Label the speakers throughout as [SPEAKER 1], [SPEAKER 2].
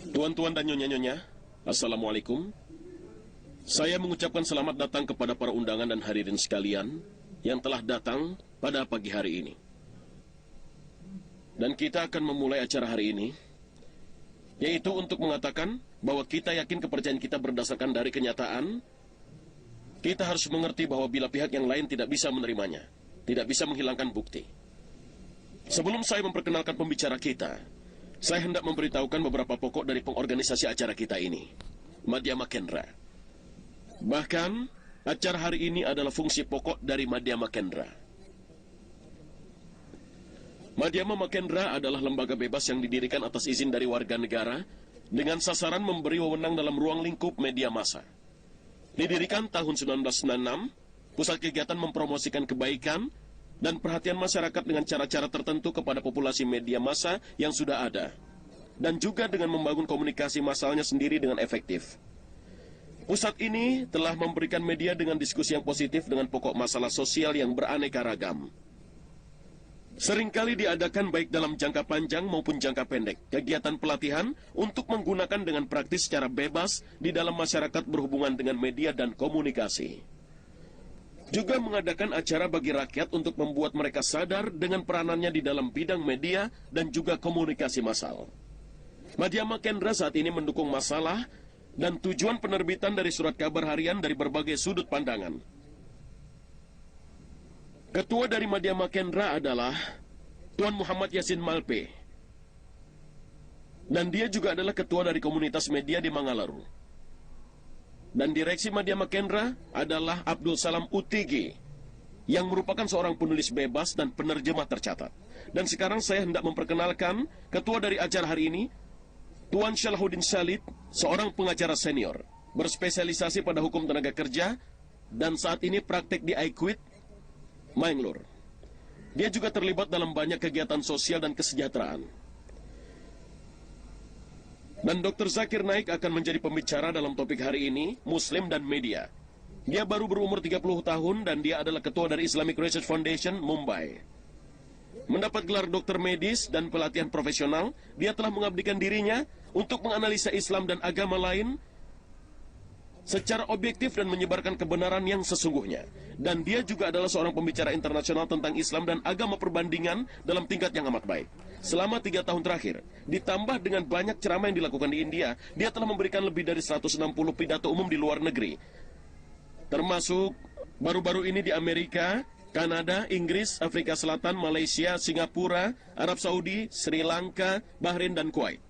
[SPEAKER 1] Tuan-tuan dan nyonya-nyonya, Assalamualaikum. Saya mengucapkan selamat datang kepada para undangan dan hadirin sekalian yang telah datang pada pagi hari ini. Dan kita akan memulai acara hari ini, yaitu untuk mengatakan bahwa kita yakin kepercayaan kita berdasarkan dari kenyataan. Kita harus mengerti bahwa bila pihak yang lain tidak bisa menerimanya, tidak bisa menghilangkan bukti. Sebelum saya memperkenalkan pembicara kita, saya hendak memberitahukan beberapa pokok dari pengorganisasi acara kita ini, Madhyama Kendra. Bahkan, acara hari ini adalah fungsi pokok dari Madhyama Kendra. Madhyama Kendra adalah lembaga bebas yang didirikan atas izin dari warga negara dengan sasaran memberi wewenang dalam ruang lingkup media massa. Didirikan tahun 1996, pusat kegiatan mempromosikan kebaikan dan perhatian masyarakat dengan cara-cara tertentu kepada populasi media massa yang sudah ada, dan juga dengan membangun komunikasi massalnya sendiri dengan efektif. Pusat ini telah memberikan media dengan diskusi yang positif dengan pokok masalah sosial yang beraneka ragam. Seringkali diadakan baik dalam jangka panjang maupun jangka pendek kegiatan pelatihan untuk menggunakan dengan praktis secara bebas di dalam masyarakat berhubungan dengan media dan komunikasi. Juga mengadakan acara bagi rakyat untuk membuat mereka sadar dengan peranannya di dalam bidang media dan juga komunikasi massal. Madhyama Kendra saat ini mendukung masalah dan tujuan penerbitan dari surat kabar harian dari berbagai sudut pandangan. Ketua dari Madhyama Kendra adalah Tuan Muhammad Yasin Malpe. Dan dia juga adalah ketua dari komunitas media di Mangalaru. Dan direksi Madhyama Kendra adalah Abdul Salam Utigi, yang merupakan seorang penulis bebas dan penerjemah tercatat. Dan sekarang saya hendak memperkenalkan ketua dari acara hari ini, Tuan Syalahuddin Salid, seorang pengacara senior, berspesialisasi pada hukum tenaga kerja, dan saat ini praktek di IQUIT, Mangalore. Dia juga terlibat dalam banyak kegiatan sosial dan kesejahteraan. Dan Dr. Zakir Naik akan menjadi pembicara dalam topik hari ini, Muslim dan Media. Dia baru berumur 30 tahun dan dia adalah ketua dari Islamic Research Foundation, Mumbai. Mendapat gelar dokter medis dan pelatihan profesional, dia telah mengabdikan dirinya untuk menganalisa Islam dan agama lain secara objektif dan menyebarkan kebenaran yang sesungguhnya. Dan dia juga adalah seorang pembicara internasional tentang Islam dan agama perbandingan dalam tingkat yang amat baik. Selama 3 tahun terakhir, ditambah dengan banyak ceramah yang dilakukan di India, dia telah memberikan lebih dari 160 pidato umum di luar negeri, termasuk baru-baru ini di Amerika, Kanada, Inggris, Afrika Selatan, Malaysia, Singapura, Arab Saudi, Sri Lanka, Bahrain, dan Kuwait.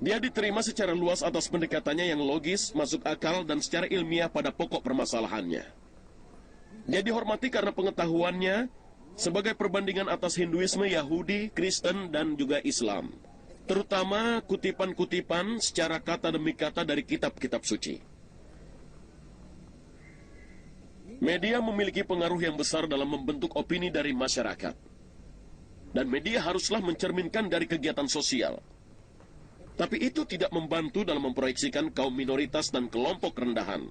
[SPEAKER 1] Dia diterima secara luas atas pendekatannya yang logis, masuk akal, dan secara ilmiah pada pokok permasalahannya. Dia dihormati karena pengetahuannya sebagai perbandingan atas Hinduisme, Yahudi, Kristen, dan juga Islam, terutama kutipan-kutipan secara kata demi kata dari kitab-kitab suci. Media memiliki pengaruh yang besar dalam membentuk opini dari masyarakat. Dan media haruslah mencerminkan dari kegiatan sosial. Tapi itu tidak membantu dalam memproyeksikan kaum minoritas dan kelompok rendahan.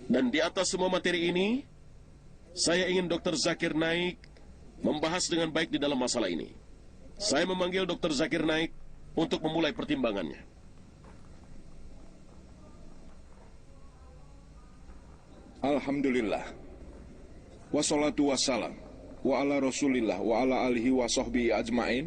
[SPEAKER 1] Dan di atas semua materi ini, saya ingin Dr. Zakir Naik membahas dengan baik di dalam masalah ini. Saya memanggil Dr. Zakir Naik untuk memulai pertimbangannya.
[SPEAKER 2] Alhamdulillah. Wassalatu wassalam wa ala rasulillah wa ala alihi wa sahbihi ajma'in.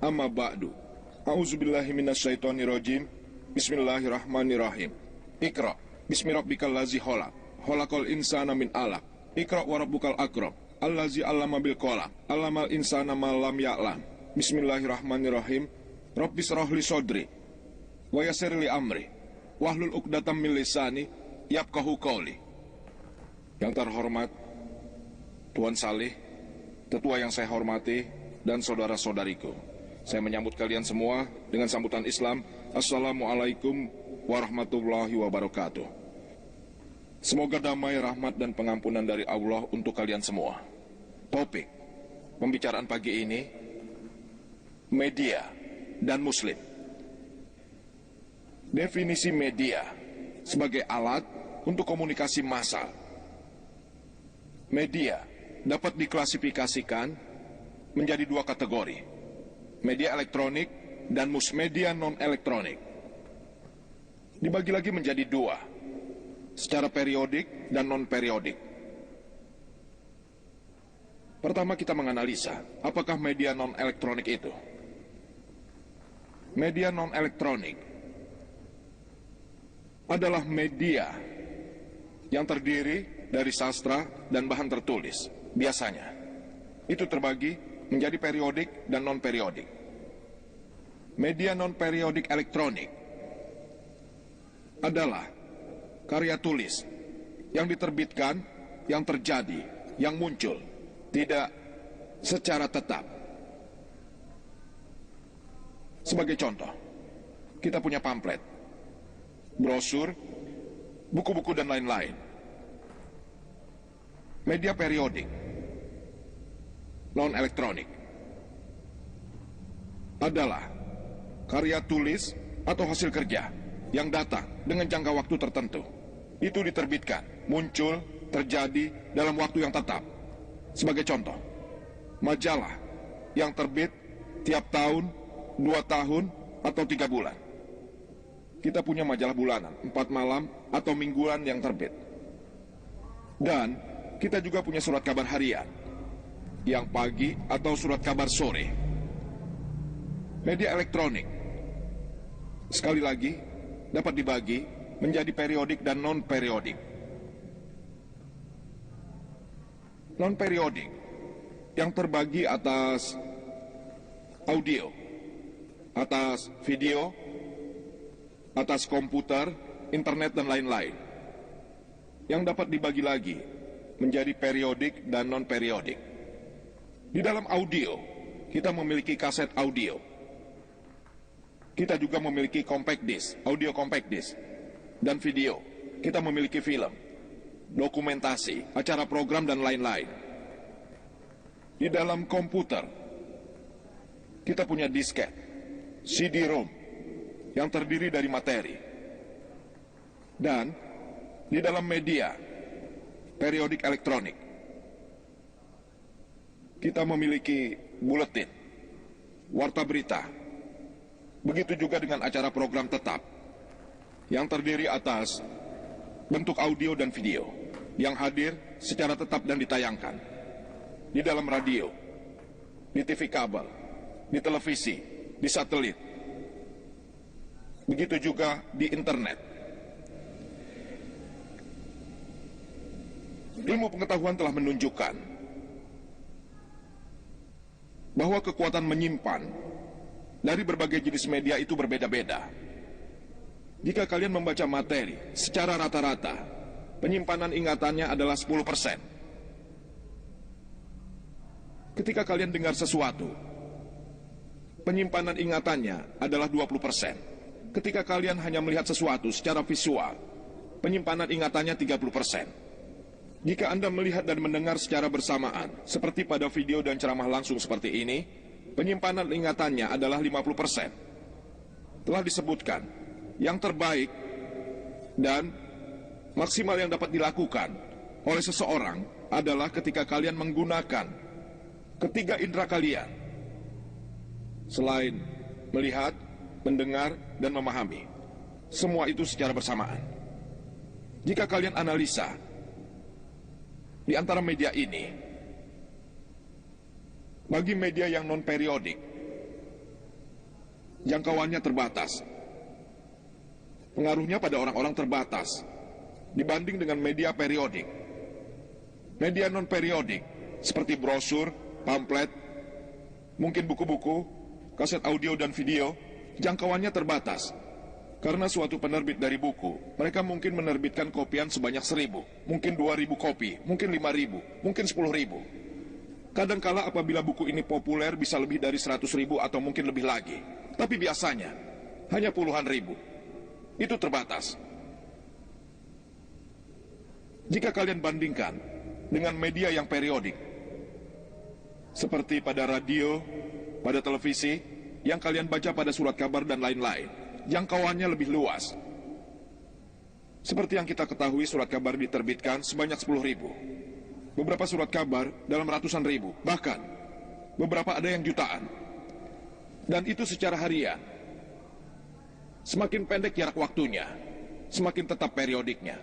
[SPEAKER 2] Amma ba'du. A'udzubillahi minasyaitonirrajim. Bismillahirrahmanirrahim. Iqra bismi rabbikal ladzi khalaq. Khalaqal insana min 'alaq. Iqra wa rabbukal akram. Allazi 'allama bil qalam. 'Allamal insana ma lam ya'lam. Bismillahirrahmanirrahim. Rabbi shrah li sadri wa yassir li amri wahlul 'uqdatam min lisani yafqahu qawli. Yang terhormat Tuan Salih, tetua yang saya hormati, dan saudara-saudariku, saya menyambut kalian semua dengan sambutan Islam. Assalamualaikum warahmatullahi wabarakatuh. Semoga damai, rahmat, dan pengampunan dari Allah untuk kalian semua. Topik pembicaraan pagi ini, media dan Muslim. Definisi media sebagai alat untuk komunikasi massal. Media dapat diklasifikasikan menjadi 2 kategori: media elektronik dan musmedia non-elektronik. Dibagi lagi menjadi dua, secara periodik dan non-periodik. Pertama kita menganalisa, apakah media non-elektronik itu? Media non-elektronik adalah media yang terdiri dari sastra dan bahan tertulis. Biasanya, itu terbagi menjadi periodik dan non-periodik. Media non-periodik elektronik adalah karya tulis yang diterbitkan, yang terjadi, yang muncul tidak secara tetap. Sebagai contoh, kita punya pamflet, brosur, buku-buku dan lain-lain. Media periodik, non-elektronik, adalah karya tulis atau hasil kerja yang datang dengan jangka waktu tertentu. Itu diterbitkan, muncul, terjadi dalam waktu yang tetap. Sebagai contoh, majalah yang terbit tiap tahun, 2 tahun, atau 3 bulan. Kita punya majalah bulanan, 4 malam, atau mingguan yang terbit. Dan kita juga punya surat kabar harian, yang pagi atau surat kabar sore. Media elektronik, sekali lagi, dapat dibagi menjadi periodik dan non-periodik. Non-periodik yang terbagi atas audio, atas video, atas komputer, internet, dan lain-lain. Yang dapat dibagi lagi menjadi periodik dan non-periodik. Di dalam audio, kita memiliki kaset audio. Kita juga memiliki compact disc, audio compact disc. Dan video, kita memiliki film, dokumentasi, acara program, dan lain-lain. Di dalam komputer, kita punya disket, CD-ROM, yang terdiri dari materi. Dan di dalam media, periodik elektronik, kita memiliki buletin, warta berita. Begitu juga dengan acara program tetap, yang terdiri atas bentuk audio dan video, yang hadir secara tetap dan ditayangkan di dalam radio, di TV kabel, di televisi, di satelit. Begitu juga di internet. Ilmu pengetahuan telah menunjukkan bahwa kekuatan menyimpan dari berbagai jenis media itu berbeda-beda. Jika kalian membaca materi secara rata-rata, penyimpanan ingatannya adalah 10%. Ketika kalian dengar sesuatu, penyimpanan ingatannya adalah 20%. Ketika kalian hanya melihat sesuatu secara visual, penyimpanan ingatannya 30%. Jika Anda melihat dan mendengar secara bersamaan, seperti pada video dan ceramah langsung seperti ini, penyimpanan ingatannya adalah 50%. Telah disebutkan, yang terbaik dan maksimal yang dapat dilakukan oleh seseorang adalah ketika kalian menggunakan ketiga indera kalian, selain melihat, mendengar, dan memahami. Semua itu secara bersamaan. Jika kalian analisa di antara media ini, bagi media yang non-periodik, jangkauannya terbatas. Pengaruhnya pada orang-orang terbatas dibanding dengan media periodik. Media non-periodik seperti brosur, pamflet, mungkin buku-buku, kaset audio dan video, jangkauannya terbatas. Karena suatu penerbit dari buku, mereka mungkin menerbitkan kopian sebanyak 1.000, mungkin 2.000 kopi, mungkin 5.000, mungkin 10.000. Kadangkala apabila buku ini populer bisa lebih dari 100.000 atau mungkin lebih lagi. Tapi biasanya hanya puluhan ribu. Itu terbatas. Jika kalian bandingkan dengan media yang periodik, seperti pada radio, pada televisi, yang kalian baca pada surat kabar dan lain-lain, jangkauannya lebih luas. Seperti yang kita ketahui, surat kabar diterbitkan sebanyak 10.000. Beberapa surat kabar dalam ratusan ribu, bahkan beberapa ada yang jutaan. Dan itu secara harian. Semakin pendek jarak waktunya, semakin tetap periodiknya.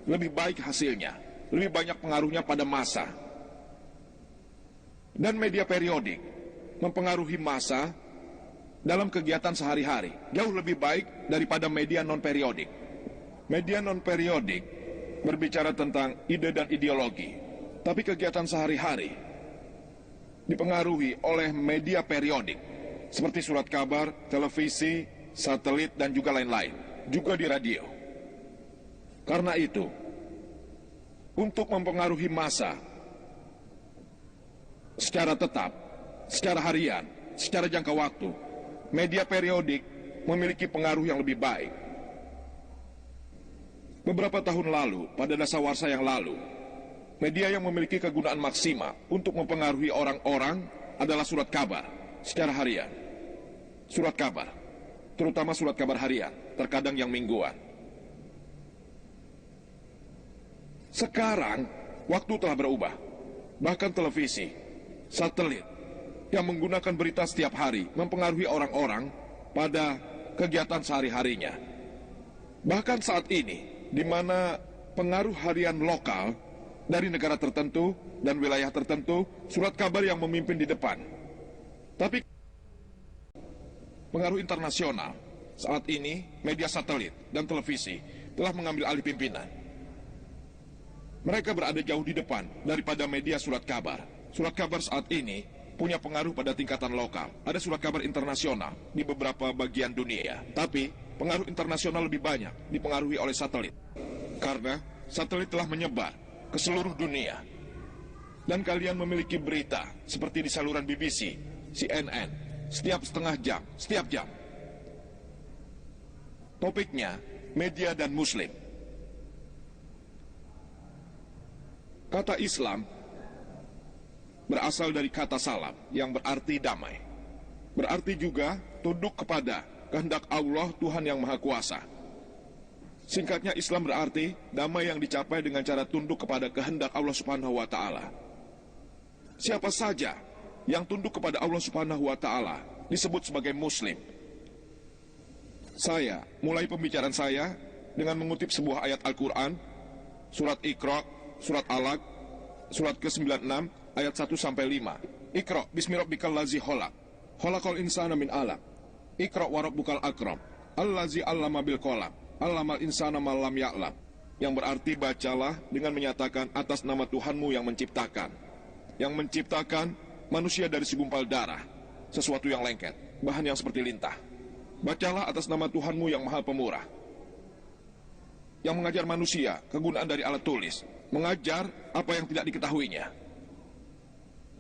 [SPEAKER 2] Lebih baik hasilnya, lebih banyak pengaruhnya pada massa. Dan media periodik mempengaruhi massa dalam kegiatan sehari-hari jauh lebih baik daripada media non-periodik. Media non-periodik berbicara tentang ide dan ideologi, tapi kegiatan sehari-hari dipengaruhi oleh media periodik seperti surat kabar, televisi, satelit, dan juga lain-lain, juga di radio. Karena itu, untuk mempengaruhi massa secara tetap, secara harian, secara jangka waktu, media periodik memiliki pengaruh yang lebih baik. Beberapa tahun lalu, pada dasawarsa yang lalu, media yang memiliki kegunaan maksima untuk mempengaruhi orang-orang adalah surat kabar secara harian. Surat kabar, terutama surat kabar harian, terkadang yang mingguan. Sekarang, waktu telah berubah. Bahkan televisi, satelit, yang menggunakan berita setiap hari mempengaruhi orang-orang pada kegiatan sehari-harinya. Bahkan saat ini, di mana pengaruh harian lokal dari negara tertentu dan wilayah tertentu, surat kabar yang memimpin di depan. Tapi pengaruh internasional, saat ini media satelit dan televisi telah mengambil alih pimpinan. Mereka berada jauh di depan daripada media surat kabar. Surat kabar saat ini punya pengaruh pada tingkatan lokal. Ada surat kabar internasional di beberapa bagian dunia. Tapi pengaruh internasional lebih banyak dipengaruhi oleh satelit. Karena satelit telah menyebar ke seluruh dunia. Dan kalian memiliki berita seperti di saluran BBC, CNN, setiap setengah jam, setiap jam. Topiknya, media dan Muslim. Kata Islam berasal dari kata salam yang berarti damai. Berarti juga tunduk kepada kehendak Allah Tuhan yang Maha Kuasa. Singkatnya, Islam berarti damai yang dicapai dengan cara tunduk kepada kehendak Allah Subhanahu wa Ta'ala. Siapa saja yang tunduk kepada Allah Subhanahu wa Ta'ala disebut sebagai Muslim. Saya mulai pembicaraan saya dengan mengutip sebuah ayat Al-Quran, surat Iqra, surat Alaq, surat ke-96, ayat 1-5. Iqra, bismirabbikal ladzi khalaq, khalaqal insana min alaq. Iqra wa rabbukal akram, allazi 'allama bil qalam, 'allamal insana ma lam ya'lam. Yang berarti bacalah dengan menyatakan atas nama Tuhanmu yang menciptakan. Yang menciptakan manusia dari segumpal darah, sesuatu yang lengket, bahan yang seperti lintah. Bacalah atas nama Tuhanmu yang Maha Pemurah. Yang mengajar manusia kegunaan dari alat tulis, mengajar apa yang tidak diketahuinya.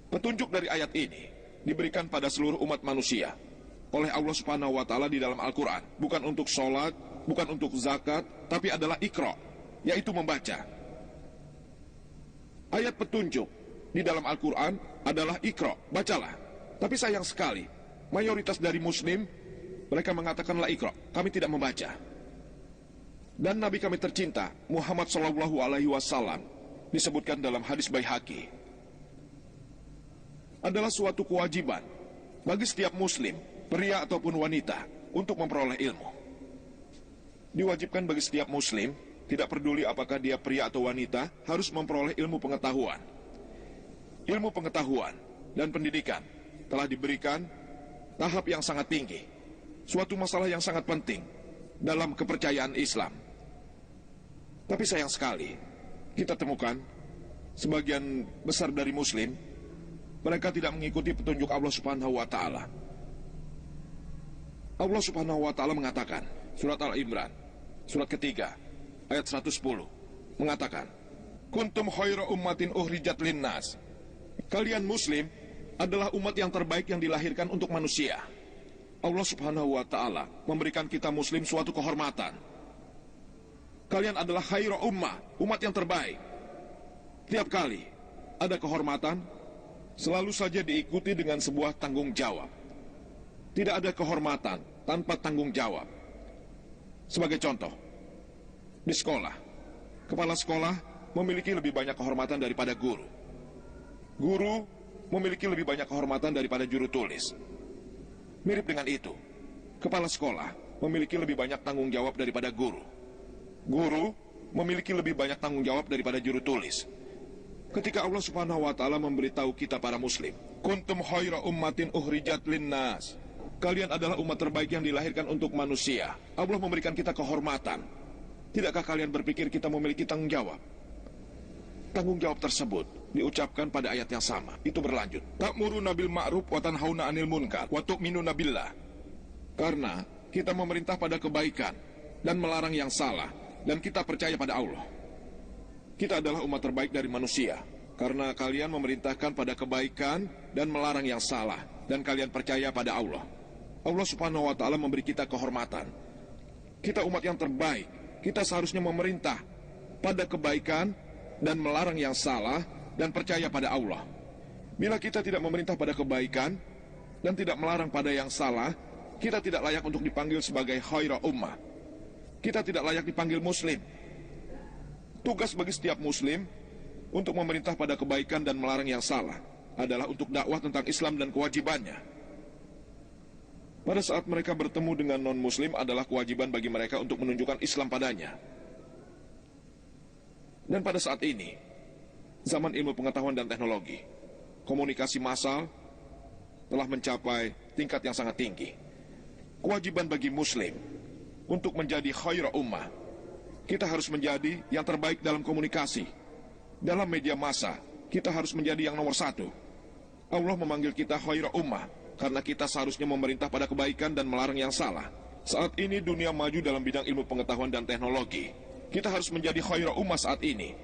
[SPEAKER 2] Petunjuk dari ayat ini diberikan pada seluruh umat manusia oleh Allah Subhanahu wa Ta'ala di dalam Al-Quran. Bukan untuk sholat, bukan untuk zakat, tapi adalah Iqra, yaitu membaca. Ayat petunjuk di dalam Al-Quran adalah Iqra, bacalah. Tapi sayang sekali, mayoritas dari Muslim, mereka mengatakanlah Iqra, kami tidak membaca. Dan Nabi kami tercinta, Muhammad SAW, disebutkan dalam hadis Baihaqi, adalah suatu kewajiban bagi setiap Muslim, pria ataupun wanita, untuk memperoleh ilmu. Diwajibkan bagi setiap Muslim, tidak peduli apakah dia pria atau wanita, harus memperoleh ilmu pengetahuan. Ilmu pengetahuan dan pendidikan telah diberikan tahap yang sangat tinggi, suatu masalah yang sangat penting dalam kepercayaan Islam. Tapi sayang sekali, kita temukan sebagian besar dari Muslim, mereka tidak mengikuti petunjuk Allah Subhanahu wa Ta'ala. Allah Subhanahu wa Ta'ala mengatakan, surat Al-Imran, surat ketiga, ayat 110, mengatakan, Kuntum khaira ummatin uhrijat linnas. Kalian Muslim adalah umat yang terbaik yang dilahirkan untuk manusia. Allah Subhanahu wa Ta'ala memberikan kita Muslim suatu kehormatan. Kalian adalah khaira ummah, umat yang terbaik. Tiap kali ada kehormatan, selalu saja diikuti dengan sebuah tanggung jawab. Tidak ada kehormatan tanpa tanggung jawab. Sebagai contoh, di sekolah, kepala sekolah memiliki lebih banyak kehormatan daripada guru. Guru memiliki lebih banyak kehormatan daripada juru tulis. Mirip dengan itu, kepala sekolah memiliki lebih banyak tanggung jawab daripada guru. Guru memiliki lebih banyak tanggung jawab daripada juru tulis. Ketika Allah Subhanahu wa taala memberitahu kita para muslim, kuntum khaira ummatin uhrijat linnas. Kalian adalah umat terbaik yang dilahirkan untuk manusia. Allah memberikan kita kehormatan. Tidakkah kalian berpikir kita memiliki tanggung jawab? Tanggung jawab tersebut diucapkan pada ayat yang sama. Itu berlanjut. Ta'muruna bil ma'ruf wa tanhauna 'anil munkar wa tu'minuna billah. Karena kita memerintah pada kebaikan dan melarang yang salah, dan kita percaya pada Allah. Kita adalah umat terbaik dari manusia karena kalian memerintahkan pada kebaikan dan melarang yang salah, dan kalian percaya pada Allah. Allah Subhanahu wa taala memberi kita kehormatan. Kita umat yang terbaik. Kita seharusnya memerintah pada kebaikan dan melarang yang salah, dan percaya pada Allah. Bila kita tidak memerintah pada kebaikan dan tidak melarang pada yang salah, kita tidak layak untuk dipanggil sebagai khaira ummah. Kita tidak layak dipanggil muslim. Tugas bagi setiap muslim untuk memerintah pada kebaikan dan melarang yang salah adalah untuk dakwah tentang Islam dan kewajibannya. Pada saat mereka bertemu dengan non-muslim adalah kewajiban bagi mereka untuk menunjukkan Islam padanya. Dan pada saat ini, zaman ilmu pengetahuan dan teknologi, komunikasi massal telah mencapai tingkat yang sangat tinggi. Kewajiban bagi muslim untuk menjadi khaira ummah, kita harus menjadi yang terbaik dalam komunikasi. Dalam media massa, kita harus menjadi yang nomor satu. Allah memanggil kita khaira ummah karena kita seharusnya memerintah pada kebaikan dan melarang yang salah. Saat ini dunia maju dalam bidang ilmu pengetahuan dan teknologi. Kita harus menjadi khaira ummah saat ini.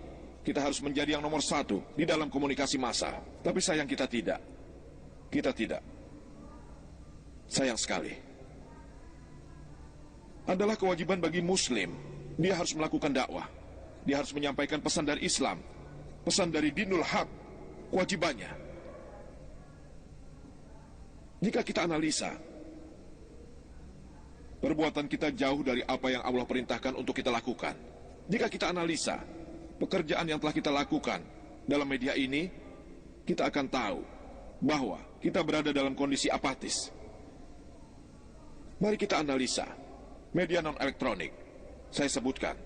[SPEAKER 2] Kita harus menjadi yang nomor satu di dalam komunikasi massa. Tapi sayang kita tidak. Kita tidak. Sayang sekali. Adalah kewajiban bagi muslim. Dia harus melakukan dakwah. Dia harus menyampaikan pesan dari Islam, pesan dari dinul haq. Kewajibannya. Jika kita analisa, perbuatan kita jauh dari apa yang Allah perintahkan untuk kita lakukan. Jika kita analisa pekerjaan yang telah kita lakukan dalam media ini, kita akan tahu bahwa kita berada dalam kondisi apatis. Mari kita analisa media non-elektronik. Saya sebutkan,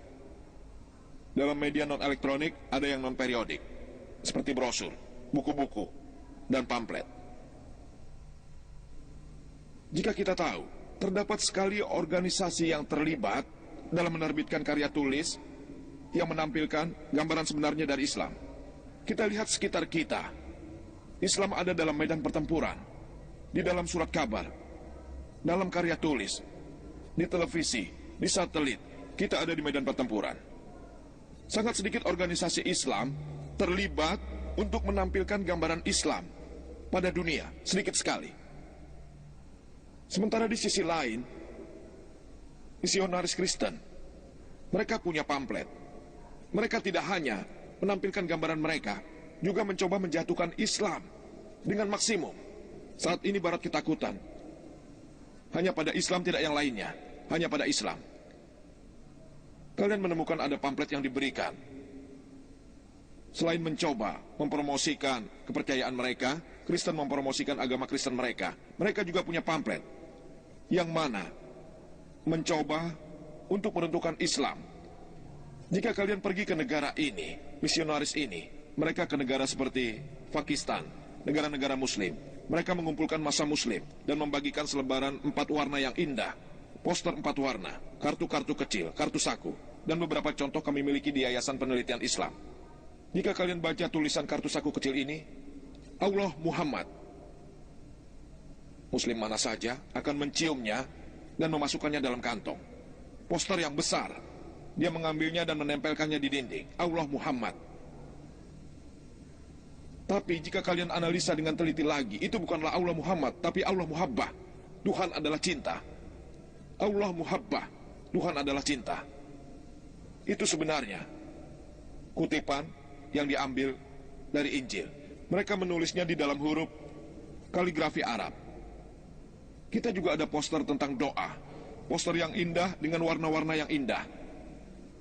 [SPEAKER 2] dalam media non-elektronik ada yang non-periodik, seperti brosur, buku-buku, dan pamflet. Jika kita tahu, terdapat sekali organisasi yang terlibat dalam menerbitkan karya tulis yang menampilkan gambaran sebenarnya dari Islam. Kita lihat sekitar kita. Islam ada dalam medan pertempuran, di dalam surat kabar, dalam karya tulis, di televisi, di satelit. Kita ada di medan pertempuran. Sangat sedikit organisasi Islam terlibat untuk menampilkan gambaran Islam pada dunia. Sedikit sekali. Sementara di sisi lain, misionaris Kristen, mereka punya pamflet. Mereka tidak hanya menampilkan gambaran mereka, juga mencoba menjatuhkan Islam dengan maksimum. Saat ini Barat ketakutan. Hanya pada Islam, tidak yang lainnya. Hanya pada Islam. Kalian menemukan ada pamflet yang diberikan. Selain mencoba mempromosikan kepercayaan mereka, Kristen mempromosikan agama Kristen mereka. Mereka juga punya pamflet yang mana mencoba untuk menentukan Islam. Jika kalian pergi ke negara ini, misionaris ini, mereka ke negara seperti Pakistan, negara-negara muslim, mereka mengumpulkan massa muslim dan membagikan selebaran 4 warna yang indah, poster 4 warna, kartu-kartu kecil, kartu saku, dan beberapa contoh kami miliki di Yayasan Penelitian Islam. Jika kalian baca tulisan kartu saku kecil ini, Allah Muhammad, muslim mana saja akan menciumnya dan memasukkannya dalam kantong. Poster yang besar, dia mengambilnya dan menempelkannya di dinding. Allah Muhammad. Tapi jika kalian analisa dengan teliti lagi, itu bukanlah Allah Muhammad, tapi Allah Muhabbah. Tuhan adalah cinta. Allah Muhabbah. Tuhan adalah cinta. Itu sebenarnya kutipan yang diambil dari Injil. Mereka menulisnya di dalam huruf kaligrafi Arab. Kita juga ada poster tentang doa. Poster yang indah dengan warna-warna yang indah.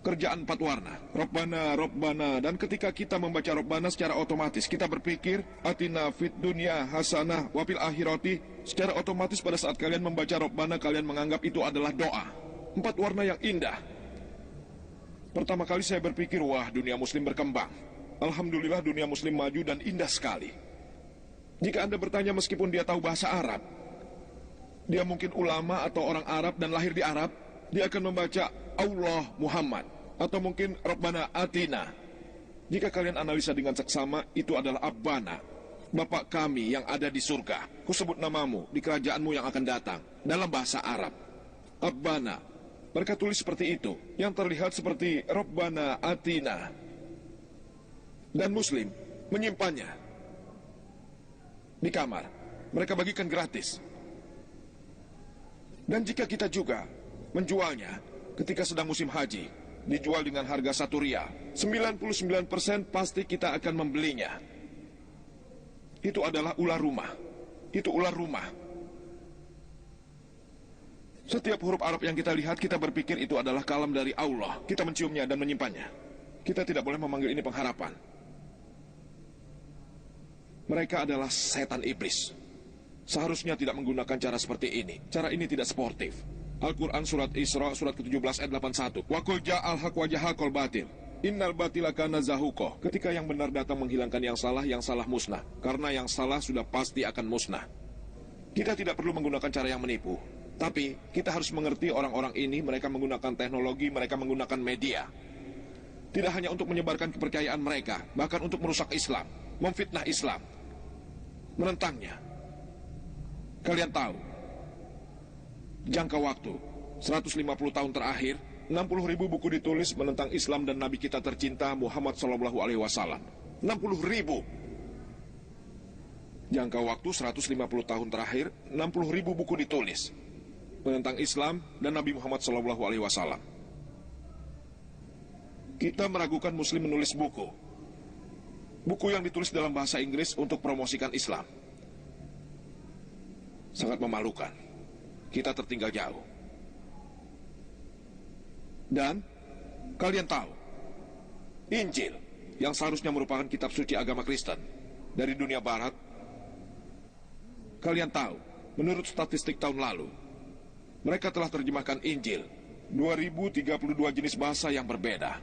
[SPEAKER 2] kerjaan 4 warna. Robbana, Robbana. Dan ketika kita membaca Robbana secara otomatis, kita berpikir, Atina fid dunya hasanah wafil akhirati. Secara otomatis pada saat kalian membaca Robbana, kalian menganggap itu adalah doa. 4 warna yang indah. Pertama kali saya berpikir, wah, dunia muslim berkembang. Alhamdulillah dunia muslim maju dan indah sekali. Jika Anda bertanya meskipun dia tahu bahasa Arab, dia mungkin ulama atau orang Arab dan lahir di Arab, dia akan membaca Allah Muhammad atau mungkin Rabbana Atina. Jika kalian analisa dengan seksama, itu adalah Abbana, Bapak kami yang ada di surga. Kusebut namamu di kerajaanmu yang akan datang. Dalam bahasa Arab, Abbana. Mereka tulis seperti itu, yang terlihat seperti Rabbana Atina. Dan Muslim menyimpannya di kamar. Mereka bagikan gratis. Dan jika kita juga menjualnya ketika sedang musim haji, dijual dengan harga 1 riyal, 99% pasti kita akan membelinya. Itu adalah ular rumah. Itu ular rumah. Setiap huruf Arab yang kita lihat, kita berpikir itu adalah kalam dari Allah. Kita menciumnya dan menyimpannya. Kita tidak boleh memanggil ini pengharapan. Mereka adalah setan iblis. Seharusnya tidak menggunakan cara seperti ini. Cara ini tidak sportif. Al-Quran surat Isra surat ke-17 ayat 81. Wa qul ja'al haq wa jahaqal batil. Innal batila kana zahuqa. Ketika yang benar datang menghilangkan yang salah musnah. Karena yang salah sudah pasti akan musnah. Kita tidak perlu menggunakan cara yang menipu. Tapi kita harus mengerti orang-orang ini, mereka menggunakan teknologi, mereka menggunakan media. Tidak hanya untuk menyebarkan kepercayaan mereka, bahkan untuk merusak Islam, memfitnah Islam, menentangnya. Kalian tahu, jangka waktu 150 tahun terakhir, 60.000 buku ditulis menentang Islam dan Nabi kita tercinta Muhammad SAW. 60.000. Jangka waktu 150 tahun terakhir, 60.000 buku ditulis menentang Islam dan Nabi Muhammad SAW. Kita meragukan Muslim menulis buku. Buku yang ditulis dalam bahasa Inggris untuk promosikan Islam. Sangat memalukan. Kita tertinggal jauh. Dan kalian tahu, Injil yang seharusnya merupakan kitab suci agama Kristen dari dunia barat, kalian tahu, menurut statistik tahun lalu, mereka telah terjemahkan Injil 2032 jenis bahasa yang berbeda.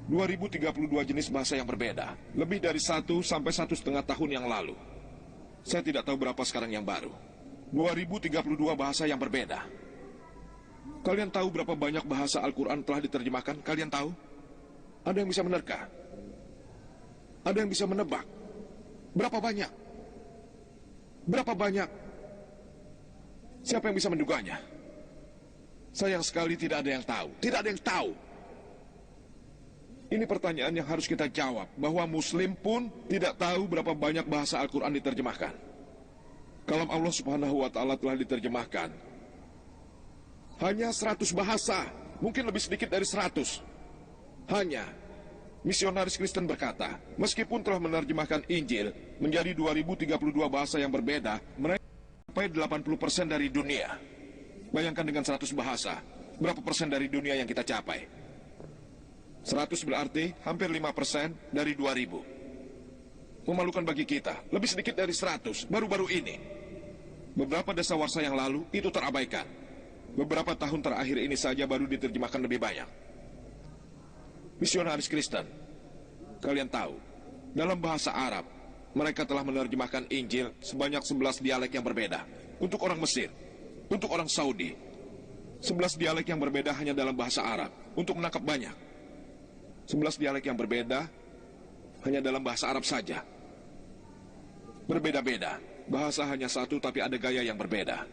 [SPEAKER 2] 2032 jenis bahasa yang berbeda. Lebih dari 1 sampai 1,5 tahun yang lalu. Saya tidak tahu berapa sekarang yang baru. 2032 bahasa yang berbeda. Kalian tahu berapa banyak bahasa Al-Quran telah diterjemahkan? Kalian tahu? Ada yang bisa menerka? Ada yang bisa menebak? Berapa banyak? Berapa banyak? Siapa yang bisa menduganya? Sayang sekali tidak ada yang tahu. Tidak ada yang tahu. Ini pertanyaan yang harus kita jawab, bahwa Muslim pun tidak tahu berapa banyak bahasa Al-Quran diterjemahkan. Kalam Allah Subhanahu wa Ta'ala telah diterjemahkan hanya 100 bahasa, mungkin lebih sedikit dari 100. Hanya misionaris Kristen berkata, meskipun telah menerjemahkan Injil menjadi 2032 bahasa yang berbeda, mereka sampai 80% dari dunia. Bayangkan dengan 100 bahasa, berapa persen dari dunia yang kita capai? 100 berarti hampir 5% dari 2000. Memalukan bagi kita, lebih sedikit dari 100 baru-baru ini. Beberapa dasawarsa yang lalu itu terabaikan. Beberapa tahun terakhir ini saja baru diterjemahkan lebih banyak. Misionaris Kristen, kalian tahu, dalam bahasa Arab, mereka telah menerjemahkan Injil sebanyak 11 dialek yang berbeda. Untuk orang Mesir, untuk orang Saudi, 11 dialek yang berbeda hanya dalam bahasa Arab. Untuk menangkap banyak, 11 dialek yang berbeda hanya dalam bahasa Arab saja. Berbeda-beda, bahasa hanya satu tapi ada gaya yang berbeda.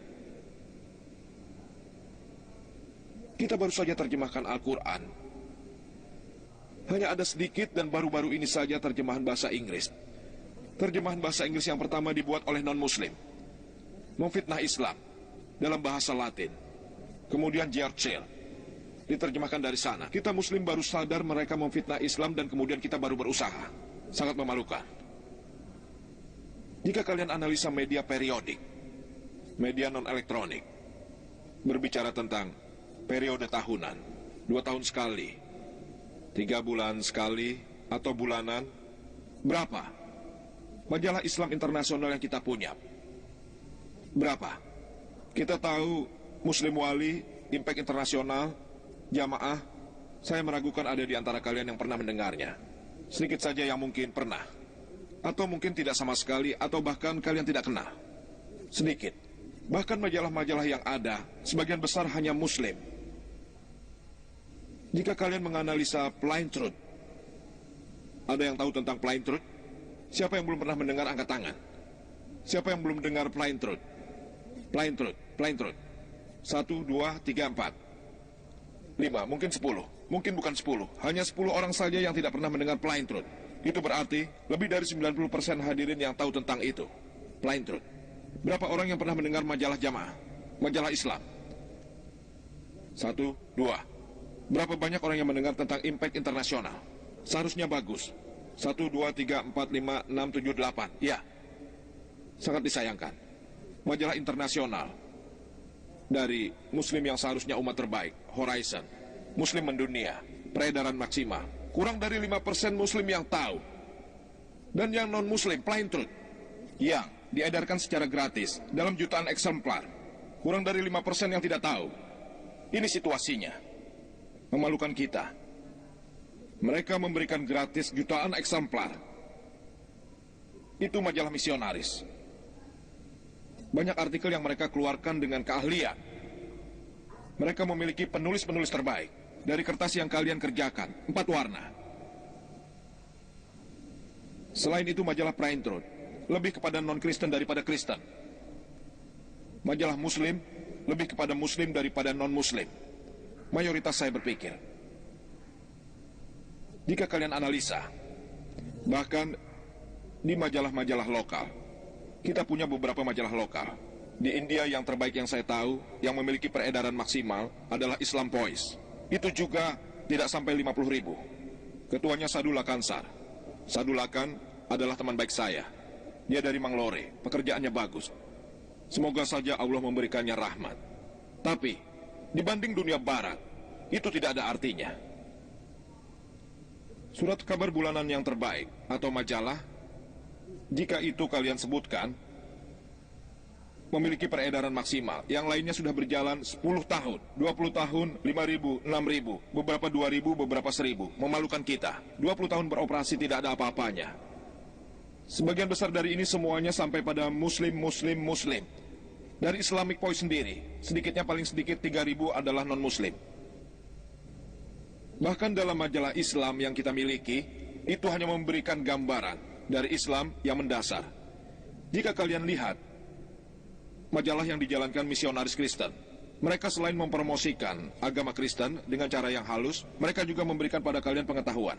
[SPEAKER 2] Kita baru saja terjemahkan Al-Quran. Hanya ada sedikit dan baru-baru ini saja terjemahan bahasa Inggris. Terjemahan bahasa Inggris yang pertama dibuat oleh non-Muslim, memfitnah Islam dalam bahasa Latin. Kemudian Churchill diterjemahkan dari sana. Kita Muslim baru sadar mereka memfitnah Islam dan kemudian kita baru berusaha. Sangat memalukan. Jika kalian analisa media periodik, media non-elektronik, berbicara tentang periode tahunan, 2 tahun sekali, 3 bulan sekali atau bulanan? Berapa? Majalah Islam internasional yang kita punya. Berapa? Kita tahu Muslim Wali, Impact Internasional, Jamaah. Saya meragukan ada di antara kalian yang pernah mendengarnya. Sedikit saja yang mungkin pernah. Atau mungkin tidak sama sekali, atau bahkan kalian tidak kenal. Sedikit. Bahkan majalah-majalah yang ada, sebagian besar hanya Muslim. Jika kalian menganalisa Plain Truth, ada yang tahu tentang Plain Truth? Siapa yang belum pernah mendengar angkat tangan? Siapa yang belum dengar Plain Truth? Plain Truth, Plain Truth. 1, 2, 3, 4 5, mungkin 10. Mungkin bukan 10. Hanya 10 orang saja yang tidak pernah mendengar Plain Truth. Itu berarti lebih dari 90% hadirin yang tahu tentang itu. Plain Truth. Berapa orang yang pernah mendengar majalah Jamaah? Majalah Islam? 1, 2. Berapa banyak orang yang mendengar tentang Impact Internasional? Seharusnya bagus. 1, 2, 3, 4, 5, 6, 7, 8. Ya. Sangat disayangkan. Majalah internasional dari Muslim yang seharusnya umat terbaik, Horizon, Muslim mendunia, peredaran maksimal. Kurang dari 5% Muslim yang tahu. Dan yang non-Muslim, Plain Truth, yang diedarkan secara gratis dalam jutaan eksemplar. Kurang dari 5% yang tidak tahu. Ini situasinya. Memalukan kita. Mereka memberikan gratis jutaan eksemplar. Itu majalah misionaris. Banyak artikel yang mereka keluarkan dengan keahlian. Mereka memiliki penulis-penulis terbaik. Dari kertas yang kalian kerjakan, 4 warna. Selain itu majalah Plain Truth lebih kepada non-Kristen daripada Kristen. Majalah Muslim lebih kepada Muslim daripada non-Muslim. Mayoritas saya berpikir. Jika kalian analisa, bahkan di majalah-majalah lokal, kita punya beberapa majalah lokal. Di India yang terbaik yang saya tahu, yang memiliki peredaran maksimal adalah Islam Voice. Itu juga tidak sampai 50.000. Ketuanya Sadullah Kansar. Sadullah Khan adalah teman baik saya. Dia dari Manglore, pekerjaannya bagus. Semoga saja Allah memberikannya rahmat. Tapi, dibanding dunia barat, itu tidak ada artinya. Surat kabar bulanan yang terbaik, atau majalah, jika itu kalian sebutkan, memiliki peredaran maksimal. Yang lainnya sudah berjalan 10 tahun, 20 tahun, 5.000, 6.000, beberapa 2.000, beberapa 1.000. Memalukan kita. 20 tahun beroperasi tidak ada apa-apanya. Sebagian besar dari ini semuanya sampai pada Muslim. Dari Islamic Voice sendiri, sedikitnya paling sedikit 3.000 adalah non-Muslim. Bahkan dalam majalah Islam yang kita miliki, itu hanya memberikan gambaran dari Islam yang mendasar. Jika kalian lihat majalah yang dijalankan misionaris Kristen, mereka selain mempromosikan agama Kristen dengan cara yang halus, mereka juga memberikan pada kalian pengetahuan.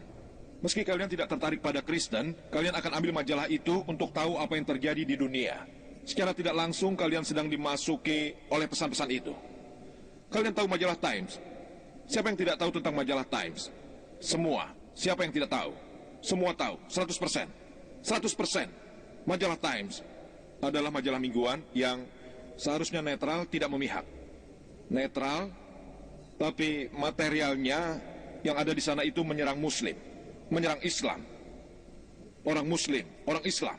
[SPEAKER 2] Meski kalian tidak tertarik pada Kristen, kalian akan ambil majalah itu untuk tahu apa yang terjadi di dunia. Secara tidak langsung kalian sedang dimasuki oleh pesan-pesan itu. Kalian tahu majalah Times? Siapa yang tidak tahu tentang majalah Times? Semua. Siapa yang tidak tahu? Semua tahu, 100%. 100%. Majalah Times adalah majalah mingguan yang seharusnya netral, tidak memihak. Netral, tapi materialnya yang ada di sana itu menyerang Muslim, menyerang Islam. Orang Muslim, orang Islam.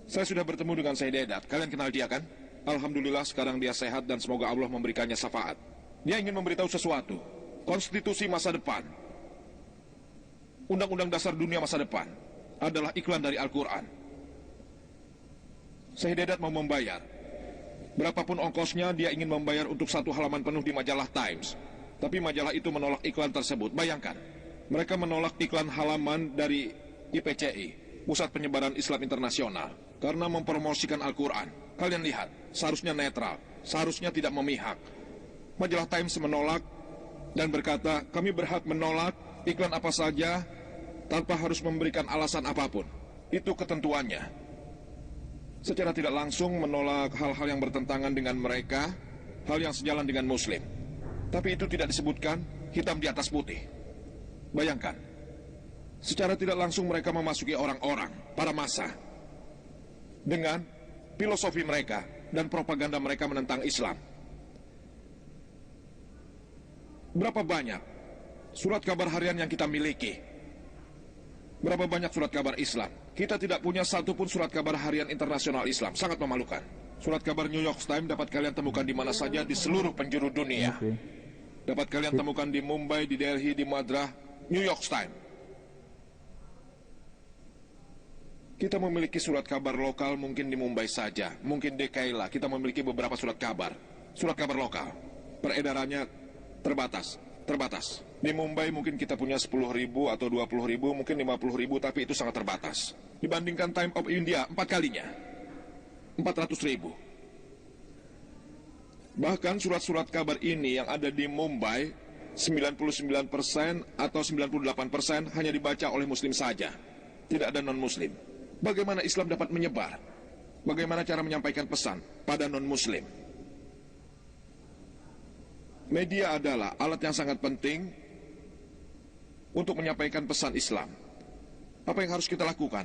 [SPEAKER 2] Saya sudah bertemu dengan Syed Dedat. Kalian kenal dia kan? Alhamdulillah sekarang dia sehat dan semoga Allah memberikannya syafaat. Dia ingin memberitahu sesuatu. Konstitusi masa depan, Undang-Undang Dasar Dunia masa depan adalah iklan dari Al-Quran. Syed Dedat mau membayar. Berapapun ongkosnya, dia ingin membayar untuk 1 halaman penuh di majalah Times. Tapi majalah itu menolak iklan tersebut. Bayangkan, mereka menolak iklan halaman dari IPCI, Pusat Penyebaran Islam Internasional, karena mempromosikan Al-Quran. Kalian lihat, seharusnya netral, seharusnya tidak memihak. Majalah Times menolak dan berkata, kami berhak menolak iklan apa saja tanpa harus memberikan alasan apapun. Itu ketentuannya. Secara tidak langsung menolak hal-hal yang bertentangan dengan mereka, hal yang sejalan dengan Muslim. Tapi itu tidak disebutkan hitam di atas putih. Bayangkan, secara tidak langsung mereka memasuki orang-orang, para massa, dengan filosofi mereka dan propaganda mereka menentang Islam. Berapa banyak surat kabar harian yang kita miliki. Berapa banyak surat kabar Islam? Kita tidak punya satupun surat kabar harian internasional Islam. Sangat memalukan. Surat kabar New York Times dapat kalian temukan di mana saja di seluruh penjuru dunia. Dapat kalian temukan di Mumbai, di Delhi, di Madras, New York Times. Kita memiliki surat kabar lokal mungkin di Mumbai saja. Mungkin di Kaila kita memiliki beberapa surat kabar. Surat kabar lokal. Peredarannya terbatas. Di Mumbai mungkin kita punya 10.000 atau 20.000, mungkin 50.000, tapi itu sangat terbatas. Dibandingkan Time of India, 4 kalinya. 400.000. Bahkan surat-surat kabar ini yang ada di Mumbai, 99% atau 98% hanya dibaca oleh Muslim saja. Tidak ada non-Muslim. Bagaimana Islam dapat menyebar? Bagaimana cara menyampaikan pesan pada non-Muslim? Media adalah alat yang sangat penting untuk menyampaikan pesan Islam. Apa yang harus kita lakukan?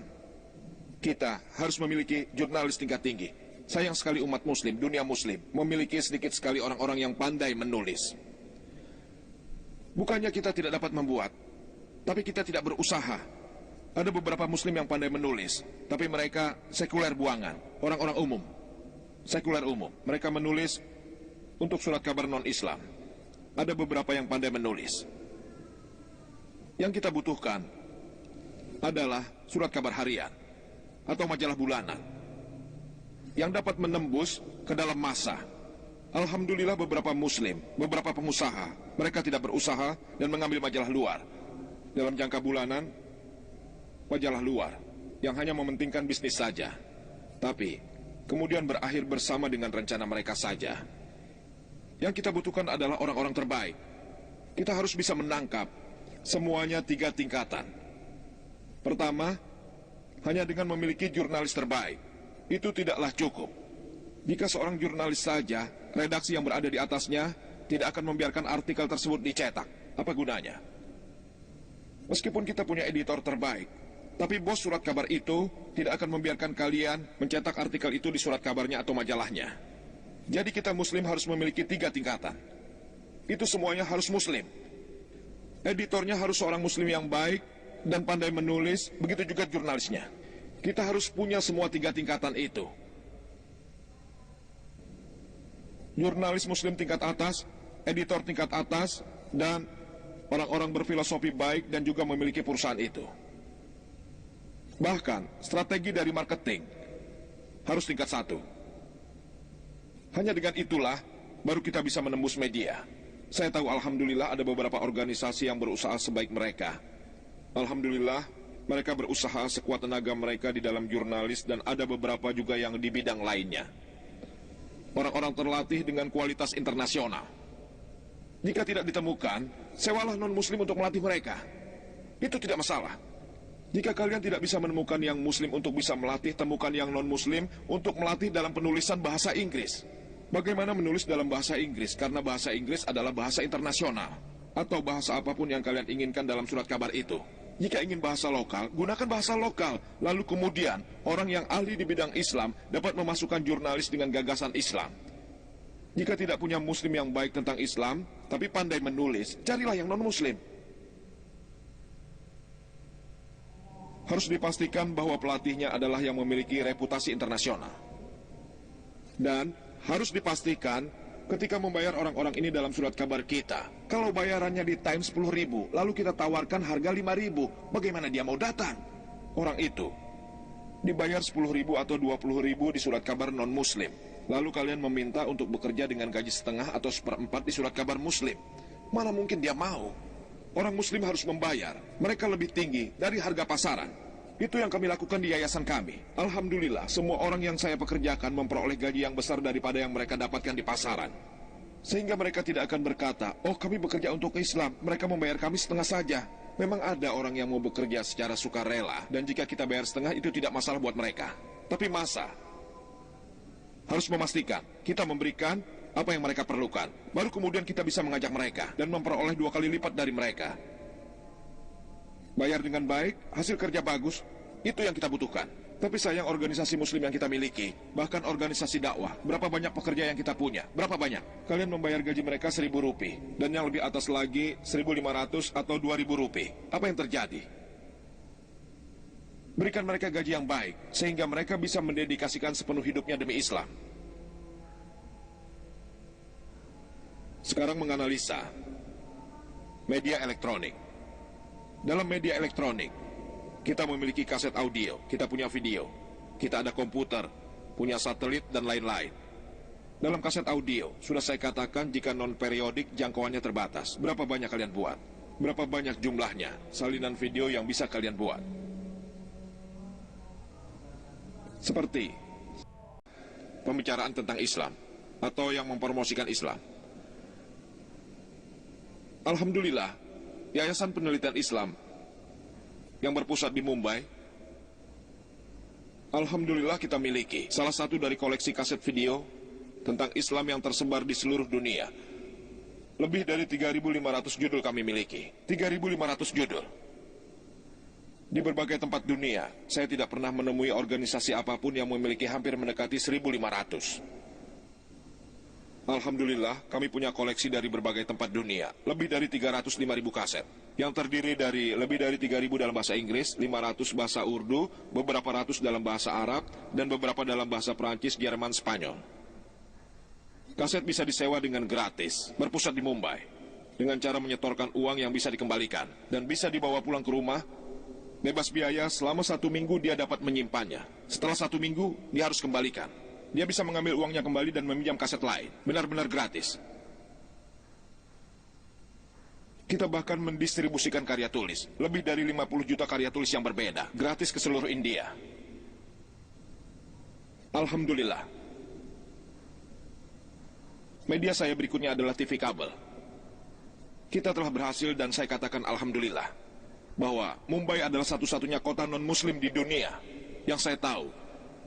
[SPEAKER 2] Kita harus memiliki jurnalis tingkat tinggi. Sayang sekali umat Muslim, dunia Muslim, memiliki sedikit sekali orang-orang yang pandai menulis. Bukannya kita tidak dapat membuat, tapi kita tidak berusaha. Ada beberapa Muslim yang pandai menulis, tapi mereka sekuler buangan, orang-orang umum. Sekuler umum, mereka menulis untuk surat kabar non-Islam. Ada beberapa yang pandai menulis. Yang kita butuhkan adalah surat kabar harian atau majalah bulanan yang dapat menembus ke dalam massa. Alhamdulillah beberapa Muslim, beberapa pengusaha, mereka tidak berusaha dan mengambil majalah luar. Dalam jangka bulanan, majalah luar yang hanya mementingkan bisnis saja. Tapi kemudian berakhir bersama dengan rencana mereka saja. Yang kita butuhkan adalah orang-orang terbaik. Kita harus bisa menangkap semuanya 3 tingkatan. Pertama, hanya dengan memiliki jurnalis terbaik, itu tidaklah cukup. Jika seorang jurnalis saja, redaksi yang berada di atasnya, tidak akan membiarkan artikel tersebut dicetak. Apa gunanya? Meskipun kita punya editor terbaik, tapi bos surat kabar itu tidak akan membiarkan kalian mencetak artikel itu di surat kabarnya atau majalahnya. Jadi kita Muslim harus memiliki 3 tingkatan. Itu semuanya harus Muslim. Editornya harus seorang Muslim yang baik dan pandai menulis, begitu juga jurnalisnya. Kita harus punya semua 3 tingkatan itu. Jurnalis Muslim tingkat atas, editor tingkat atas, dan orang-orang berfilosofi baik dan juga memiliki perusahaan itu. Bahkan, strategi dari marketing harus tingkat 1. Hanya dengan itulah baru kita bisa menembus media. Saya tahu alhamdulillah ada beberapa organisasi yang berusaha sebaik mereka. Alhamdulillah mereka berusaha sekuat tenaga mereka di dalam jurnalis dan ada beberapa juga yang di bidang lainnya. Orang-orang terlatih dengan kualitas internasional. Jika tidak ditemukan, sewalah non-Muslim untuk melatih mereka. Itu tidak masalah. Jika kalian tidak bisa menemukan yang Muslim untuk bisa melatih, temukan yang non-Muslim untuk melatih dalam penulisan bahasa Inggris. Bagaimana menulis dalam bahasa Inggris? Karena bahasa Inggris adalah bahasa internasional. Atau bahasa apapun yang kalian inginkan dalam surat kabar itu. Jika ingin bahasa lokal, gunakan bahasa lokal. Lalu kemudian, orang yang ahli di bidang Islam dapat memasukkan jurnalis dengan gagasan Islam. Jika tidak punya Muslim yang baik tentang Islam, tapi pandai menulis, carilah yang non-Muslim. Harus dipastikan bahwa pelatihnya adalah yang memiliki reputasi internasional. Dan harus dipastikan ketika membayar orang-orang ini dalam surat kabar kita, kalau bayarannya di time 10.000, lalu kita tawarkan harga 5.000, bagaimana dia mau datang? Orang itu dibayar 10.000 atau 20.000 di surat kabar non-Muslim. Lalu kalian meminta untuk bekerja dengan gaji setengah atau 1/4 di surat kabar Muslim. Mana mungkin dia mau? Orang Muslim harus membayar. Mereka lebih tinggi dari harga pasaran. Itu yang kami lakukan di yayasan kami. Alhamdulillah, semua orang yang saya pekerjakan memperoleh gaji yang besar daripada yang mereka dapatkan di pasaran. Sehingga mereka tidak akan berkata, oh kami bekerja untuk Islam, mereka membayar kami setengah saja. Memang ada orang yang mau bekerja secara sukarela, dan jika kita bayar setengah itu tidak masalah buat mereka. Tapi masa harus memastikan kita memberikan apa yang mereka perlukan. Baru kemudian kita bisa mengajak mereka dan memperoleh 2 kali lipat dari mereka. Bayar dengan baik, hasil kerja bagus, itu yang kita butuhkan. Tapi sayang organisasi muslim yang kita miliki, bahkan organisasi dakwah, berapa banyak pekerja yang kita punya? Berapa banyak? Kalian membayar gaji mereka 1.000 rupiah, dan yang lebih atas lagi 1.500 atau 2.000 rupiah. Apa yang terjadi? Berikan mereka gaji yang baik, sehingga mereka bisa mendedikasikan sepenuh hidupnya demi Islam. Sekarang menganalisa media elektronik. Dalam media elektronik, kita memiliki kaset audio, kita punya video, kita ada komputer, punya satelit, dan lain-lain. Dalam kaset audio, sudah saya katakan jika non-periodik jangkauannya terbatas. Berapa banyak kalian buat? Berapa banyak jumlahnya salinan video yang bisa kalian buat? Seperti pembicaraan tentang Islam, atau yang mempromosikan Islam. Alhamdulillah, Yayasan Penelitian Islam yang berpusat di Mumbai, alhamdulillah kita miliki salah satu dari koleksi kaset video tentang Islam yang tersebar di seluruh dunia. Lebih dari 3.500 judul kami miliki. 3.500 judul. Di berbagai tempat dunia, saya tidak pernah menemui organisasi apapun yang memiliki hampir mendekati 1.500. Alhamdulillah, kami punya koleksi dari berbagai tempat dunia, lebih dari 305.000 kaset, yang terdiri dari lebih dari 3.000 dalam bahasa Inggris, 500 bahasa Urdu, beberapa ratus dalam bahasa Arab, dan beberapa dalam bahasa Prancis, Jerman, Spanyol. Kaset bisa disewa dengan gratis, berpusat di Mumbai, dengan cara menyetorkan uang yang bisa dikembalikan, dan bisa dibawa pulang ke rumah, bebas biaya. Selama 1 minggu dia dapat menyimpannya. Setelah 1 minggu, dia harus kembalikan. Dia bisa mengambil uangnya kembali dan meminjam kaset lain. Benar-benar gratis. Kita bahkan mendistribusikan karya tulis. Lebih dari 50 juta karya tulis yang berbeda. Gratis ke seluruh India. Alhamdulillah. Media saya berikutnya adalah TV kabel. Kita telah berhasil dan saya katakan alhamdulillah, bahwa Mumbai adalah satu-satunya kota non-muslim di dunia. Yang saya tahu,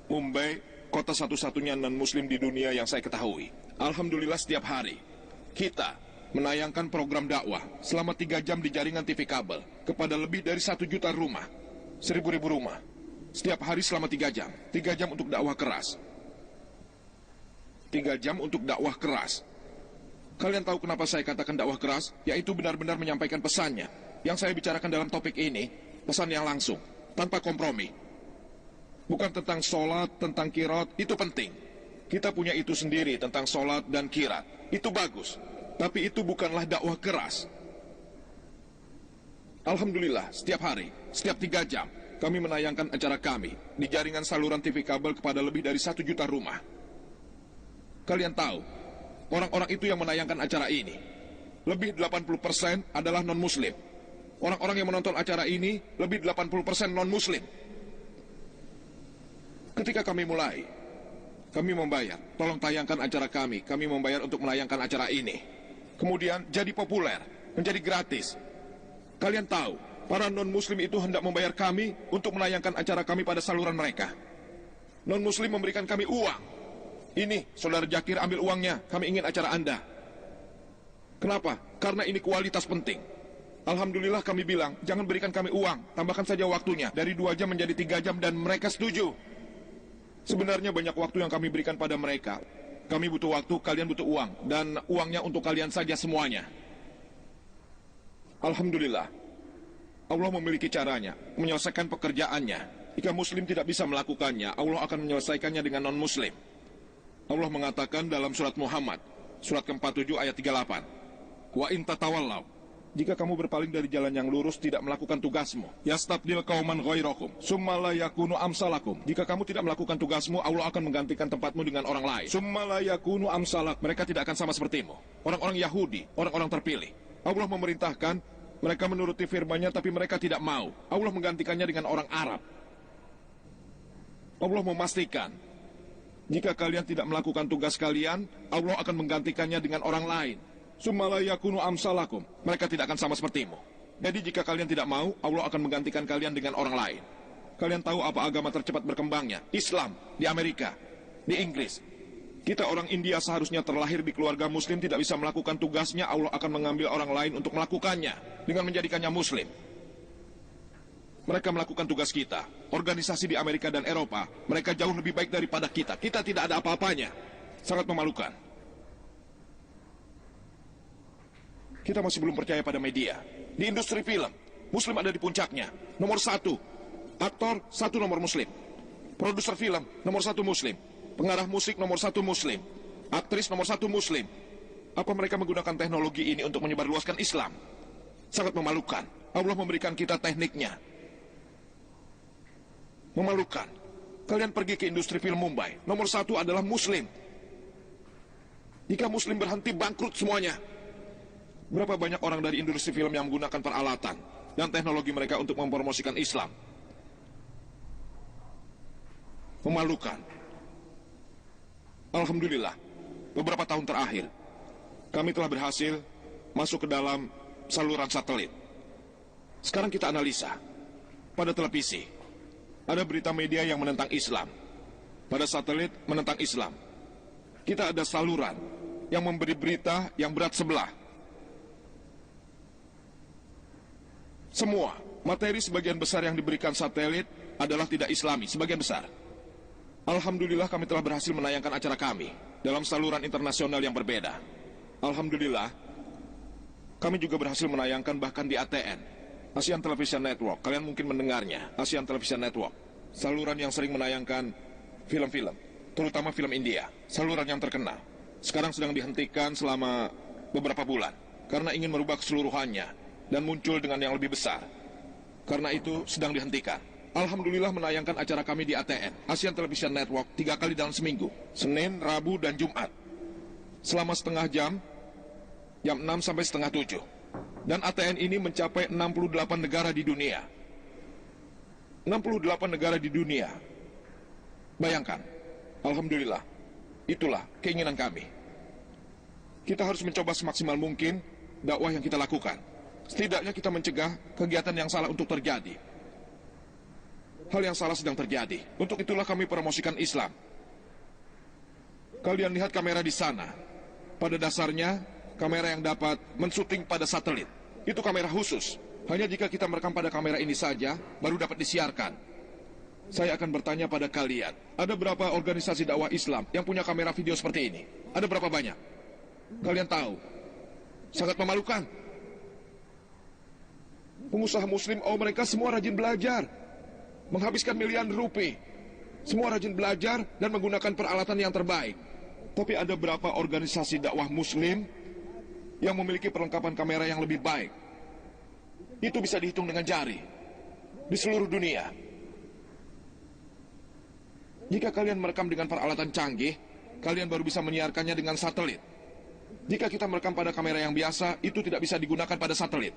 [SPEAKER 2] Mumbai kota satu-satunya non-muslim di dunia yang saya ketahui. Alhamdulillah setiap hari kita menayangkan program dakwah selama 3 jam di jaringan TV kabel kepada lebih dari 1 juta rumah, 1.000 rumah. Setiap hari selama 3 jam. 3 jam untuk dakwah keras. 3 jam untuk dakwah keras. Kalian tahu kenapa saya katakan dakwah keras? Yaitu benar-benar menyampaikan pesannya. Yang saya bicarakan dalam topik ini, pesan yang langsung, tanpa kompromi. Bukan tentang sholat, tentang kirat, itu penting. Kita punya itu sendiri tentang sholat dan kirat. Itu bagus. Tapi itu bukanlah dakwah keras. Alhamdulillah, setiap hari, setiap 3 jam, kami menayangkan acara kami di jaringan saluran TV kabel kepada lebih dari 1 juta rumah. Kalian tahu, orang-orang itu yang menayangkan acara ini, lebih 80% adalah non-muslim. Orang-orang yang menonton acara ini, lebih 80% non-muslim. Ketika kami mulai, kami membayar, tolong tayangkan acara kami membayar untuk menayangkan acara ini. Kemudian jadi populer, menjadi gratis. Kalian tahu, para non-muslim itu hendak membayar kami untuk menayangkan acara kami pada saluran mereka. Non-muslim memberikan kami uang. Ini, Saudara Jakir, ambil uangnya, kami ingin acara Anda. Kenapa? Karena ini kualitas penting. Alhamdulillah kami bilang, jangan berikan kami uang, tambahkan saja waktunya, dari 2 jam menjadi 3 jam, dan mereka setuju. Sebenarnya banyak waktu yang kami berikan pada mereka. Kami butuh waktu, kalian butuh uang. Dan uangnya untuk kalian saja semuanya. Alhamdulillah. Allah memiliki caranya, menyelesaikan pekerjaannya. Jika muslim tidak bisa melakukannya, Allah akan menyelesaikannya dengan non-muslim. Allah mengatakan dalam surat Muhammad, surat ke-47 ayat 38. Wa in tatawallaw. Jika kamu berpaling dari jalan yang lurus, tidak melakukan tugasmu, yastabdil qauman ghairakum, summa la yakunu amsalakum. Jika kamu tidak melakukan tugasmu, Allah akan menggantikan tempatmu dengan orang lain. Summa la yakunu amsalak. Mereka tidak akan sama sepertimu. Orang-orang Yahudi, orang-orang terpilih. Allah memerintahkan, mereka menuruti firman-Nya, tapi mereka tidak mau. Allah menggantikannya dengan orang Arab. Allah memastikan, jika kalian tidak melakukan tugas kalian, Allah akan menggantikannya dengan orang lain. Summa yakunu amsalakum. Mereka tidak akan sama sepertimu. Jadi jika kalian tidak mau, Allah akan menggantikan kalian dengan orang lain. Kalian tahu apa agama tercepat berkembangnya? Islam, di Amerika, di Inggris. Kita orang India seharusnya terlahir di keluarga muslim, tidak bisa melakukan tugasnya, Allah akan mengambil orang lain untuk melakukannya, dengan menjadikannya muslim. Mereka melakukan tugas kita. Organisasi di Amerika dan Eropa, mereka jauh lebih baik daripada kita. Kita tidak ada apa-apanya. Sangat memalukan. Kita masih belum percaya pada media. Di industri film, Muslim ada di puncaknya. Nomor 1. Aktor, 1 nomor Muslim. Produser film, nomor 1 Muslim. Pengarah musik, nomor 1 Muslim. Aktris, nomor 1 Muslim. Apa mereka menggunakan teknologi ini untuk menyebarluaskan Islam? Sangat memalukan. Allah memberikan kita tekniknya. Memalukan. Kalian pergi ke industri film Mumbai. Nomor 1 adalah Muslim. Jika Muslim berhenti, bangkrut semuanya. Berapa banyak orang dari industri film yang menggunakan peralatan dan teknologi mereka untuk mempromosikan Islam? Memalukan. Alhamdulillah, beberapa tahun terakhir, kami telah berhasil masuk ke dalam saluran satelit. Sekarang kita analisa. Pada televisi, ada berita media yang menentang Islam. Pada satelit, menentang Islam. Kita ada saluran yang memberi berita yang berat sebelah. Semua materi sebagian besar yang diberikan satelit adalah tidak Islami, sebagian besar. Alhamdulillah kami telah berhasil menayangkan acara kami dalam saluran internasional yang berbeda. Alhamdulillah, kami juga berhasil menayangkan bahkan di ATN, Asian Television Network. Kalian mungkin mendengarnya, Asian Television Network. Saluran yang sering menayangkan film-film, terutama film India. Saluran yang terkenal. Sekarang sedang dihentikan selama beberapa bulan karena ingin merubah keseluruhannya dan muncul dengan yang lebih besar. Karena itu sedang dihentikan. Alhamdulillah menayangkan acara kami di ATN, Asian Television Network, 3 kali dalam seminggu. Senin, Rabu, dan Jumat. Selama setengah jam, jam 6 sampai setengah 7. Dan ATN ini mencapai 68 negara di dunia. 68 negara di dunia. Bayangkan, Alhamdulillah, itulah keinginan kami. Kita harus mencoba semaksimal mungkin dakwah yang kita lakukan. Setidaknya kita mencegah kegiatan yang salah untuk terjadi. Hal yang salah sedang terjadi. Untuk itulah kami promosikan Islam. Kalian lihat kamera di sana. Pada dasarnya, kamera yang dapat mensyuting pada satelit. Itu kamera khusus. Hanya jika kita merekam pada kamera ini saja, baru dapat disiarkan. Saya akan bertanya pada kalian, ada berapa organisasi dakwah Islam yang punya kamera video seperti ini? Ada berapa banyak? Kalian tahu, sangat memalukan. Pengusaha Muslim, mereka semua rajin belajar, menghabiskan miliaran rupiah. Semua rajin belajar dan menggunakan peralatan yang terbaik. Tapi ada berapa organisasi dakwah Muslim yang memiliki perlengkapan kamera yang lebih baik? Itu bisa dihitung dengan jari di seluruh dunia. Jika kalian merekam dengan peralatan canggih, kalian baru bisa menyiarkannya dengan satelit. Jika kita merekam pada kamera yang biasa, itu tidak bisa digunakan pada satelit.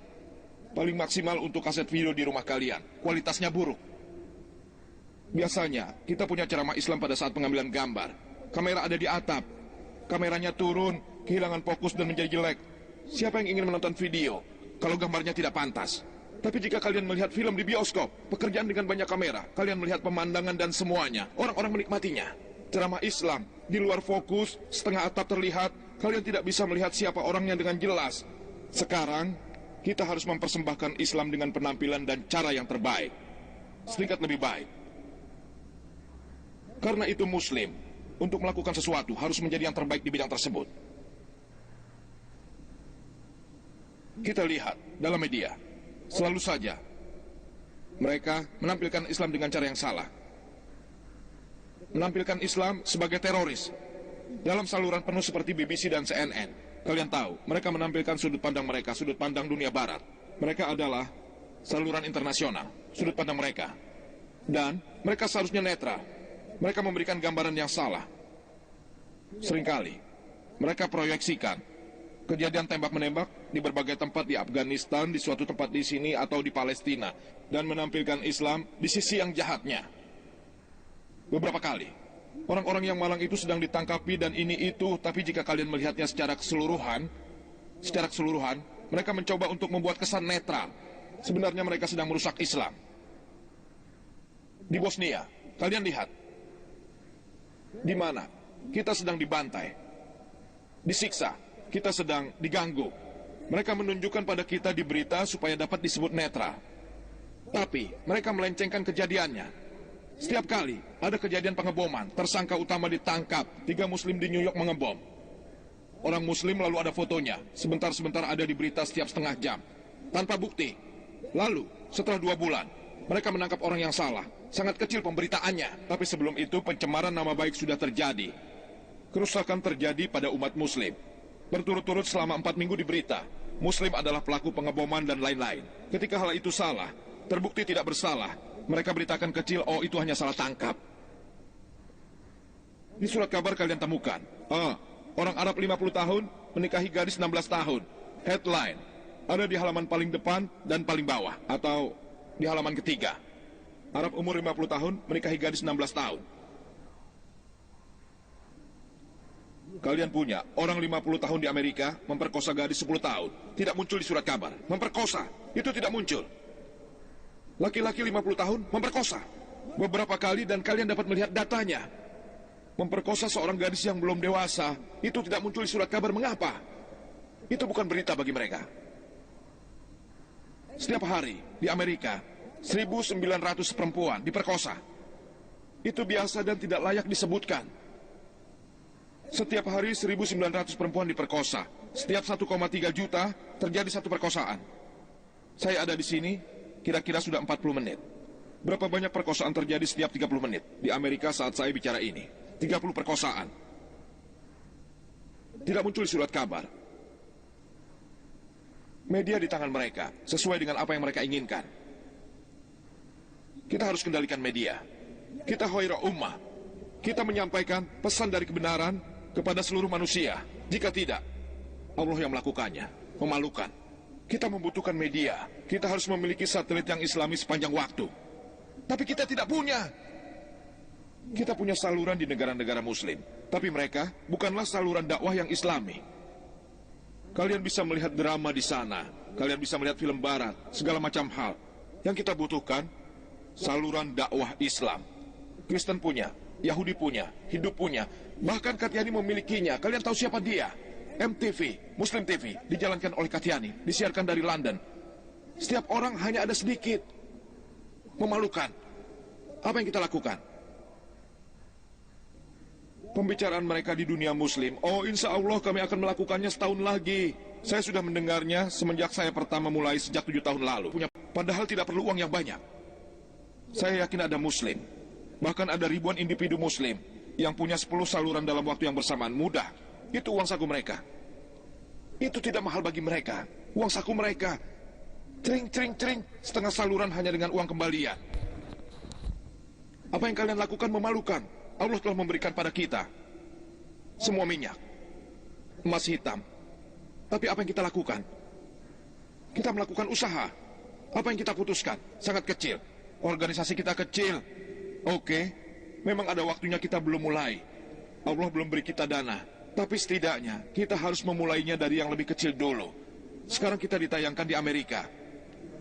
[SPEAKER 2] Paling maksimal untuk kaset video di rumah kalian, kualitasnya buruk. Biasanya, kita punya ceramah Islam pada saat pengambilan gambar. Kamera ada di atap. Kameranya turun, kehilangan fokus dan menjadi jelek. Siapa yang ingin menonton video kalau gambarnya tidak pantas? Tapi jika kalian melihat film di bioskop, pekerjaan dengan banyak kamera, kalian melihat pemandangan dan semuanya. Orang-orang menikmatinya. Ceramah Islam, di luar fokus, setengah atap terlihat, kalian tidak bisa melihat siapa orangnya dengan jelas. Sekarang, kita harus mempersembahkan Islam dengan penampilan dan cara yang terbaik. Sedikit lebih baik. Karena itu Muslim, untuk melakukan sesuatu harus menjadi yang terbaik di bidang tersebut. Kita lihat dalam media, selalu saja mereka menampilkan Islam dengan cara yang salah. Menampilkan Islam sebagai teroris. Dalam saluran penuh seperti BBC dan CNN, kalian tahu, mereka menampilkan sudut pandang mereka, sudut pandang dunia barat. Mereka adalah saluran internasional, sudut pandang mereka. Dan mereka seharusnya netral. Mereka memberikan gambaran yang salah. Seringkali, mereka proyeksikan kejadian tembak-menembak di berbagai tempat di Afghanistan, di suatu tempat di sini, atau di Palestina, dan menampilkan Islam di sisi yang jahatnya. Beberapa kali, orang-orang yang malang itu sedang ditangkapi dan ini itu, tapi jika kalian melihatnya secara keseluruhan, mereka mencoba untuk membuat kesan netral. Sebenarnya mereka sedang merusak Islam. Di Bosnia, kalian lihat, di mana kita sedang dibantai, disiksa, kita sedang diganggu. Mereka menunjukkan pada kita di berita supaya dapat disebut netral. Tapi mereka melencengkan kejadiannya. Setiap kali ada kejadian pengeboman, tersangka utama ditangkap, 3 muslim di New York mengebom. Orang muslim lalu ada fotonya, sebentar-sebentar ada di berita setiap setengah jam, tanpa bukti. Lalu, setelah 2 bulan, mereka menangkap orang yang salah. Sangat kecil pemberitaannya, tapi sebelum itu pencemaran nama baik sudah terjadi. Kerusakan terjadi pada umat muslim. Berturut-turut selama 4 minggu di berita, muslim adalah pelaku pengeboman dan lain-lain. Ketika hal itu salah, terbukti tidak bersalah, mereka beritakan kecil, oh itu hanya salah tangkap. Di surat kabar kalian temukan, orang Arab 50 tahun menikahi gadis 16 tahun. Headline, ada di halaman paling depan dan paling bawah, atau di halaman ketiga. Arab umur 50 tahun menikahi gadis 16 tahun. Kalian punya orang 50 tahun di Amerika memperkosa gadis 10 tahun. Tidak muncul di surat kabar. Memperkosa, itu tidak muncul. Laki-laki 50 tahun memperkosa beberapa kali dan kalian dapat melihat datanya. Memperkosa seorang gadis yang belum dewasa, itu tidak muncul di surat kabar. Mengapa? Itu bukan berita bagi mereka. Setiap hari di Amerika, 1.900 perempuan diperkosa. Itu biasa dan tidak layak disebutkan. Setiap hari 1.900 perempuan diperkosa. Setiap 1,3 juta terjadi satu perkosaan. Saya ada di sini, kira-kira sudah 40 menit. Berapa banyak perkosaan terjadi setiap 30 menit di Amerika saat saya bicara ini? 30 perkosaan. Tidak muncul di surat kabar. Media di tangan mereka, sesuai dengan apa yang mereka inginkan. Kita harus kendalikan media. Kita khairul ummah. Kita menyampaikan pesan dari kebenaran kepada seluruh manusia. Jika tidak, Allah yang melakukannya. Memalukan. Kita membutuhkan media. Kita harus memiliki satelit yang islami sepanjang waktu. Tapi kita tidak punya. Kita punya saluran di negara-negara muslim. Tapi mereka bukanlah saluran dakwah yang islami. Kalian bisa melihat drama di sana. Kalian bisa melihat film barat. Segala macam hal. Yang kita butuhkan, saluran dakwah Islam. Kristen punya, Yahudi punya, Hindu punya. Bahkan Katyani memilikinya. Kalian tahu siapa dia? MTV, Muslim TV, dijalankan oleh Katyani, disiarkan dari London. Setiap orang hanya ada sedikit. Memalukan. Apa yang kita lakukan? Pembicaraan mereka di dunia muslim, oh insya Allah kami akan melakukannya setahun lagi. Saya sudah mendengarnya semenjak saya pertama mulai sejak 7 tahun lalu. Padahal tidak perlu uang yang banyak. Saya yakin ada muslim, bahkan ada ribuan individu muslim yang punya 10 saluran dalam waktu yang bersamaan. Mudah. Itu uang saku mereka. Itu tidak mahal bagi mereka. Uang saku mereka. Cering, setengah saluran hanya dengan uang kembalian. Apa yang kalian lakukan memalukan. Allah telah memberikan pada kita semua minyak, emas hitam. Tapi apa yang kita lakukan? Kita melakukan usaha. Apa yang kita putuskan? Sangat kecil. Organisasi kita kecil. Oke, memang ada waktunya kita belum mulai. Allah belum beri kita dana. Tapi setidaknya kita harus memulainya dari yang lebih kecil dulu. Sekarang kita ditayangkan di Amerika,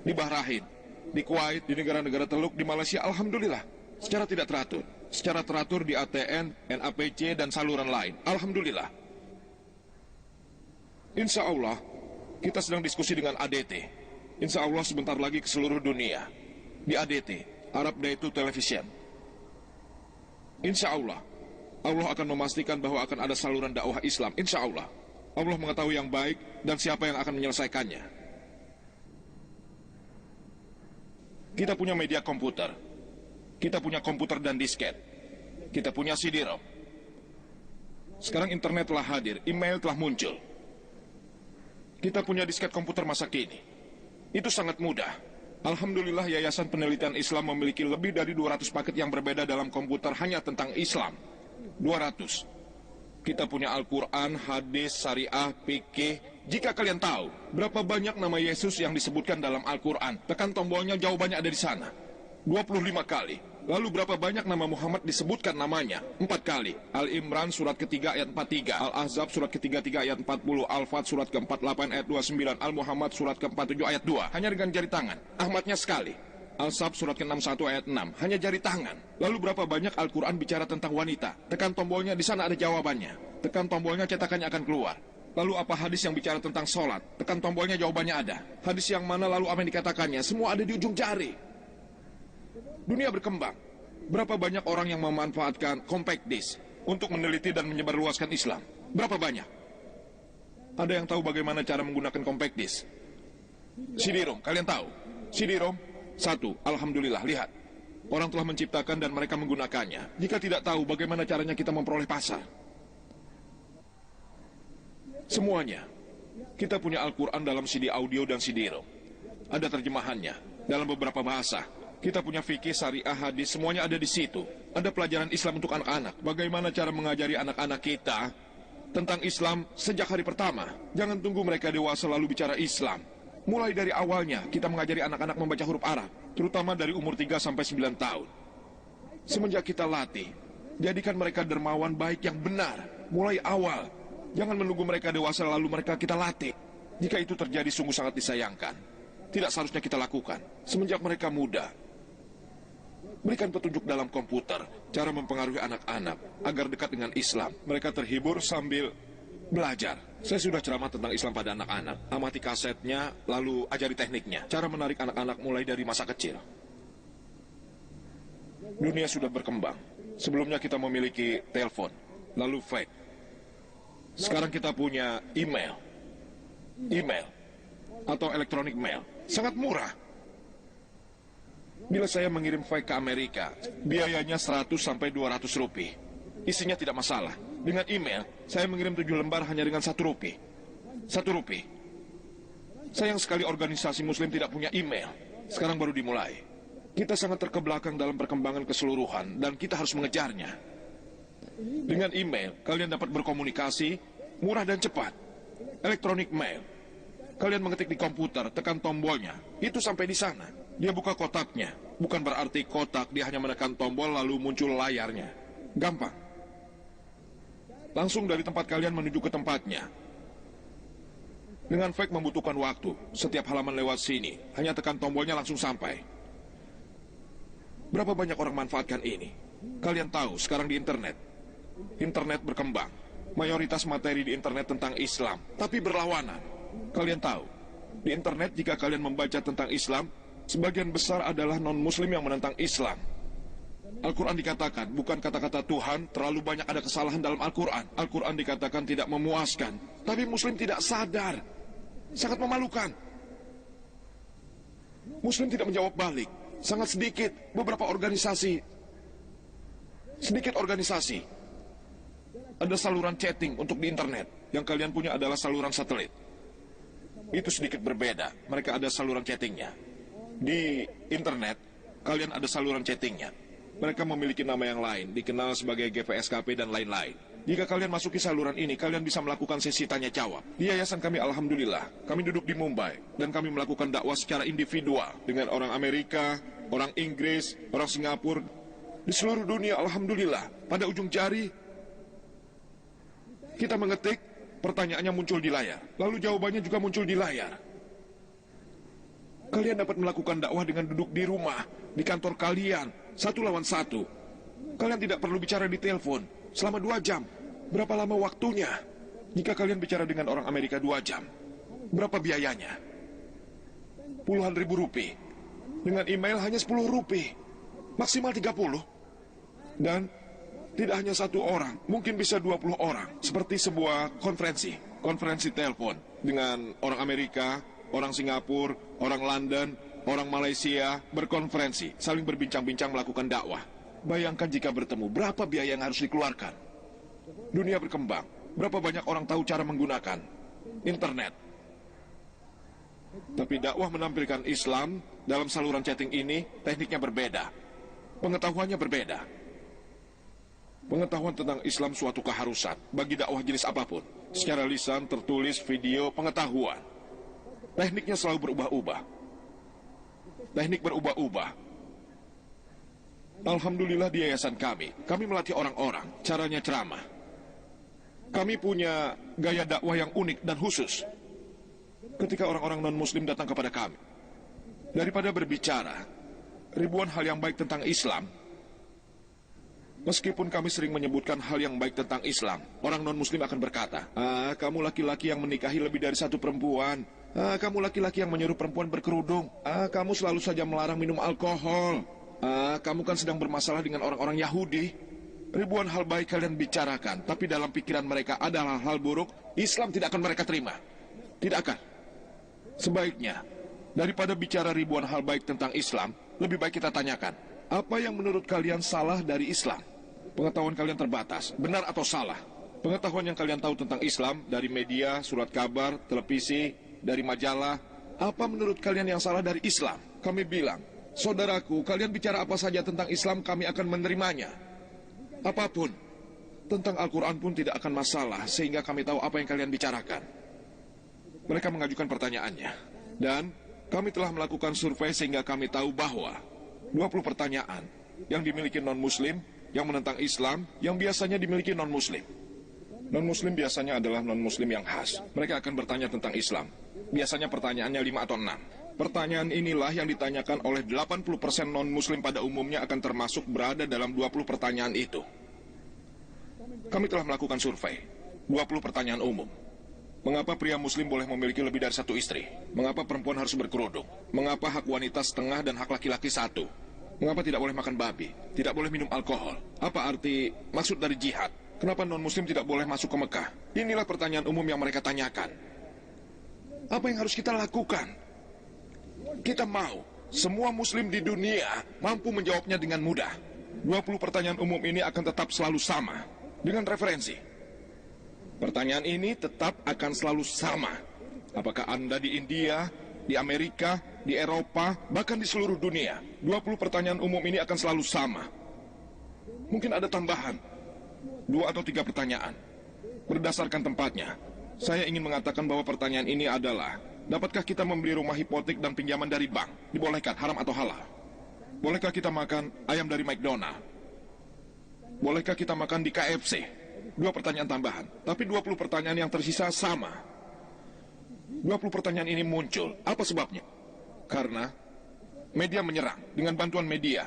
[SPEAKER 2] di Bahrain, di Kuwait, di negara-negara Teluk, di Malaysia. Alhamdulillah, secara tidak teratur. Secara teratur di ATN, NAPC, dan saluran lain. Alhamdulillah. Insya Allah, kita sedang diskusi dengan ADT. Insya Allah sebentar lagi ke seluruh dunia. Di ADT, Arab Day to Television. Insya Allah, Allah akan memastikan bahwa akan ada saluran dakwah Islam. Insya Allah. Allah mengetahui yang baik dan siapa yang akan menyelesaikannya. Kita punya media komputer. Kita punya komputer dan disket. Kita punya CD-ROM. Sekarang internet telah hadir, email telah muncul. Kita punya disket komputer masa kini. Itu sangat mudah. Alhamdulillah Yayasan Penelitian Islam memiliki lebih dari 200 paket yang berbeda dalam komputer hanya tentang Islam. 200. Kita punya Al-Quran, hadis, syariah, fikih. Jika kalian tahu berapa banyak nama Yesus yang disebutkan dalam Al-Quran, tekan tombolnya, jawabannya ada di sana. 25 kali. Lalu berapa banyak nama Muhammad disebutkan namanya? 4 kali. Al-Imran surat ketiga ayat 43, Al-Ahzab surat ke-33 ayat 40, Al-Fat surat ke-48 ayat 29, Al-Muhammad surat ke-47 ayat 2. Hanya dengan jari tangan. Ahmadnya sekali. Al-Sab surat ke-61 ayat 6. Hanya jari tangan. Lalu berapa banyak Al-Quran bicara tentang wanita? Tekan tombolnya, di sana ada jawabannya. Tekan tombolnya, cetakannya akan keluar. Lalu apa hadis yang bicara tentang sholat? Tekan tombolnya, jawabannya ada. Hadis yang mana, lalu apa yang dikatakannya? Semua ada di ujung jari. Dunia berkembang. Berapa banyak orang yang memanfaatkan compact disc untuk meneliti dan menyebarluaskan Islam? Berapa banyak? Ada yang tahu bagaimana cara menggunakan compact disc? CD-ROM, kalian tahu? CD-ROM, satu, alhamdulillah, lihat. Orang telah menciptakan dan mereka menggunakannya. Jika tidak tahu bagaimana caranya kita memperoleh pasar. Semuanya. Kita punya Al-Quran dalam CD audio dan CD-ROM. Ada terjemahannya dalam beberapa bahasa. Kita punya fikih, syariah, hadis, semuanya ada di situ. Ada pelajaran Islam untuk anak-anak. Bagaimana cara mengajari anak-anak kita tentang Islam sejak hari pertama. Jangan tunggu mereka dewasa lalu bicara Islam. Mulai dari awalnya, kita mengajari anak-anak membaca huruf Arab, terutama dari umur 3 sampai 9 tahun. Semenjak kita latih, jadikan mereka dermawan baik yang benar, mulai awal. Jangan menunggu mereka dewasa lalu mereka kita latih. Jika itu terjadi sungguh sangat disayangkan. Tidak seharusnya kita lakukan, semenjak mereka muda. Berikan petunjuk dalam komputer, cara mempengaruhi anak-anak, agar dekat dengan Islam. Mereka terhibur sambil belajar. Saya sudah ceramah tentang Islam pada anak-anak. Amati kasetnya, lalu ajari tekniknya. Cara menarik anak-anak mulai dari masa kecil. Dunia sudah berkembang. Sebelumnya kita memiliki telepon, lalu fax. Sekarang kita punya email. Email. Atau electronic mail. Sangat murah. Bila saya mengirim fax ke Amerika, biayanya 100 sampai 200 rupiah. Isinya tidak masalah. Dengan email, saya mengirim 7 lembar hanya dengan 1 rupiah. 1 rupiah. Sayang sekali organisasi Muslim tidak punya email. Sekarang baru dimulai. Kita sangat terkebelakang dalam perkembangan keseluruhan dan kita harus mengejarnya. Dengan email, kalian dapat berkomunikasi murah dan cepat. Electronic mail. Kalian mengetik di komputer, tekan tombolnya. Itu sampai di sana. Dia buka kotaknya. Bukan berarti kotak, dia hanya menekan tombol lalu muncul layarnya. Gampang. Langsung dari tempat kalian menuju ke tempatnya. Dengan fax membutuhkan waktu. Setiap halaman lewat sini, hanya tekan tombolnya langsung sampai. Berapa banyak orang manfaatkan ini? Kalian tahu, sekarang di internet. Internet berkembang. Mayoritas materi di internet tentang Islam, tapi berlawanan. Kalian tahu, di internet jika kalian membaca tentang Islam, sebagian besar adalah non-Muslim yang menentang Islam. Al-Quran dikatakan, bukan kata-kata Tuhan, terlalu banyak ada kesalahan dalam Al-Quran. Al-Quran dikatakan tidak memuaskan, tapi Muslim tidak sadar. Sangat memalukan. Muslim tidak menjawab balik. Sangat sedikit, beberapa organisasi. Sedikit organisasi. Ada saluran chatting untuk di internet. Yang kalian punya adalah saluran satelit. Itu sedikit berbeda. Mereka ada saluran chattingnya. Di internet, kalian ada saluran chattingnya. Mereka memiliki nama yang lain, dikenal sebagai GVSKP dan lain-lain. Jika kalian masuki saluran ini, kalian bisa melakukan sesi tanya jawab. Di yayasan kami, alhamdulillah, kami duduk di Mumbai, dan kami melakukan dakwah secara individual dengan orang Amerika, orang Inggris, orang Singapura, di seluruh dunia, alhamdulillah. Pada ujung jari, kita mengetik, pertanyaannya muncul di layar, lalu jawabannya juga muncul di layar. Kalian dapat melakukan dakwah dengan duduk di rumah, di kantor kalian, 1 lawan 1. Kalian tidak perlu bicara di telepon selama 2 jam. Berapa lama waktunya? Jika kalian bicara dengan orang Amerika 2 jam, berapa biayanya? Puluhan ribu rupiah. Dengan email hanya 10 rupiah. Maksimal 30. Dan tidak hanya 1 orang, mungkin bisa 20 orang. Seperti sebuah konferensi. Konferensi telepon dengan orang Amerika, orang Singapura, orang London, orang Malaysia, berkonferensi, saling berbincang-bincang melakukan dakwah. Bayangkan jika bertemu, berapa biaya yang harus dikeluarkan? Dunia berkembang, berapa banyak orang tahu cara menggunakan internet. Tapi dakwah menampilkan Islam dalam saluran chatting ini, tekniknya berbeda. Pengetahuannya berbeda. Pengetahuan tentang Islam suatu keharusan bagi dakwah jenis apapun. Secara lisan, tertulis, video, pengetahuan. Tekniknya selalu berubah-ubah. Teknik berubah-ubah. Alhamdulillah di yayasan kami melatih orang-orang, caranya ceramah. Kami punya gaya dakwah yang unik dan khusus. Ketika orang-orang non-muslim datang kepada kami, daripada berbicara ribuan hal yang baik tentang Islam, meskipun kami sering menyebutkan hal yang baik tentang Islam, orang non-muslim akan berkata, kamu laki-laki yang menikahi lebih dari 1 perempuan. Kamu laki-laki yang menyuruh perempuan berkerudung. Kamu selalu saja melarang minum alkohol. Kamu kan sedang bermasalah dengan orang-orang Yahudi. Ribuan hal baik kalian bicarakan, tapi dalam pikiran mereka adalah hal buruk. Islam tidak akan mereka terima. Tidak akan. Sebaiknya, daripada bicara ribuan hal baik tentang Islam, lebih baik kita tanyakan, apa yang menurut kalian salah dari Islam? Pengetahuan kalian terbatas, benar atau salah? Pengetahuan yang kalian tahu tentang Islam dari media, surat kabar, televisi, dari majalah, apa menurut kalian yang salah dari Islam? Kami bilang, saudaraku, kalian bicara apa saja tentang Islam, kami akan menerimanya. Apapun. Tentang Al-Quran pun tidak akan masalah, sehingga kami tahu apa yang kalian bicarakan. Mereka mengajukan pertanyaannya. Dan kami telah melakukan survei sehingga kami tahu bahwa 20 pertanyaan yang dimiliki non-Muslim, yang menentang Islam, yang biasanya dimiliki non-Muslim. Non-Muslim biasanya adalah non-Muslim yang khas. Mereka akan bertanya tentang Islam. Biasanya pertanyaannya 5 atau 6. Pertanyaan inilah yang ditanyakan oleh 80% non-Muslim pada umumnya akan termasuk berada dalam 20 pertanyaan itu. Kami telah melakukan survei. 20 pertanyaan umum. Mengapa pria Muslim boleh memiliki lebih dari 1 istri? Mengapa perempuan harus berkerudung? Mengapa hak wanita setengah dan hak laki-laki 1? Mengapa tidak boleh makan babi? Tidak boleh minum alkohol? Apa arti maksud dari jihad? Kenapa non-Muslim tidak boleh masuk ke Mekah? Inilah pertanyaan umum yang mereka tanyakan. Apa yang harus kita lakukan? Kita mau semua Muslim di dunia mampu menjawabnya dengan mudah. 20 pertanyaan umum ini akan tetap selalu sama dengan referensi. Pertanyaan ini tetap akan selalu sama. Apakah Anda di India, di Amerika, di Eropa, bahkan di seluruh dunia? 20 pertanyaan umum ini akan selalu sama. Mungkin ada tambahan 2 atau 3 pertanyaan. Berdasarkan tempatnya, saya ingin mengatakan bahwa pertanyaan ini adalah, dapatkah kita membeli rumah hipotek dan pinjaman dari bank? Dibolehkan, haram atau halal? Bolehkah kita makan ayam dari McDonald? Bolehkah kita makan di KFC? 2 pertanyaan tambahan, tapi 20 pertanyaan yang tersisa sama. 20 pertanyaan ini muncul. Apa sebabnya? Karena media menyerang dengan bantuan media.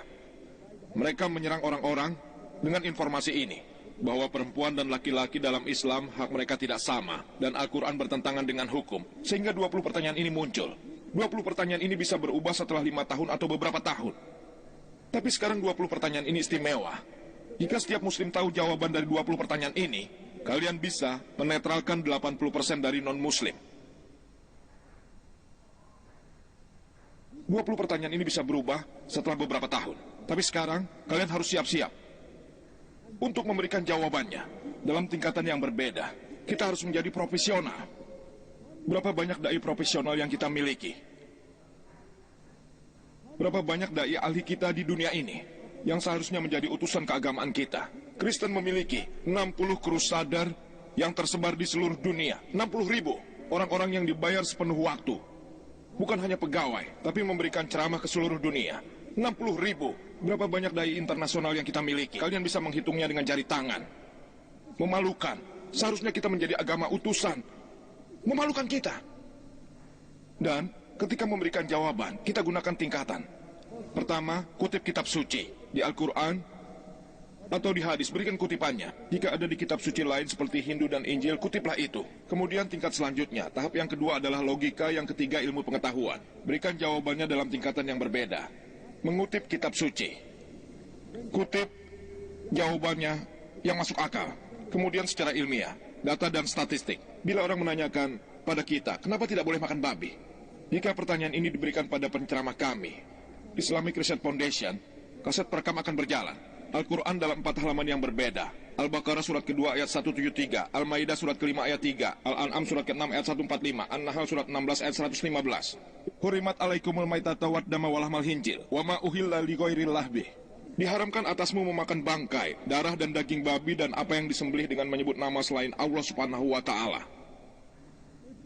[SPEAKER 2] Mereka menyerang orang-orang dengan informasi ini, bahwa perempuan dan laki-laki dalam Islam hak mereka tidak sama, dan Al-Quran bertentangan dengan hukum. Sehingga 20 pertanyaan ini muncul. 20 pertanyaan ini bisa berubah setelah 5 tahun atau beberapa tahun. Tapi sekarang 20 pertanyaan ini istimewa. Jika setiap Muslim tahu jawaban dari 20 pertanyaan ini, kalian bisa menetralkan 80% dari non-Muslim. 20 pertanyaan ini bisa berubah setelah beberapa tahun. Tapi sekarang, kalian harus siap-siap untuk memberikan jawabannya dalam tingkatan yang berbeda. Kita harus menjadi profesional. Berapa banyak dai profesional yang kita miliki? Berapa banyak dai ahli kita di dunia ini yang seharusnya menjadi utusan keagamaan kita? Kristen memiliki 60 crusader yang tersebar di seluruh dunia. 60.000 orang-orang yang dibayar sepenuh waktu. Bukan hanya pegawai, tapi memberikan ceramah ke seluruh dunia. 60.000. Berapa banyak dai internasional yang kita miliki? Kalian bisa menghitungnya dengan jari tangan. Memalukan. Seharusnya kita menjadi agama utusan. Memalukan kita. Dan ketika memberikan jawaban, kita gunakan tingkatan. Pertama, kutip kitab suci. Di Al-Quran atau di hadis, berikan kutipannya. Jika ada di kitab suci lain seperti Hindu dan Injil, kutiplah itu. Kemudian tingkat selanjutnya, tahap yang kedua adalah logika, yang ketiga ilmu pengetahuan. Berikan jawabannya dalam tingkatan yang berbeda. Mengutip kitab suci, kutip jawabannya yang masuk akal. Kemudian secara ilmiah, data dan statistik. Bila orang menanyakan pada kita, kenapa tidak boleh makan babi? Jika pertanyaan ini diberikan pada penceramah kami, Islamic Research Foundation, kaset perekam akan berjalan. Al-Quran dalam 4 halaman yang berbeda. Al-Baqarah surat kedua ayat 173, Al-Maidah surat kelima ayat 3, Al-An'am surat ke-6 ayat 145, An-Nahl surat 16 ayat 115. Hurimat alaikumul maitata waddama walahmal hinjil, wa ma uhilla li ghairillah bih. Diharamkan atasmu memakan bangkai, darah dan daging babi dan apa yang disembelih dengan menyebut nama selain Allah Subhanahu wa taala.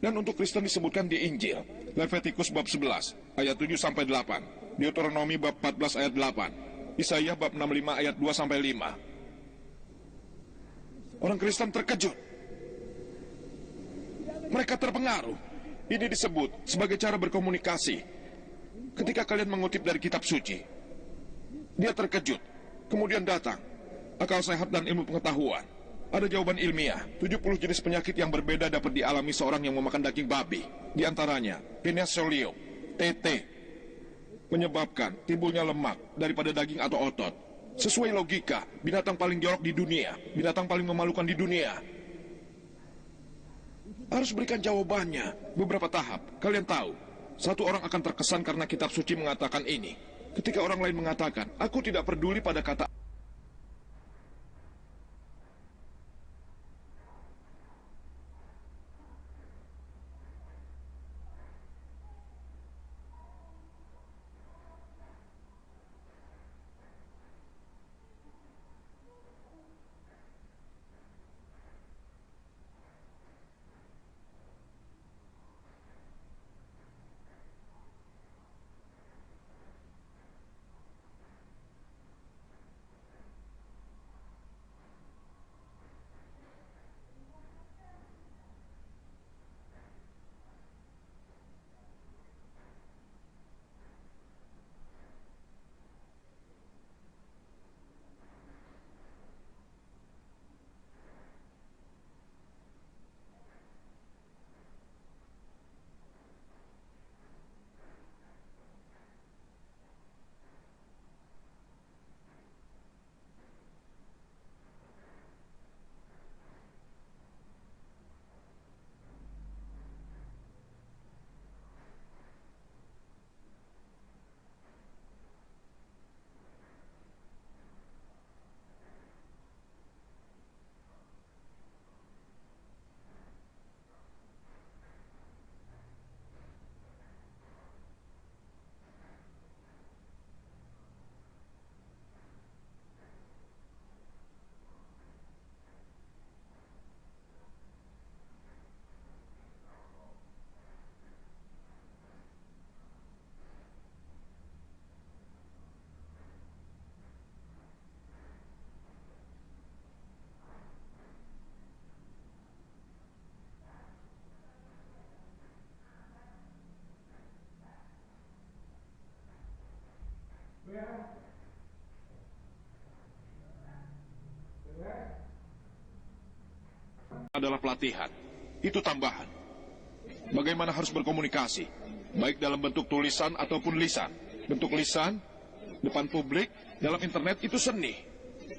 [SPEAKER 2] Dan untuk Kristen disebutkan di Injil, Levitikus bab 11 ayat 7 sampai 8, Deuteronomi bab 14 ayat 8, Yesaya bab 65 ayat 2 sampai 5. Orang Kristen terkejut. Mereka terpengaruh. Ini disebut sebagai cara berkomunikasi. Ketika kalian mengutip dari kitab suci, dia terkejut. Kemudian datang akal sehat dan ilmu pengetahuan. Ada jawaban ilmiah. 70 jenis penyakit yang berbeda dapat dialami seorang yang memakan daging babi. Di antaranya, Penicillium, TT, menyebabkan timbulnya lemak daripada daging atau otot. Sesuai logika, binatang paling jorok di dunia, binatang paling memalukan di dunia, harus berikan jawabannya. Beberapa tahap, kalian tahu, satu orang akan terkesan karena kitab suci mengatakan ini. Ketika orang lain mengatakan, aku tidak peduli pada kata adalah pelatihan. Itu tambahan. Bagaimana harus berkomunikasi, baik dalam bentuk tulisan ataupun lisan. Bentuk lisan, depan publik, dalam internet itu seni.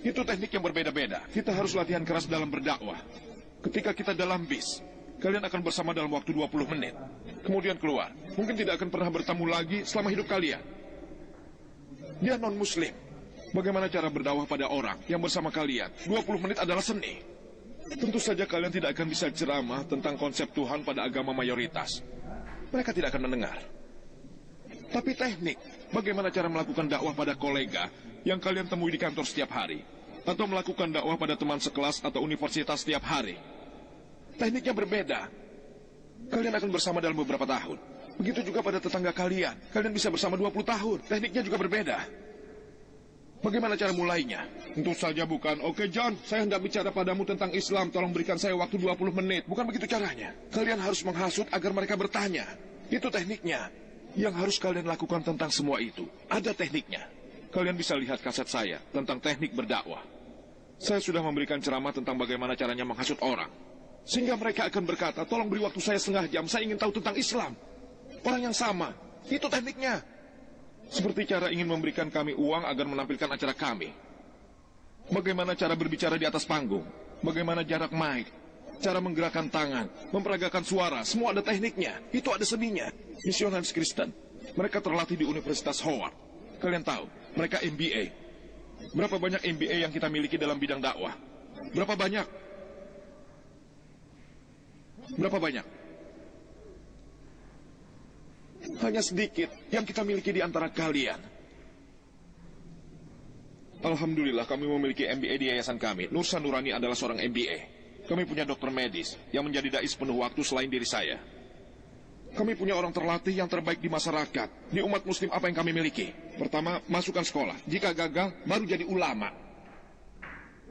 [SPEAKER 2] Itu teknik yang berbeda-beda. Kita harus latihan keras dalam berdakwah. Ketika kita dalam bis, kalian akan bersama dalam waktu 20 menit. Kemudian keluar. Mungkin tidak akan pernah bertemu lagi selama hidup kalian. Dia non-muslim. Bagaimana cara berdakwah pada orang yang bersama kalian? 20 menit adalah seni. Tentu saja kalian tidak akan bisa ceramah tentang konsep Tuhan pada agama mayoritas. Mereka tidak akan mendengar. Tapi teknik, bagaimana cara melakukan dakwah pada kolega yang kalian temui di kantor setiap hari, atau melakukan dakwah pada teman sekelas atau universitas setiap hari. Tekniknya berbeda. Kalian akan bersama dalam beberapa tahun. Begitu juga pada tetangga kalian. Kalian bisa bersama 20 tahun. Tekniknya juga berbeda. Bagaimana cara mulainya? Tentu saja bukan, oke John, saya hendak bicara padamu tentang Islam, tolong berikan saya waktu 20 menit. Bukan begitu caranya. Kalian harus menghasut agar mereka bertanya. Itu tekniknya. Yang harus kalian lakukan tentang semua itu, ada tekniknya. Kalian bisa lihat kaset saya tentang teknik berdakwah. Saya sudah memberikan ceramah tentang bagaimana caranya menghasut orang. Sehingga mereka akan berkata, tolong beri waktu saya setengah jam, saya ingin tahu tentang Islam. Orang yang sama, itu tekniknya. Seperti cara ingin memberikan kami uang agar menampilkan acara kami. Bagaimana cara berbicara di atas panggung, bagaimana jarak mic, cara menggerakkan tangan, memperagakan suara, semua ada tekniknya. Itu ada seninya. Misionaris Kristen, mereka terlatih di Universitas Howard. Kalian tahu, mereka MBA. Berapa banyak MBA yang kita miliki dalam bidang dakwah? Berapa banyak? Berapa banyak? Hanya sedikit yang kita miliki di antara kalian. Alhamdulillah kami memiliki MBA di yayasan kami. Nursa Nurani adalah seorang MBA. Kami punya dokter medis yang menjadi dai penuh waktu selain diri saya. Kami punya orang terlatih yang terbaik di masyarakat. Di umat muslim apa yang kami miliki? Pertama, masukkan sekolah. Jika gagal, baru jadi ulama.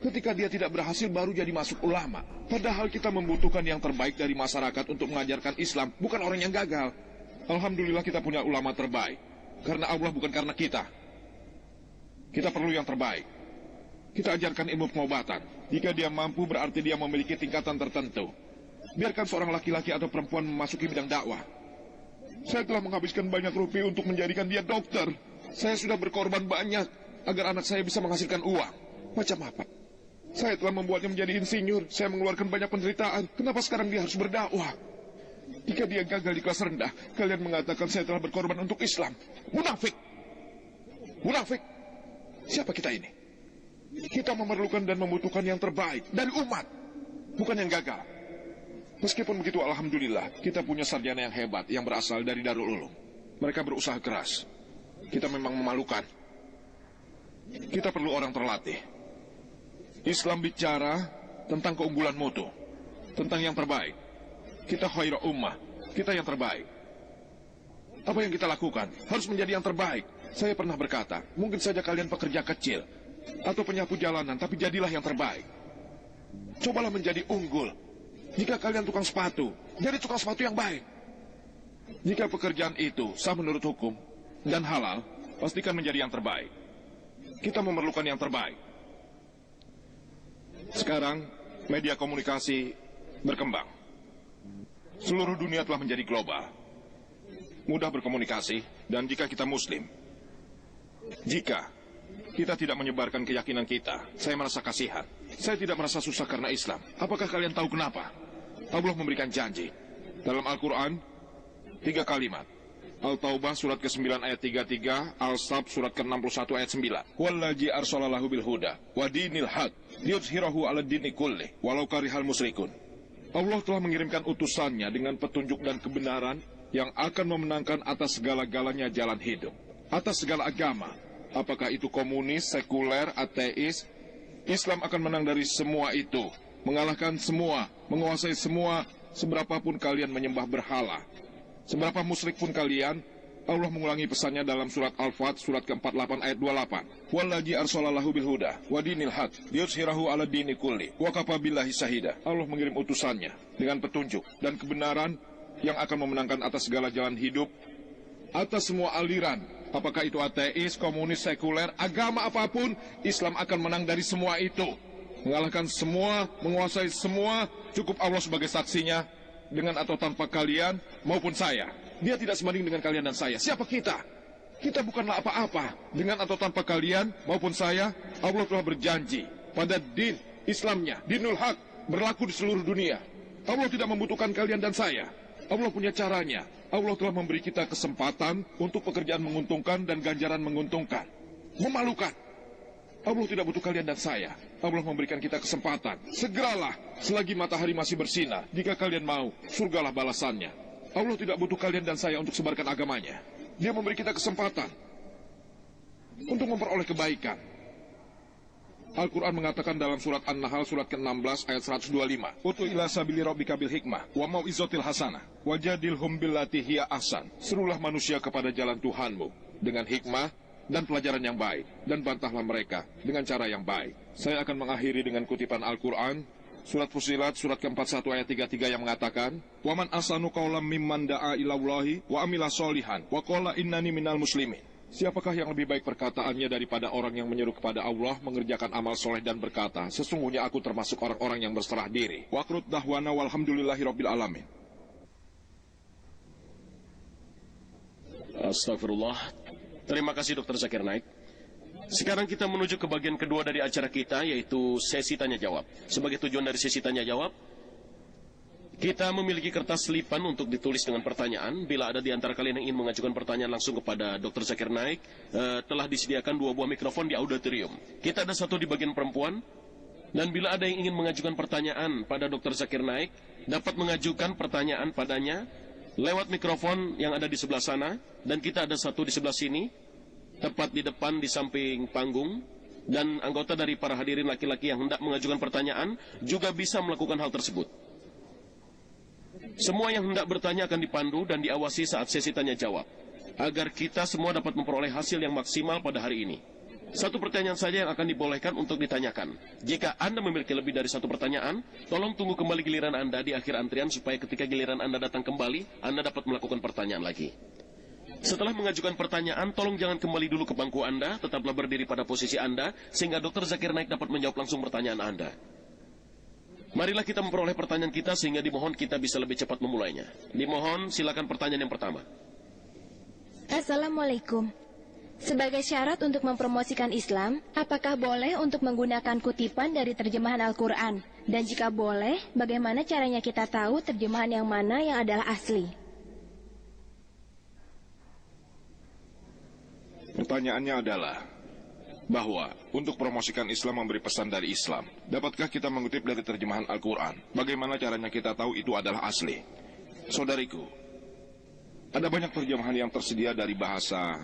[SPEAKER 2] Ketika dia tidak berhasil, baru jadi masuk ulama. Padahal kita membutuhkan yang terbaik dari masyarakat untuk mengajarkan Islam, bukan orang yang gagal. Alhamdulillah kita punya ulama terbaik. Karena Allah, bukan karena kita. Kita perlu yang terbaik. Kita ajarkan ilmu pengobatan. Jika dia mampu, berarti dia memiliki tingkatan tertentu. Biarkan seorang laki-laki atau perempuan memasuki bidang dakwah. Saya telah menghabiskan banyak rupiah untuk menjadikan dia dokter. Saya sudah berkorban banyak agar anak saya bisa menghasilkan uang. Macam apa? Saya telah membuatnya menjadi insinyur. Saya mengeluarkan banyak penderitaan. Kenapa sekarang dia harus berdakwah? Jika dia gagal di kelas rendah, kalian mengatakan saya telah berkorban untuk Islam. Munafik! Munafik! Siapa kita ini? Kita memerlukan dan membutuhkan yang terbaik dari umat, bukan yang gagal. Meskipun begitu, alhamdulillah, kita punya sarjana yang hebat yang berasal dari Darul Ulum. Mereka berusaha keras. Kita memang memalukan. Kita perlu orang terlatih. Islam bicara tentang keunggulan mutu, tentang yang terbaik. Kita khairu ummah, kita yang terbaik. Apa yang kita lakukan harus menjadi yang terbaik. Saya pernah berkata, mungkin saja kalian pekerja kecil atau penyapu jalanan, tapi jadilah yang terbaik. Cobalah menjadi unggul. Jika kalian tukang sepatu, jadi tukang sepatu yang baik. Jika pekerjaan itu sah menurut hukum dan halal, pastikan menjadi yang terbaik. Kita memerlukan yang terbaik. Sekarang, media komunikasi berkembang. Seluruh dunia telah menjadi global. Mudah berkomunikasi, dan jika kita muslim, jika kita tidak menyebarkan keyakinan kita, saya merasa kasihan. Saya tidak merasa susah karena Islam. Apakah kalian tahu kenapa? Allah memberikan janji. Dalam Al-Quran, 3 kalimat. Al-Taubah surat ke-9 ayat 33, Al-Sab surat ke-61 ayat 9. Wallazi arsalallahu bil huda wa dinil haq liyuzhirahu 'ala dini kullih walau karihal musyrikun. Allah telah mengirimkan utusannya dengan petunjuk dan kebenaran yang akan memenangkan atas segala-galanya jalan hidup, atas segala agama. Apakah itu komunis, sekuler, ateis, Islam akan menang dari semua itu, mengalahkan semua, menguasai semua. Seberapapun kalian menyembah berhala, seberapa musyrik pun kalian, Allah mengulangi pesannya dalam surat Al-Fat surat ke-48 ayat 28. Wallazi arsalallahu bil huda wa dinil haq liyuzhirahu 'ala dini kulli wa kafa billahi syahida. Allah mengirim utusannya dengan petunjuk dan kebenaran yang akan memenangkan atas segala jalan hidup, atas semua aliran. Apakah itu ateis, komunis, sekuler, agama apapun, Islam akan menang dari semua itu, mengalahkan semua, menguasai semua. Cukup Allah sebagai saksinya, dengan atau tanpa kalian maupun saya. Dia tidak sebanding dengan kalian dan saya. Siapa kita? Kita bukanlah apa-apa. Dengan atau tanpa kalian maupun saya, Allah telah berjanji pada din Islamnya, dinul haq, berlaku di seluruh dunia. Allah tidak membutuhkan kalian dan saya. Allah punya caranya. Allah telah memberi kita kesempatan untuk pekerjaan menguntungkan dan ganjaran menguntungkan. Memalukan. Allah tidak butuh kalian dan saya. Allah memberikan kita kesempatan. Segeralah, selagi matahari masih bersinar. Jika kalian mau, surgalah balasannya. Allah tidak butuh kalian dan saya untuk sebarkan agamanya. Dia memberi kita kesempatan untuk memperoleh kebaikan. Al-Quran mengatakan dalam surat An-Nahl surat ke-16 ayat 125. Utu ila sabili rabbika bil hikmah wa mau'izatil hasanah wajadilhum billati hiya ahsan. Serulah manusia kepada jalan Tuhanmu dengan hikmah dan pelajaran yang baik, dan bantahlah mereka dengan cara yang baik. Saya akan mengakhiri dengan kutipan Al-Quran, surat Fusilat, surat ke-41 ayat 33 yang mengatakan, Waman asanu qawlam mimman da'a ilallahi wa amila solihan, wa qala innani minal muslimin. Siapakah yang lebih baik perkataannya daripada orang yang menyeru kepada Allah, mengerjakan amal soleh dan berkata, sesungguhnya aku termasuk orang-orang yang berserah diri. Waqrut dahwana walhamdulillahi rabbil alamin.
[SPEAKER 1] Astagfirullah. Terima kasih Dr. Zakir Naik. Sekarang kita menuju ke bagian kedua dari acara kita, yaitu sesi tanya-jawab. Sebagai tujuan dari sesi tanya-jawab, kita memiliki kertas selipan untuk ditulis dengan pertanyaan. Bila ada di antara kalian yang ingin mengajukan pertanyaan langsung kepada Dr. Zakir Naik, telah disediakan 2 buah mikrofon di auditorium. Kita ada 1 di bagian perempuan, dan bila ada yang ingin mengajukan pertanyaan pada Dr. Zakir Naik, dapat mengajukan pertanyaan padanya lewat mikrofon yang ada di sebelah sana, dan kita ada 1 di sebelah sini, tepat di depan di samping panggung, dan anggota dari para hadirin laki-laki yang hendak mengajukan pertanyaan juga bisa melakukan hal tersebut. Semua yang hendak bertanya akan dipandu dan diawasi saat sesi tanya jawab, agar kita semua dapat memperoleh hasil yang maksimal pada hari ini. 1 pertanyaan saja yang akan dibolehkan untuk ditanyakan. Jika Anda memiliki lebih dari 1 pertanyaan, tolong tunggu kembali giliran Anda di akhir antrian supaya ketika giliran Anda datang kembali, Anda dapat melakukan pertanyaan lagi. Setelah mengajukan pertanyaan, tolong jangan kembali dulu ke bangku Anda, tetaplah berdiri pada posisi Anda, sehingga Dr. Zakir Naik dapat menjawab langsung pertanyaan Anda. Marilah kita memperoleh pertanyaan kita, sehingga dimohon kita bisa lebih cepat memulainya. Dimohon, silakan pertanyaan yang pertama.
[SPEAKER 3] Assalamualaikum. Sebagai syarat untuk mempromosikan Islam, apakah boleh untuk menggunakan kutipan dari terjemahan Al-Quran? Dan jika boleh, bagaimana caranya kita tahu terjemahan yang mana yang adalah asli?
[SPEAKER 2] Pertanyaannya adalah bahwa untuk promosikan Islam memberi pesan dari Islam, dapatkah kita mengutip dari terjemahan Al-Quran? Bagaimana caranya kita tahu itu adalah asli? Saudariku, ada banyak terjemahan yang tersedia dari bahasa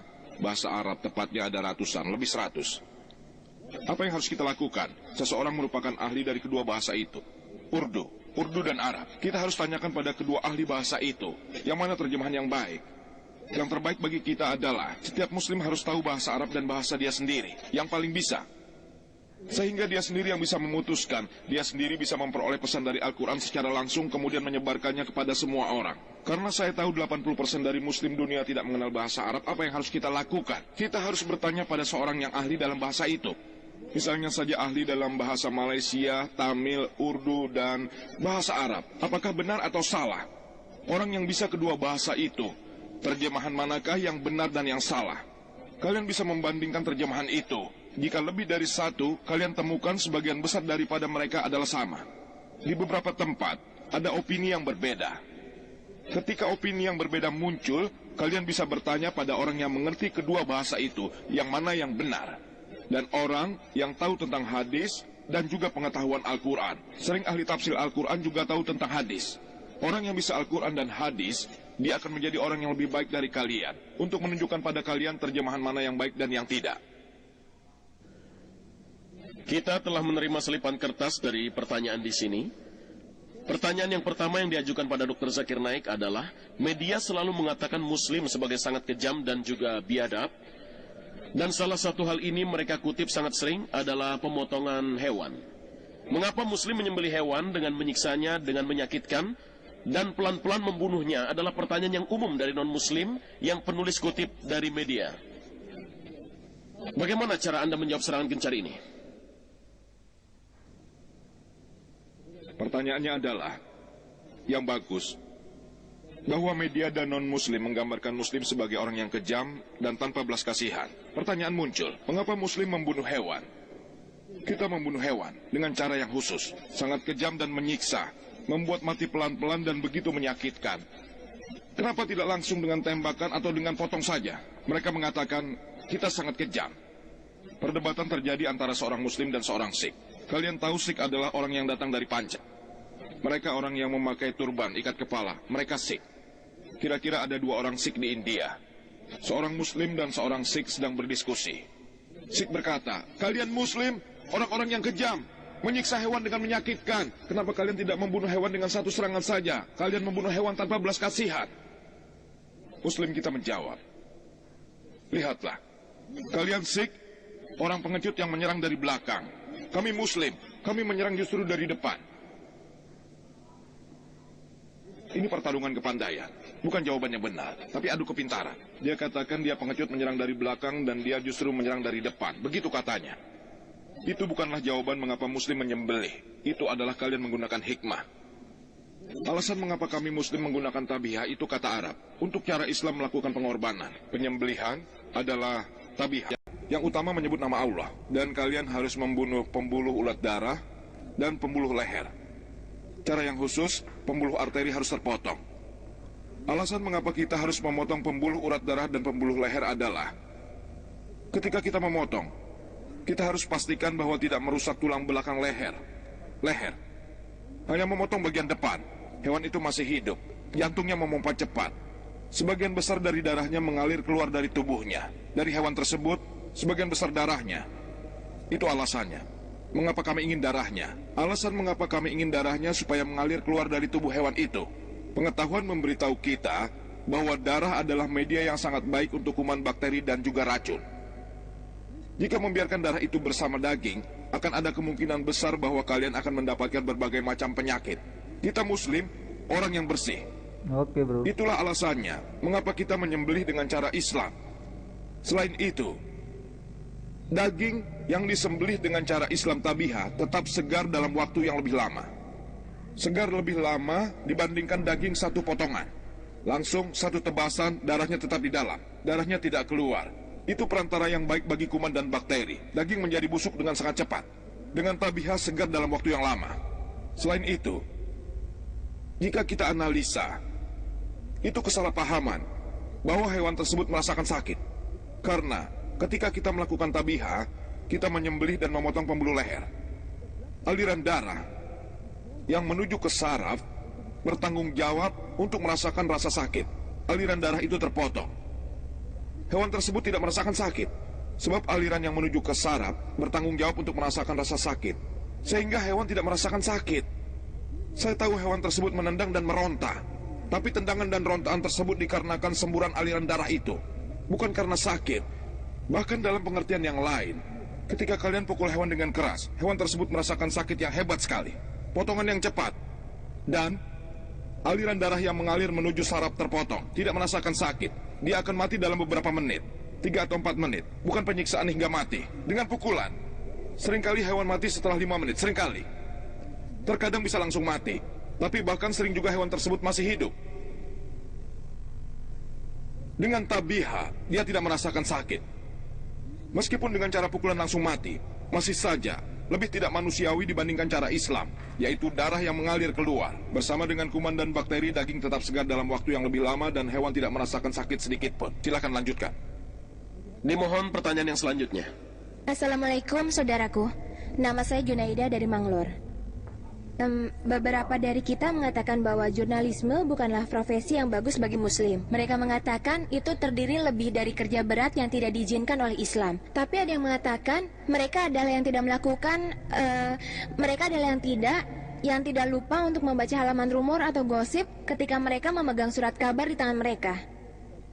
[SPEAKER 2] Arab, tepatnya ada ratusan, lebih 100. Apa yang harus kita lakukan? Seseorang merupakan ahli dari kedua bahasa itu, Urdu dan Arab. Kita harus tanyakan pada kedua ahli bahasa itu, yang mana terjemahan yang baik. Yang terbaik bagi kita adalah setiap muslim harus tahu bahasa Arab dan bahasa dia sendiri, yang paling bisa. Sehingga dia sendiri yang bisa memutuskan, dia sendiri bisa memperoleh pesan dari Al-Quran secara langsung kemudian menyebarkannya kepada semua orang. Karena saya tahu 80% dari muslim dunia tidak mengenal bahasa Arab, apa yang harus kita lakukan? Kita harus bertanya pada seorang yang ahli dalam bahasa itu. Misalnya saja ahli dalam bahasa Malaysia, Tamil, Urdu, dan bahasa Arab. Apakah benar atau salah? Orang yang bisa kedua bahasa itu, terjemahan manakah yang benar dan yang salah? Kalian bisa membandingkan terjemahan itu. Jika lebih dari satu, kalian temukan sebagian besar daripada mereka adalah sama. Di beberapa tempat, ada opini yang berbeda. Ketika opini yang berbeda muncul, kalian bisa bertanya pada orang yang mengerti kedua bahasa itu, yang mana yang benar. Dan orang yang tahu tentang hadis dan juga pengetahuan Al-Quran. Sering ahli tafsir Al-Quran juga tahu tentang hadis. Orang yang bisa Al-Quran dan hadis, dia akan menjadi orang yang lebih baik dari kalian, untuk menunjukkan pada kalian terjemahan mana yang baik dan yang tidak.
[SPEAKER 1] Kita telah menerima selipan kertas dari pertanyaan di sini. Pertanyaan yang pertama yang diajukan pada Dr. Zakir Naik adalah, media selalu mengatakan Muslim sebagai sangat kejam dan juga biadab. Dan salah satu hal ini mereka kutip sangat sering adalah pemotongan hewan. Mengapa Muslim menyembelih hewan dengan menyiksanya, dengan menyakitkan, dan pelan-pelan membunuhnya adalah pertanyaan yang umum dari non-Muslim yang penulis kutip dari media. Bagaimana cara Anda menjawab serangan gencar ini?
[SPEAKER 2] Pertanyaannya adalah, yang bagus, bahwa media dan non-muslim menggambarkan muslim sebagai orang yang kejam dan tanpa belas kasihan. Pertanyaan muncul, mengapa muslim membunuh hewan? Kita membunuh hewan dengan cara yang khusus, sangat kejam dan menyiksa, membuat mati pelan-pelan dan begitu menyakitkan. Kenapa tidak langsung dengan tembakan atau dengan potong saja? Mereka mengatakan, kita sangat kejam. Perdebatan terjadi antara seorang muslim dan seorang Sikh. Kalian tahu Sikh adalah orang yang datang dari Panca. Mereka orang yang memakai turban, ikat kepala. Mereka Sikh. Kira-kira ada 2 orang Sikh di India. Seorang Muslim dan seorang Sikh sedang berdiskusi. Sikh berkata, kalian Muslim, orang-orang yang kejam, menyiksa hewan dengan menyakitkan. Kenapa kalian tidak membunuh hewan dengan satu serangan saja? Kalian membunuh hewan tanpa belas kasihan. Muslim kita menjawab, lihatlah, kalian Sikh, orang pengecut yang menyerang dari belakang. Kami Muslim, kami menyerang justru dari depan. Ini pertarungan kepandaian, bukan jawaban yang benar, tapi adu kepintaran. Dia katakan dia pengecut menyerang dari belakang dan dia justru menyerang dari depan. Begitu katanya. Itu bukanlah jawaban mengapa Muslim menyembelih. Itu adalah kalian menggunakan hikmah. Alasan mengapa kami Muslim menggunakan tabihah itu kata Arab. Untuk cara Islam melakukan pengorbanan. Penyembelihan adalah tabihah. Yang utama menyebut nama Allah. Dan kalian harus membunuh pembuluh ulat darah dan pembuluh leher. Cara yang khusus, pembuluh arteri harus terpotong. Alasan mengapa kita harus memotong pembuluh urat darah dan pembuluh leher adalah, ketika kita memotong, kita harus pastikan bahwa tidak merusak tulang belakang leher. Hanya memotong bagian depan. Hewan itu masih hidup. Jantungnya memompa cepat. Sebagian besar dari darahnya mengalir keluar dari tubuhnya. Dari hewan tersebut, sebagian besar darahnya. Itu alasannya. Mengapa kami ingin darahnya? Alasan mengapa kami ingin darahnya supaya mengalir keluar dari tubuh hewan itu. Pengetahuan memberitahu kita bahwa darah adalah media yang sangat baik untuk kuman bakteri dan juga racun. Jika membiarkan darah itu bersama daging, akan ada kemungkinan besar bahwa kalian akan mendapatkan berbagai macam penyakit. Kita Muslim, orang yang bersih.
[SPEAKER 4] Oke, bro.
[SPEAKER 2] Itulah alasannya mengapa kita menyembelih dengan cara Islam. Selain itu, daging yang disembelih dengan cara Islam tabihah tetap segar dalam waktu yang lebih lama. Segar lebih lama dibandingkan daging satu potongan. Langsung satu tebasan, darahnya tetap di dalam. Darahnya tidak keluar. Itu perantara yang baik bagi kuman dan bakteri. Daging menjadi busuk dengan sangat cepat. Dengan tabiha segar dalam waktu yang lama. Selain itu, jika kita analisa, itu kesalahpahaman bahwa hewan tersebut merasakan sakit. Karena ketika kita melakukan tabiha, kita menyembelih dan memotong pembuluh leher. Aliran darah yang menuju ke saraf bertanggung jawab untuk merasakan rasa sakit. Aliran darah itu terpotong. Hewan tersebut tidak merasakan sakit, sebab aliran yang menuju ke saraf bertanggung jawab untuk merasakan rasa sakit. Sehingga hewan tidak merasakan sakit. Saya tahu hewan tersebut menendang dan meronta, tapi tendangan dan rontaan tersebut dikarenakan semburan aliran darah itu, bukan karena sakit. Bahkan dalam pengertian yang lain, ketika kalian pukul hewan dengan keras, hewan tersebut merasakan sakit yang hebat sekali. Potongan yang cepat, dan aliran darah yang mengalir menuju saraf terpotong, tidak merasakan sakit. Dia akan mati dalam beberapa menit, 3 atau 4 menit, bukan penyiksaan hingga mati. Dengan pukulan, seringkali hewan mati setelah 5 menit, seringkali. Terkadang bisa langsung mati, tapi bahkan sering juga hewan tersebut masih hidup. Dengan tabiha, dia tidak merasakan sakit. Meskipun dengan cara pukulan langsung mati, masih saja lebih tidak manusiawi dibandingkan cara Islam, yaitu darah yang mengalir keluar. Bersama dengan kuman dan bakteri, daging tetap segar dalam waktu yang lebih lama dan hewan tidak merasakan sakit sedikit pun. Silakan lanjutkan.
[SPEAKER 1] Dimohon pertanyaan yang selanjutnya.
[SPEAKER 3] Assalamualaikum saudaraku. Nama saya Junaida dari Manglor. Beberapa dari kita mengatakan bahwa jurnalisme bukanlah profesi yang bagus bagi muslim. Mereka mengatakan itu terdiri lebih dari kerja berat yang tidak diizinkan oleh Islam. Tapi ada yang mengatakan mereka adalah yang tidak melakukan, mereka adalah yang tidak lupa untuk membaca halaman rumor atau gosip ketika mereka memegang surat kabar di tangan mereka.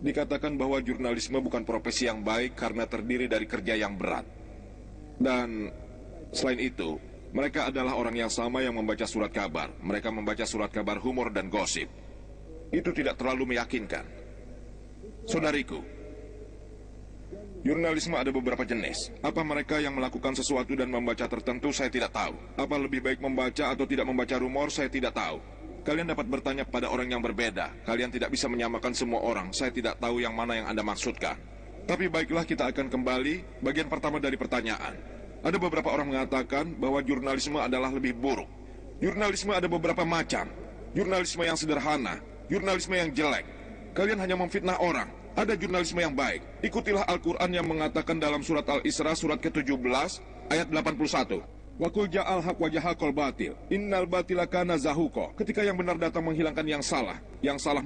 [SPEAKER 2] Dikatakan bahwa jurnalisme bukan profesi yang baik karena terdiri dari kerja yang berat. Dan selain itu, mereka adalah orang yang sama yang membaca surat kabar. Mereka membaca surat kabar humor dan gosip. Itu tidak terlalu meyakinkan. Saudariku, jurnalisme ada beberapa jenis. Apa mereka yang melakukan sesuatu dan membaca tertentu, saya tidak tahu. Apa lebih baik membaca atau tidak membaca rumor, saya tidak tahu. Kalian dapat bertanya kepada orang yang berbeda. Kalian tidak bisa menyamakan semua orang. Saya tidak tahu yang mana yang Anda maksudkan. Tapi baiklah, kita akan kembali bagian pertama dari pertanyaan. Ada beberapa orang mengatakan bahwa jurnalisme adalah lebih buruk. Jurnalisme ada beberapa macam. Jurnalisme yang sederhana, jurnalisme yang jelek. Kalian hanya memfitnah orang. Ada jurnalisme yang baik. Ikutilah Al-Quran yang mengatakan dalam surat Al-Isra surat ke-17 ayat 81. Wa qul ja'al haq wa jahaqal batil. Innal batila kana zahuqa. Ketika yang benar datang menghilangkan yang salah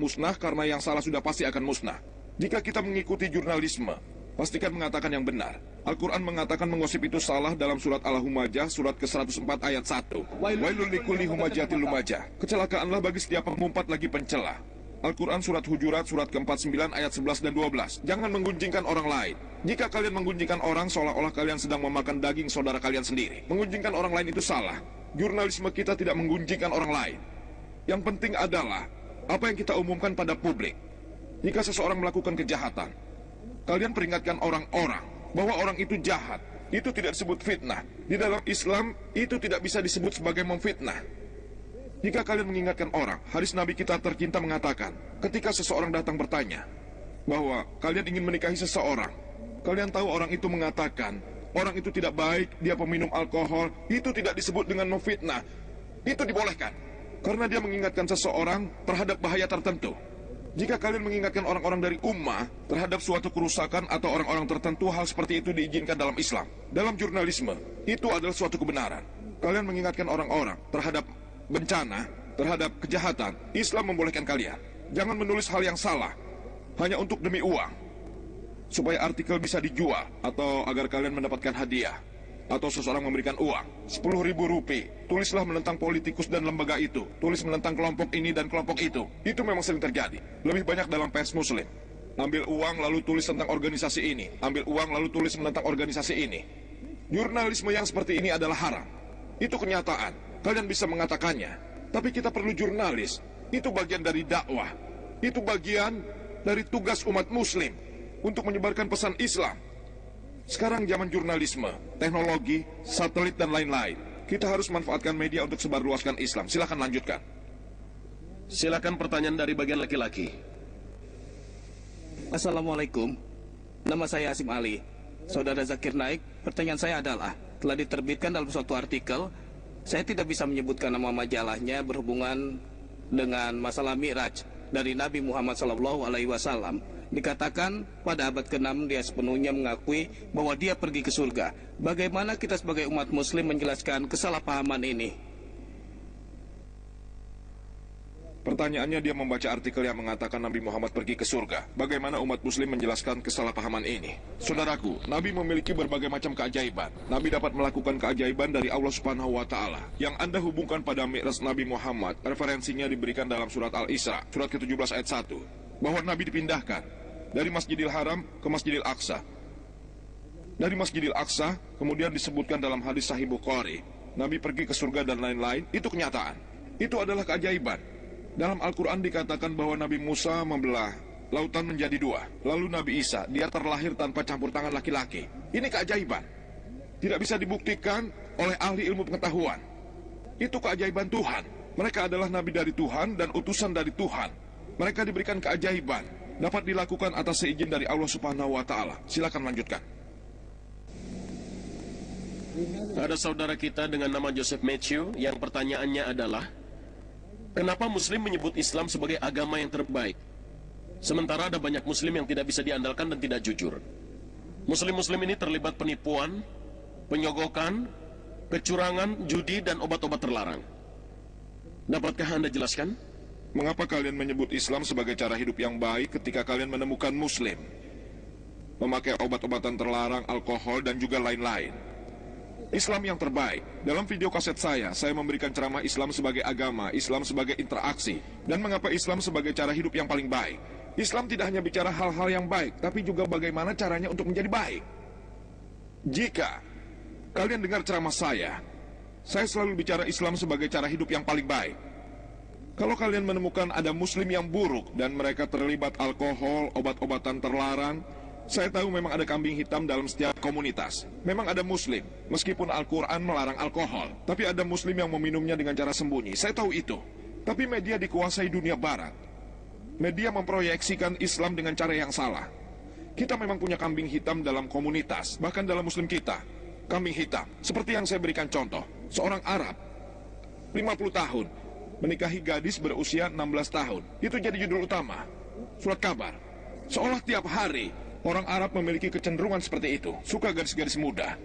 [SPEAKER 2] musnah karena yang salah sudah pasti akan musnah. Jika kita mengikuti jurnalisme, pastikan mengatakan yang benar. Al-Quran mengatakan menggosip itu salah dalam surat Al-Humajah, surat ke-104 ayat 1. Wailul likulli humajatil lumajah. Kecelakaanlah bagi setiap pengumpat lagi pencela. Al-Quran surat Hujurat, surat ke-49 ayat 11 dan 12. Jangan menggunjingkan orang lain. Jika kalian menggunjingkan orang, seolah-olah kalian sedang memakan daging saudara kalian sendiri. Menggunjingkan orang lain itu salah. Jurnalisme kita tidak menggunjingkan orang lain. Yang penting adalah apa yang kita umumkan pada publik. Jika seseorang melakukan kejahatan, kalian peringatkan orang-orang bahwa orang itu jahat. Itu tidak disebut fitnah. Di dalam Islam, itu tidak bisa disebut sebagai memfitnah. Jika kalian mengingatkan orang, hadis Nabi kita tercinta mengatakan, ketika seseorang datang bertanya bahwa kalian ingin menikahi seseorang, kalian tahu orang itu mengatakan, orang itu tidak baik, dia peminum alkohol, itu tidak disebut dengan memfitnah. Itu dibolehkan, karena dia mengingatkan seseorang terhadap bahaya tertentu. Jika kalian mengingatkan orang-orang dari ummah terhadap suatu kerusakan atau orang-orang tertentu, hal seperti itu diizinkan dalam Islam. Dalam jurnalisme, itu adalah suatu kebenaran. Kalian mengingatkan orang-orang terhadap bencana, terhadap kejahatan, Islam membolehkan kalian. Jangan menulis hal yang salah hanya untuk demi uang, supaya artikel bisa dijual, atau agar kalian mendapatkan hadiah, atau seseorang memberikan uang 10.000 rupiah. Tulislah menentang politikus dan lembaga itu. Tulis menentang kelompok ini dan kelompok itu. Itu memang sering terjadi. Lebih banyak dalam pers muslim. Ambil uang lalu tulis tentang organisasi ini. Ambil uang lalu tulis menentang organisasi ini. Jurnalisme yang seperti ini adalah haram. Itu kenyataan. Kalian bisa mengatakannya. Tapi kita perlu jurnalis. Itu bagian dari dakwah. Itu bagian dari tugas umat muslim untuk menyebarkan pesan Islam. Sekarang zaman jurnalisme, teknologi, satelit dan lain-lain. Kita harus manfaatkan media untuk sebarluaskan Islam. Silakan lanjutkan.
[SPEAKER 1] Silakan pertanyaan dari bagian laki-laki.
[SPEAKER 4] Assalamualaikum. Nama saya Asim Ali. Saudara Zakir Naik, pertanyaan saya adalah, telah diterbitkan dalam suatu artikel, saya tidak bisa menyebutkan nama majalahnya berhubungan dengan masalah Mi'raj dari Nabi Muhammad SAW. Dikatakan pada abad ke-6 dia sepenuhnya mengakui bahwa dia pergi ke surga. Bagaimana kita sebagai umat muslim menjelaskan kesalahpahaman ini?
[SPEAKER 2] Pertanyaannya, dia membaca artikel yang mengatakan Nabi Muhammad pergi ke surga. Bagaimana umat muslim menjelaskan kesalahpahaman ini? Saudaraku, Nabi memiliki berbagai macam keajaiban. Nabi dapat melakukan keajaiban dari Allah Subhanahu wa Ta'ala. Yang Anda hubungkan pada Mi'raj Nabi Muhammad, referensinya diberikan dalam surat Al-Isra, surat ke-17 ayat 1. Bahwa Nabi dipindahkan dari Masjidil Haram ke Masjidil Aqsa. Dari Masjidil Aqsa, kemudian disebutkan dalam hadis Sahih Bukhari, Nabi pergi ke surga dan lain-lain. Itu kenyataan. Itu adalah keajaiban. Dalam Al-Quran dikatakan bahwa Nabi Musa membelah lautan menjadi dua. Lalu Nabi Isa, dia terlahir tanpa campur tangan laki-laki. Ini keajaiban. Tidak bisa dibuktikan oleh ahli ilmu pengetahuan. Itu keajaiban Tuhan. Mereka adalah nabi dari Tuhan dan utusan dari Tuhan. Mereka diberikan keajaiban. Dapat dilakukan atas seizin dari Allah Subhanahu wa Ta'ala. Silakan lanjutkan.
[SPEAKER 1] Ada saudara kita dengan nama Joseph Matthew yang pertanyaannya adalah, kenapa Muslim menyebut Islam sebagai agama yang terbaik? Sementara ada banyak Muslim yang tidak bisa diandalkan dan tidak jujur. Muslim-Muslim ini terlibat penipuan, penyogokan, kecurangan, judi, dan obat-obat terlarang. Dapatkah Anda jelaskan?
[SPEAKER 2] Mengapa kalian menyebut Islam sebagai cara hidup yang baik ketika kalian menemukan Muslim memakai obat-obatan terlarang, alkohol, dan juga lain-lain? Islam yang terbaik. Dalam video kaset saya memberikan ceramah Islam sebagai agama, Islam sebagai interaksi, dan mengapa Islam sebagai cara hidup yang paling baik. Islam tidak hanya bicara hal-hal yang baik, tapi juga bagaimana caranya untuk menjadi baik. Jika kalian dengar ceramah saya selalu bicara Islam sebagai cara hidup yang paling baik. Kalau kalian menemukan ada Muslim yang buruk dan mereka terlibat alkohol, obat-obatan terlarang, saya tahu memang ada kambing hitam dalam setiap komunitas. Memang ada Muslim, meskipun Al-Quran melarang alkohol, tapi ada Muslim yang meminumnya dengan cara sembunyi. Saya tahu itu. Tapi media dikuasai dunia barat. Media memproyeksikan Islam dengan cara yang salah. Kita memang punya kambing hitam dalam komunitas, bahkan dalam Muslim kita. Kambing hitam, seperti yang saya berikan contoh. Seorang Arab, 50 tahun, menikahi gadis berusia 16 tahun. Itu jadi judul utama surat kabar. Seolah tiap hari orang Arab memiliki kecenderungan seperti itu, suka gadis-gadis muda.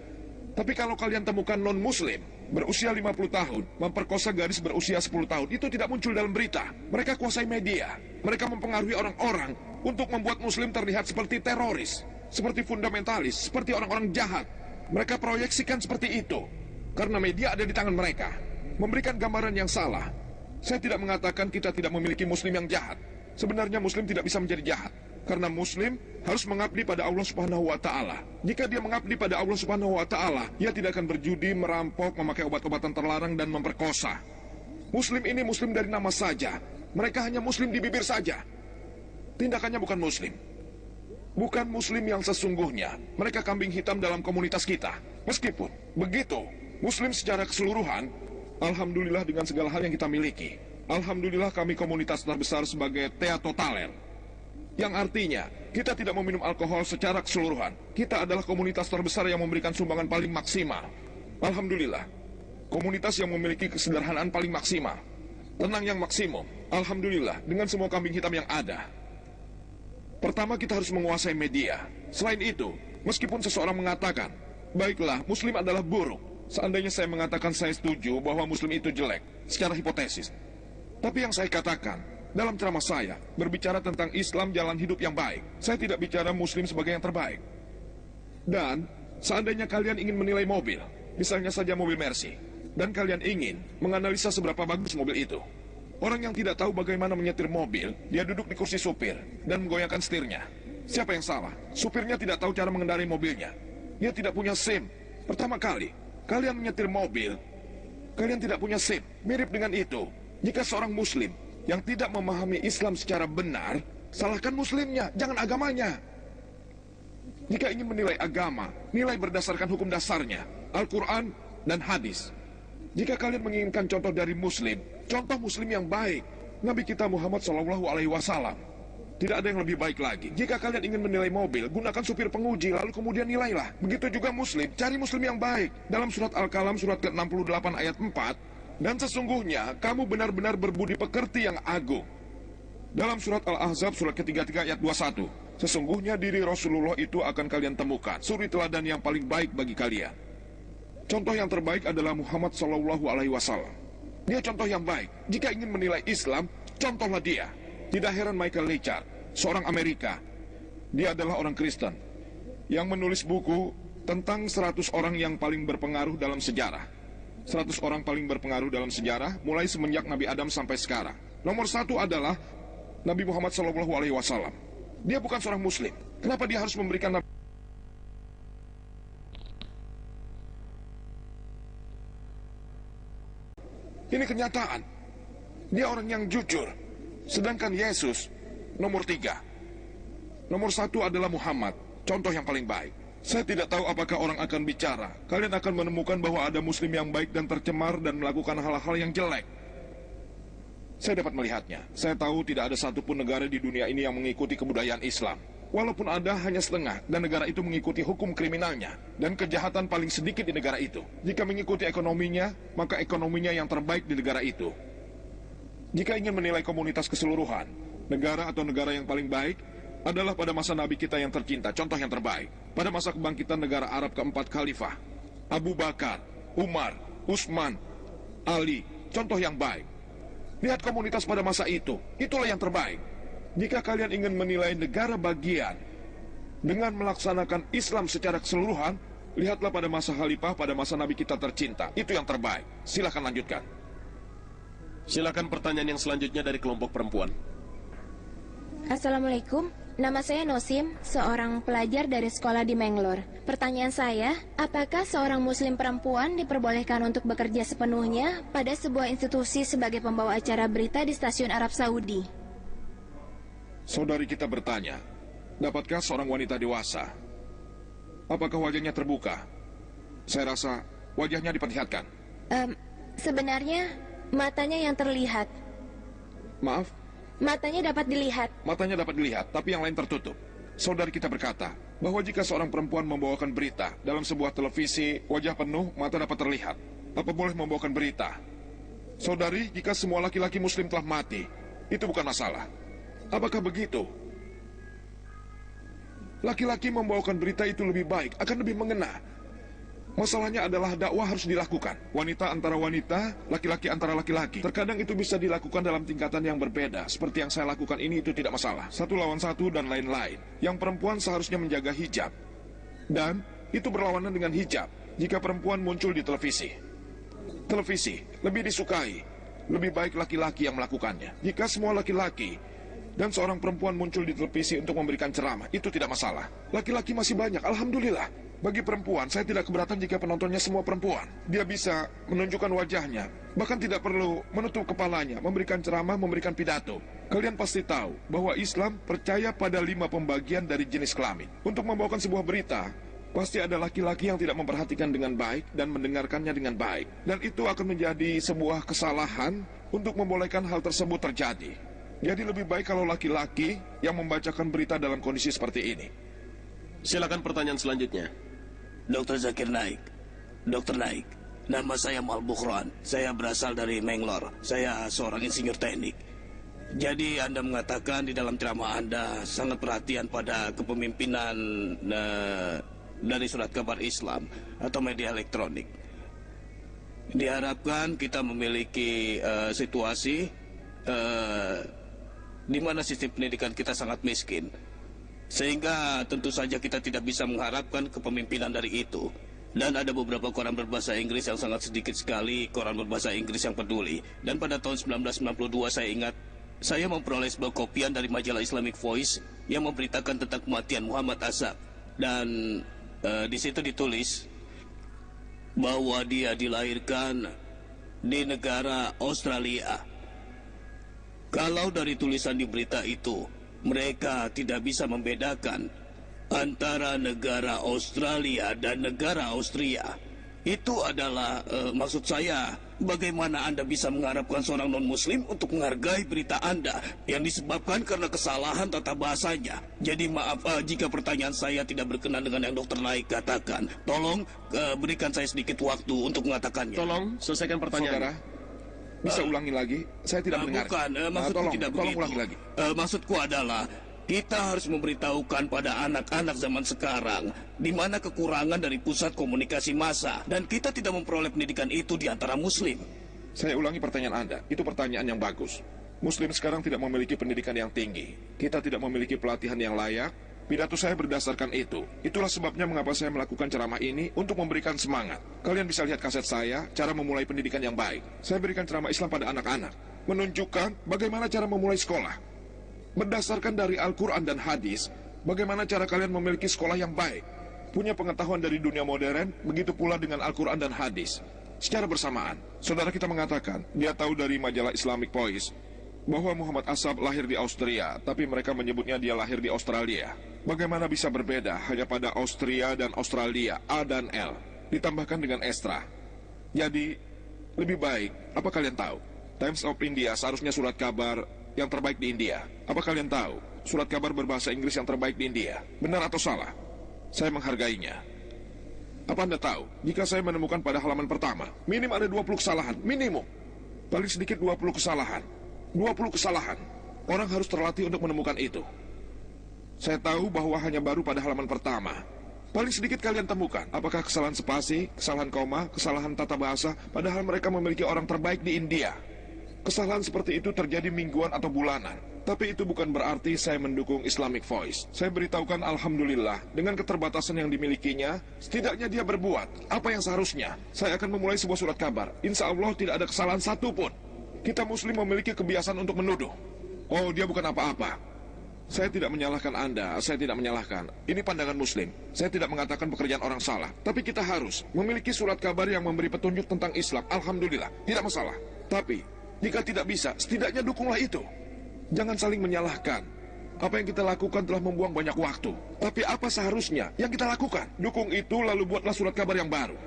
[SPEAKER 2] Tapi kalau kalian temukan non-Muslim berusia 50 tahun memperkosa gadis berusia 10 tahun, itu tidak muncul dalam berita. Mereka kuasai media. Mereka mempengaruhi orang-orang untuk membuat Muslim terlihat seperti teroris, seperti fundamentalis, seperti orang-orang jahat. Mereka proyeksikan seperti itu karena media ada di tangan mereka, memberikan gambaran yang salah. Saya tidak mengatakan kita tidak memiliki Muslim yang jahat. Sebenarnya Muslim tidak bisa menjadi jahat, karena Muslim harus mengabdi pada Allah Subhanahu wa Ta'ala. Jika dia mengabdi pada Allah Subhanahu wa Ta'ala, dia tidak akan berjudi, merampok, memakai obat-obatan terlarang, dan memperkosa. Muslim ini Muslim dari nama saja. Mereka hanya Muslim di bibir saja. Tindakannya bukan Muslim. Bukan Muslim yang sesungguhnya. Mereka kambing hitam dalam komunitas kita. Meskipun begitu, Muslim secara keseluruhan, alhamdulillah dengan segala hal yang kita miliki. Alhamdulillah kami komunitas terbesar sebagai Thea Totaler. Yang artinya, kita tidak meminum alkohol secara keseluruhan. Kita adalah komunitas terbesar yang memberikan sumbangan paling maksimal. Alhamdulillah. Komunitas yang memiliki kesederhanaan paling maksimal. Tenang yang maksimum. Alhamdulillah, dengan semua kambing hitam yang ada. Pertama, kita harus menguasai media. Selain itu, meskipun seseorang mengatakan, baiklah, Muslim adalah buruk. Seandainya saya mengatakan saya setuju bahwa Muslim itu jelek, secara hipotesis. Tapi yang saya katakan, dalam ceramah saya, berbicara tentang Islam jalan hidup yang baik. Saya tidak bicara Muslim sebagai yang terbaik. Dan, seandainya kalian ingin menilai mobil, misalnya saja mobil Mercy, dan kalian ingin menganalisa seberapa bagus mobil itu. Orang yang tidak tahu bagaimana menyetir mobil, dia duduk di kursi supir dan menggoyangkan setirnya. Siapa yang salah? Supirnya tidak tahu cara mengendarai mobilnya. Dia tidak punya SIM. Pertama kali, kalian menyetir mobil, kalian tidak punya SIM. Mirip dengan itu. Jika seorang Muslim yang tidak memahami Islam secara benar, salahkan Muslimnya, jangan agamanya. Jika ingin menilai agama, nilai berdasarkan hukum dasarnya, Al-Quran dan hadis. Jika kalian menginginkan contoh dari Muslim, contoh Muslim yang baik, Nabi kita Muhammad SAW. Tidak ada yang lebih baik lagi. Jika kalian ingin menilai mobil, gunakan supir penguji, lalu kemudian nilailah. Begitu juga muslim, cari muslim yang baik. Dalam surat Al-Kalam surat ke-68 ayat 4, dan sesungguhnya kamu benar-benar berbudi pekerti yang agung. Dalam surat Al-Ahzab surat ke-33 ayat 21, sesungguhnya diri Rasulullah itu akan kalian temukan, suri teladan yang paling baik bagi kalian. Contoh yang terbaik adalah Muhammad SAW. Dia contoh yang baik. Jika ingin menilai Islam, contohlah dia. Tidak heran Michael Lecter, seorang Amerika. Dia adalah orang Kristen yang menulis buku tentang 100 orang yang paling berpengaruh dalam sejarah. 100 orang paling berpengaruh dalam sejarah mulai semenjak Nabi Adam sampai sekarang. Nomor 1 adalah Nabi Muhammad SAW. Dia bukan seorang muslim. Kenapa dia harus memberikan Ini kenyataan. Dia orang yang jujur. Sedangkan Yesus, nomor 3. Nomor 1 adalah Muhammad, contoh yang paling baik. Saya tidak tahu apakah orang akan bicara. Kalian akan menemukan bahwa ada muslim yang baik dan tercemar dan melakukan hal-hal yang jelek. Saya dapat melihatnya. Saya tahu tidak ada satupun negara di dunia ini yang mengikuti kebudayaan Islam. Walaupun ada, hanya setengah, dan negara itu mengikuti hukum kriminalnya. Dan kejahatan paling sedikit di negara itu. Jika mengikuti ekonominya, maka ekonominya yang terbaik di negara itu. Jika ingin menilai komunitas keseluruhan, negara atau negara yang paling baik adalah pada masa Nabi kita yang tercinta, contoh yang terbaik. Pada masa kebangkitan negara Arab keempat khalifah, Abu Bakar, Umar, Utsman, Ali, contoh yang baik. Lihat komunitas pada masa itu, itulah yang terbaik. Jika kalian ingin menilai negara bagian dengan melaksanakan Islam secara keseluruhan, lihatlah pada masa khalifah, pada masa Nabi kita tercinta. Itu yang terbaik. Silakan lanjutkan.
[SPEAKER 1] Silakan pertanyaan yang selanjutnya dari kelompok perempuan.
[SPEAKER 3] Assalamualaikum, nama saya Nosim, seorang pelajar dari sekolah di Mangalore. Pertanyaan saya, apakah seorang muslim perempuan diperbolehkan untuk bekerja sepenuhnya pada sebuah institusi sebagai pembawa acara berita di stasiun Arab Saudi?
[SPEAKER 2] Saudari kita bertanya, dapatkah seorang wanita dewasa? Apakah wajahnya terbuka? Saya rasa wajahnya diperlihatkan.
[SPEAKER 3] Sebenarnya, matanya yang terlihat.
[SPEAKER 2] Maaf?
[SPEAKER 3] Matanya dapat dilihat.
[SPEAKER 2] Matanya dapat dilihat, tapi yang lain tertutup. Saudari kita berkata, bahwa jika seorang perempuan membawakan berita dalam sebuah televisi, wajah penuh, mata dapat terlihat. Apa boleh membawakan berita? Saudari, jika semua laki-laki muslim telah mati, itu bukan masalah. Apakah begitu? Laki-laki membawakan berita itu lebih baik, akan lebih mengena. Masalahnya adalah dakwah harus dilakukan. Wanita antara wanita, laki-laki antara laki-laki. Terkadang itu bisa dilakukan dalam tingkatan yang berbeda. Seperti yang saya lakukan ini, itu tidak masalah. 1 lawan 1 dan lain-lain. Yang perempuan seharusnya menjaga hijab. Dan itu berlawanan dengan hijab jika perempuan muncul di televisi. Televisi lebih disukai. Lebih baik laki-laki yang melakukannya. Jika semua laki-laki dan seorang perempuan muncul di televisi untuk memberikan ceramah, itu tidak masalah. Laki-laki masih banyak, alhamdulillah. Bagi perempuan, saya tidak keberatan jika penontonnya semua perempuan. Dia bisa menunjukkan wajahnya, bahkan tidak perlu menutup kepalanya, memberikan ceramah, memberikan pidato. Kalian pasti tahu bahwa Islam percaya pada 5 pembagian dari jenis kelamin. Untuk membawakan sebuah berita, pasti ada laki-laki yang tidak memperhatikan dengan baik dan mendengarkannya dengan baik. Dan itu akan menjadi sebuah kesalahan untuk membolehkan hal tersebut terjadi. Jadi lebih baik kalau laki-laki yang membacakan berita dalam kondisi seperti ini.
[SPEAKER 1] Silakan pertanyaan selanjutnya.
[SPEAKER 4] Dr. Zakir Naik. Dr. Naik, nama saya Mal Bukhran. Saya berasal dari Mangalore. Saya seorang insinyur teknik. Jadi Anda mengatakan di dalam ceramah Anda sangat perhatian pada kepemimpinan dari surat kabar Islam atau media elektronik. Diharapkan kita memiliki situasi di mana sistem pendidikan kita sangat miskin. Sehingga tentu saja kita tidak bisa mengharapkan kepemimpinan dari itu. Dan ada beberapa koran berbahasa Inggris yang sangat sedikit sekali koran berbahasa Inggris yang peduli. Dan pada tahun 1992 saya ingat, saya memperoleh sebuah kopian dari majalah Islamic Voice yang memberitakan tentang kematian Muhammad Asad. Dan di situ ditulis bahwa dia dilahirkan di negara Australia. Kalau dari tulisan di berita itu, mereka tidak bisa membedakan antara negara Australia dan negara Austria. Itu adalah, maksud saya, bagaimana Anda bisa mengharapkan seorang non-muslim untuk menghargai berita Anda yang disebabkan karena kesalahan tata bahasanya. Jadi maaf jika pertanyaan saya tidak berkenan dengan yang Dr. Naik katakan. Tolong berikan saya sedikit waktu untuk mengatakannya.
[SPEAKER 1] Tolong selesaikan pertanyaan.
[SPEAKER 2] Saudara, bisa ulangi lagi? Saya tidak mendengar.
[SPEAKER 4] Bukan, maksudku tidak begitu.
[SPEAKER 2] Tolong ulangi lagi.
[SPEAKER 4] Maksudku adalah kita harus memberitahukan pada anak-anak zaman sekarang di mana kekurangan dari pusat komunikasi massa dan kita tidak memperoleh pendidikan itu di antara muslim.
[SPEAKER 2] Saya ulangi pertanyaan Anda. Itu pertanyaan yang bagus. Muslim sekarang tidak memiliki pendidikan yang tinggi. Kita tidak memiliki pelatihan yang layak. Pidato saya berdasarkan itu. Itulah sebabnya mengapa saya melakukan ceramah ini untuk memberikan semangat. Kalian bisa lihat kaset saya, cara memulai pendidikan yang baik. Saya berikan ceramah Islam pada anak-anak, menunjukkan bagaimana cara memulai sekolah. Berdasarkan dari Al-Quran dan hadis, bagaimana cara kalian memiliki sekolah yang baik. Punya pengetahuan dari dunia modern, begitu pula dengan Al-Quran dan hadis. Secara bersamaan, saudara kita mengatakan, dia tahu dari majalah Islamic Voice, bahwa Muhammad Asab lahir di Austria, tapi mereka menyebutnya dia lahir di Australia. Bagaimana bisa berbeda hanya pada Austria dan Australia, A dan L, ditambahkan dengan Estra. Jadi, lebih baik, apa kalian tahu? Times of India seharusnya surat kabar yang terbaik di India. Apa kalian tahu? Surat kabar berbahasa Inggris yang terbaik di India. Benar atau salah? Saya menghargainya. Apa Anda tahu? Jika saya menemukan pada halaman pertama, minim ada 20 kesalahan. Minimum. Paling sedikit 20 kesalahan. 20 kesalahan. Orang harus terlatih untuk menemukan itu. Saya tahu bahwa hanya baru pada halaman pertama. Paling sedikit kalian temukan. Apakah kesalahan spasi, kesalahan koma, kesalahan tata bahasa, padahal mereka memiliki orang terbaik di India. Kesalahan seperti itu terjadi mingguan atau bulanan. Tapi itu bukan berarti saya mendukung Islamic Voice. Saya beritahukan Alhamdulillah, dengan keterbatasan yang dimilikinya, setidaknya dia berbuat apa yang seharusnya. Saya akan memulai sebuah surat kabar. Insya Allah tidak ada kesalahan satupun. Kita muslim memiliki kebiasaan untuk menuduh. Oh, dia bukan apa-apa. Saya tidak menyalahkan Anda, saya tidak menyalahkan. Ini pandangan muslim. Saya tidak mengatakan pekerjaan orang salah. Tapi kita harus memiliki surat kabar yang memberi petunjuk tentang Islam. Alhamdulillah, tidak masalah. Tapi jika tidak bisa, setidaknya dukunglah itu. Jangan saling menyalahkan. Apa yang kita lakukan telah membuang banyak waktu. Tapi apa seharusnya yang kita lakukan? Dukung itu lalu buatlah surat kabar yang baru.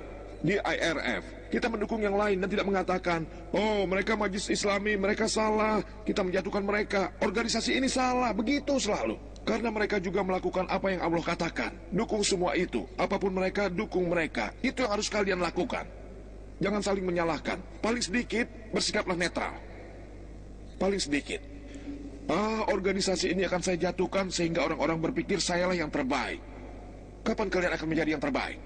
[SPEAKER 2] Di IRF, kita mendukung yang lain dan tidak mengatakan, oh mereka Majelis Islami, mereka salah, kita menjatuhkan mereka. Organisasi ini salah, begitu selalu. Karena mereka juga melakukan apa yang Allah katakan. Dukung semua itu. Apapun mereka, dukung mereka. Itu yang harus kalian lakukan. Jangan saling menyalahkan. Paling sedikit, bersikaplah netral. Paling sedikit. Organisasi ini akan saya jatuhkan sehingga orang-orang berpikir sayalah yang terbaik. Kapan kalian akan menjadi yang terbaik?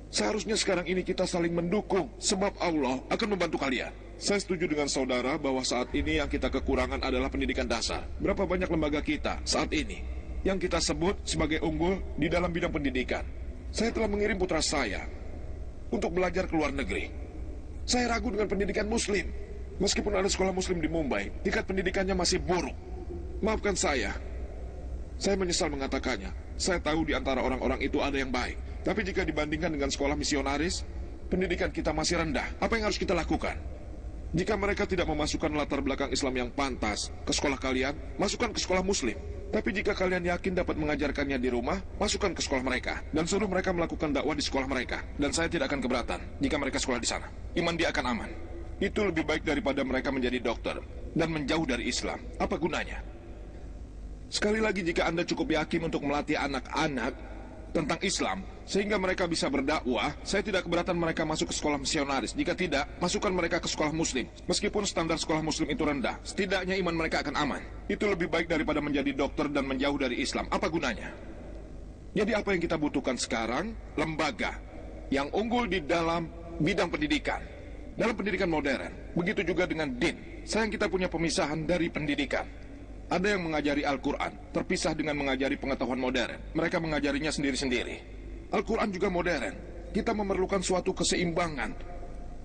[SPEAKER 2] Seharusnya sekarang ini kita saling mendukung, sebab Allah akan membantu kalian. Saya setuju dengan saudara bahwa saat ini yang kita kekurangan adalah pendidikan dasar. Berapa banyak lembaga kita saat ini yang kita sebut sebagai unggul di dalam bidang pendidikan. Saya telah mengirim putra saya untuk belajar ke luar negeri. Saya ragu dengan pendidikan muslim. Meskipun ada sekolah muslim di Mumbai, tingkat pendidikannya masih buruk. Maafkan saya menyesal mengatakannya. Saya tahu di antara orang-orang itu ada yang baik. Tapi jika dibandingkan dengan sekolah misionaris, pendidikan kita masih rendah. Apa yang harus kita lakukan? Jika mereka tidak memasukkan latar belakang Islam yang pantas ke sekolah kalian, masukkan ke sekolah muslim. Tapi jika kalian yakin dapat mengajarkannya di rumah, masukkan ke sekolah mereka. Dan suruh mereka melakukan dakwah di sekolah mereka. Dan saya tidak akan keberatan jika mereka sekolah di sana. Iman dia akan aman. Itu lebih baik daripada mereka menjadi dokter dan menjauh dari Islam. Apa gunanya? Sekali lagi, jika Anda cukup yakin untuk melatih anak-anak tentang Islam, sehingga mereka bisa berdakwah, saya tidak keberatan mereka masuk ke sekolah misionaris. Jika tidak, masukkan mereka ke sekolah muslim. Meskipun standar sekolah muslim itu rendah, setidaknya iman mereka akan aman. Itu lebih baik daripada menjadi dokter dan menjauh dari Islam. Apa gunanya? Jadi apa yang kita butuhkan sekarang? Lembaga yang unggul di dalam bidang pendidikan. Dalam pendidikan modern, begitu juga dengan din. Sayang kita punya pemisahan dari pendidikan. Ada yang mengajari Al-Quran, terpisah dengan mengajari pengetahuan modern. Mereka mengajarinya sendiri-sendiri. Al-Quran juga modern. Kita memerlukan suatu keseimbangan.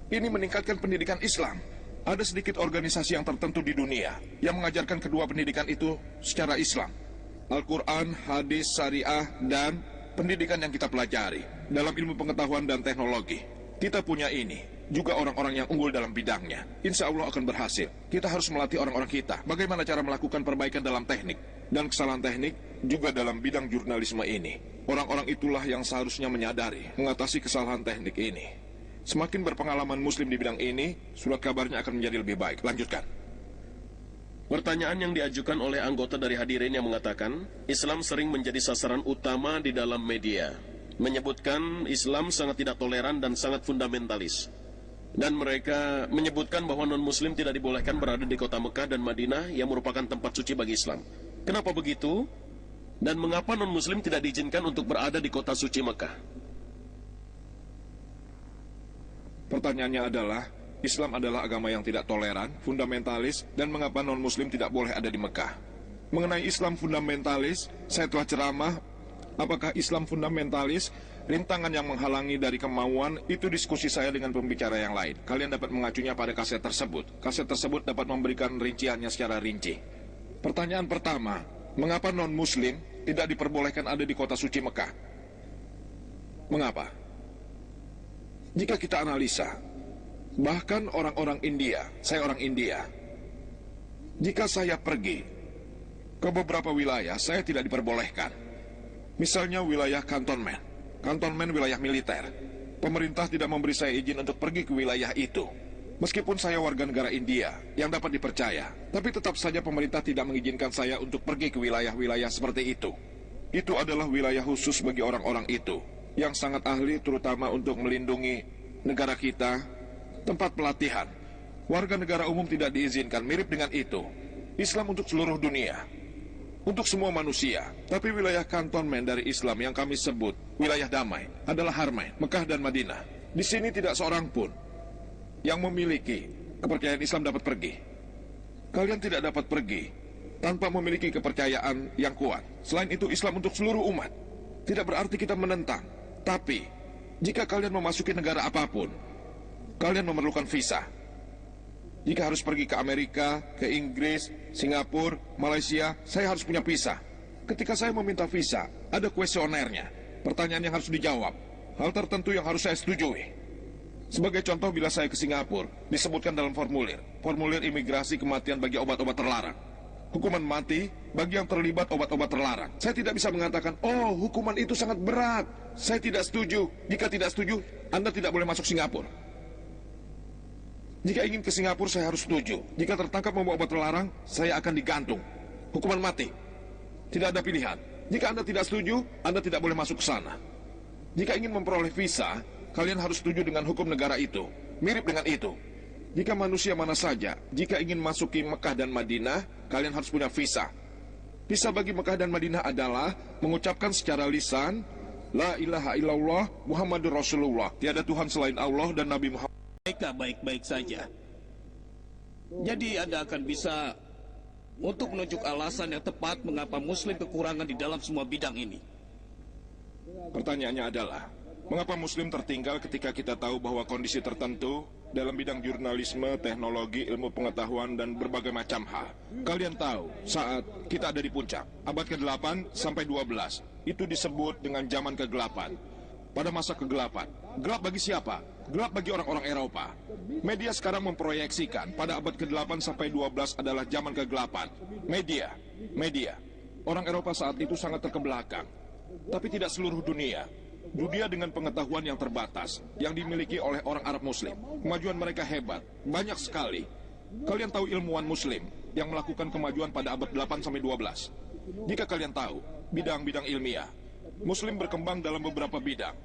[SPEAKER 2] Ini meningkatkan pendidikan Islam. Ada sedikit organisasi yang tertentu di dunia yang mengajarkan kedua pendidikan itu secara Islam. Al-Quran, hadis, syariah, dan pendidikan yang kita pelajari dalam ilmu pengetahuan dan teknologi. Kita punya ini. Juga orang-orang yang unggul dalam bidangnya. Insya Allah akan berhasil. Kita harus melatih orang-orang kita bagaimana cara melakukan perbaikan dalam teknik. Dan kesalahan teknik juga dalam bidang jurnalisme ini. Orang-orang itulah yang seharusnya menyadari mengatasi kesalahan teknik ini. Semakin berpengalaman Muslim di bidang ini, surat kabarnya akan menjadi lebih baik. Lanjutkan.
[SPEAKER 1] Pertanyaan yang diajukan oleh anggota dari hadirin yang mengatakan, Islam sering menjadi sasaran utama di dalam media. Menyebutkan Islam sangat tidak toleran dan sangat fundamentalis. Dan mereka menyebutkan bahwa non-Muslim tidak dibolehkan berada di kota Mekah dan Madinah yang merupakan tempat suci bagi Islam. Kenapa begitu? Dan mengapa non-Muslim tidak diizinkan untuk berada di kota suci Mekah?
[SPEAKER 2] Pertanyaannya adalah, Islam adalah agama yang tidak toleran, fundamentalis, dan mengapa non-Muslim tidak boleh ada di Mekah? Mengenai Islam fundamentalis, saya telah ceramah. Apakah Islam fundamentalis? Rintangan yang menghalangi dari kemauan, itu diskusi saya dengan pembicara yang lain. Kalian dapat mengacunya pada kaset tersebut. Kaset tersebut dapat memberikan rinciannya secara rinci. Pertanyaan pertama, mengapa non-Muslim tidak diperbolehkan ada di kota suci Mekah? Mengapa? Jika kita analisa, bahkan orang-orang India, saya orang India, jika saya pergi ke beberapa wilayah, saya tidak diperbolehkan. Misalnya wilayah kantonmen. Kantonmen wilayah militer. Pemerintah tidak memberi saya izin untuk pergi ke wilayah itu. Meskipun saya warga negara India yang dapat dipercaya, tapi tetap saja pemerintah tidak mengizinkan saya untuk pergi ke wilayah-wilayah seperti itu. Itu adalah wilayah khusus bagi orang-orang itu, yang sangat ahli terutama untuk melindungi negara kita, tempat pelatihan. Warga negara umum tidak diizinkan, mirip dengan itu. Islam untuk seluruh dunia, untuk semua manusia. Tapi wilayah kantonmen dari Islam yang kami sebut wilayah damai adalah Harmain, Mekah dan Madinah. Di sini tidak seorang pun yang memiliki kepercayaan Islam dapat pergi. Kalian tidak dapat pergi tanpa memiliki kepercayaan yang kuat. Selain itu, Islam untuk seluruh umat. Tidak berarti kita menentang. Tapi jika kalian memasuki negara apapun, kalian memerlukan visa. Jika harus pergi ke Amerika, ke Inggris, Singapura, Malaysia, saya harus punya visa. Ketika saya meminta visa, ada kuesionernya, pertanyaan yang harus dijawab, hal tertentu yang harus saya setujui. Sebagai contoh, bila saya ke Singapura, disebutkan dalam formulir imigrasi kematian bagi obat-obat terlarang. Hukuman mati bagi yang terlibat obat-obat terlarang. Saya tidak bisa mengatakan, oh, hukuman itu sangat berat. Saya tidak setuju. Jika tidak setuju, Anda tidak boleh masuk Singapura. Jika ingin ke Singapura, saya harus setuju. Jika tertangkap membawa obat terlarang, saya akan digantung. Hukuman mati. Tidak ada pilihan. Jika Anda tidak setuju, Anda tidak boleh masuk ke sana. Jika ingin memperoleh visa, kalian harus setuju dengan hukum negara itu. Mirip dengan itu. Jika manusia mana saja, jika ingin masuki Mekah dan Madinah, kalian harus punya visa. Visa bagi Mekah dan Madinah adalah mengucapkan secara lisan, La ilaha illallah Muhammadur Rasulullah. Tiada Tuhan selain Allah dan Nabi Muhammad.
[SPEAKER 4] Mereka baik-baik saja. Jadi Anda akan bisa untuk menunjuk alasan yang tepat mengapa Muslim kekurangan di dalam semua bidang ini.
[SPEAKER 2] Pertanyaannya adalah, mengapa Muslim tertinggal ketika kita tahu bahwa kondisi tertentu dalam bidang jurnalisme, teknologi, ilmu pengetahuan, dan berbagai macam hal. Kalian tahu, saat kita ada di puncak, abad ke-8 sampai 12, itu disebut dengan zaman kegelapan. Pada masa kegelapan, gelap bagi siapa? Gelap bagi orang-orang Eropa. Media sekarang memproyeksikan pada abad ke-8 sampai 12 adalah zaman kegelapan. Media. Orang Eropa saat itu sangat terkebelakang. Tapi tidak seluruh dunia. Dunia dengan pengetahuan yang terbatas, yang dimiliki oleh orang Arab Muslim. Kemajuan mereka hebat, banyak sekali. Kalian tahu ilmuwan Muslim yang melakukan kemajuan pada abad 8 sampai 12. Jika kalian tahu bidang-bidang ilmiah, Muslim berkembang dalam beberapa bidang.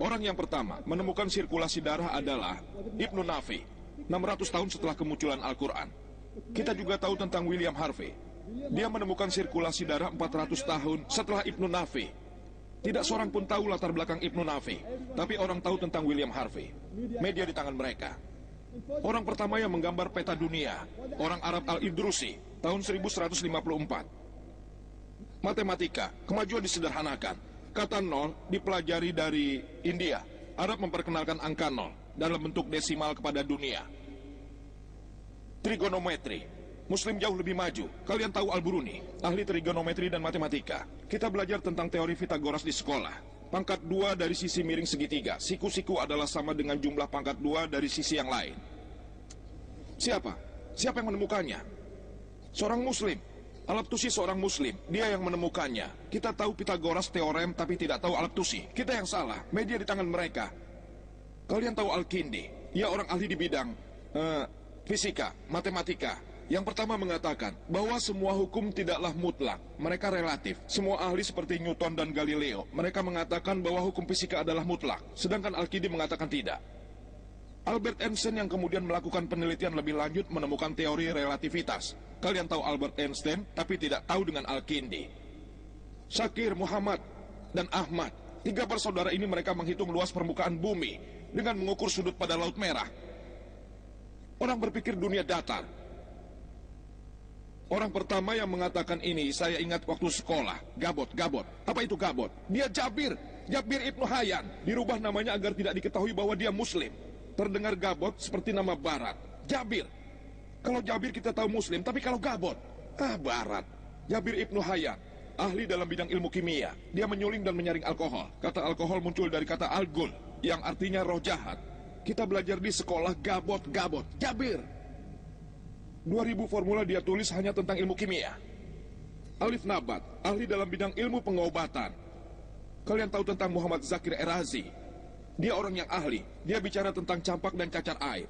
[SPEAKER 2] Orang yang pertama menemukan sirkulasi darah adalah Ibnu Nafi, 600 tahun setelah kemunculan Al-Quran. Kita juga tahu tentang William Harvey. Dia menemukan sirkulasi darah 400 tahun setelah Ibnu Nafi. Tidak seorang pun tahu latar belakang Ibnu Nafi, tapi orang tahu tentang William Harvey. Media di tangan mereka. Orang pertama yang menggambar peta dunia, orang Arab Al-Idrusi, tahun 1154. Matematika, kemajuan disederhanakan. Kata nol dipelajari dari India. Arab memperkenalkan angka nol dalam bentuk desimal kepada dunia. Trigonometri, Muslim jauh lebih maju. Kalian tahu Al-Biruni, ahli trigonometri dan matematika. Kita belajar tentang teori Pythagoras di sekolah. Pangkat 2 dari sisi miring segitiga. Siku-siku adalah sama dengan jumlah pangkat 2 dari sisi yang lain. Siapa? Siapa yang menemukannya? Seorang Muslim. Alaptusi seorang Muslim, dia yang menemukannya. Kita tahu Pythagoras teorem tapi tidak tahu Alaptusi. Kita yang salah, media di tangan mereka. Kalian tahu Al-Kindi? Dia orang ahli di bidang fisika, matematika. Yang pertama mengatakan bahwa semua hukum tidaklah mutlak, mereka relatif. Semua ahli seperti Newton dan Galileo, mereka mengatakan bahwa hukum fisika adalah mutlak, sedangkan Al-Kindi mengatakan tidak. Albert Einstein yang kemudian melakukan penelitian lebih lanjut menemukan teori relativitas. Kalian tahu Albert Einstein, tapi tidak tahu dengan Al-Kindi. Syakir, Muhammad, dan Ahmad, 3 bersaudara ini mereka menghitung luas permukaan bumi dengan mengukur sudut pada Laut Merah. Orang berpikir dunia datar. Orang pertama yang mengatakan ini, saya ingat waktu sekolah, Gabot. Apa itu Gabot? Dia Jabir Ibnu Hayyan. Dirubah namanya agar tidak diketahui bahwa dia Muslim. Terdengar Gabot seperti nama Barat. Jabir. Kalau Jabir kita tahu Muslim, tapi kalau Gabot, Barat. Jabir Ibnu Hayyan, ahli dalam bidang ilmu kimia. Dia menyuling dan menyaring alkohol. Kata alkohol muncul dari kata al-gul, yang artinya roh jahat. Kita belajar di sekolah Gabot. Jabir. 2000 formula dia tulis hanya tentang ilmu kimia. Alif Nabat, ahli dalam bidang ilmu pengobatan. Kalian tahu tentang Muhammad Zakir Erazi? Dia orang yang ahli. Dia bicara tentang campak dan cacar air.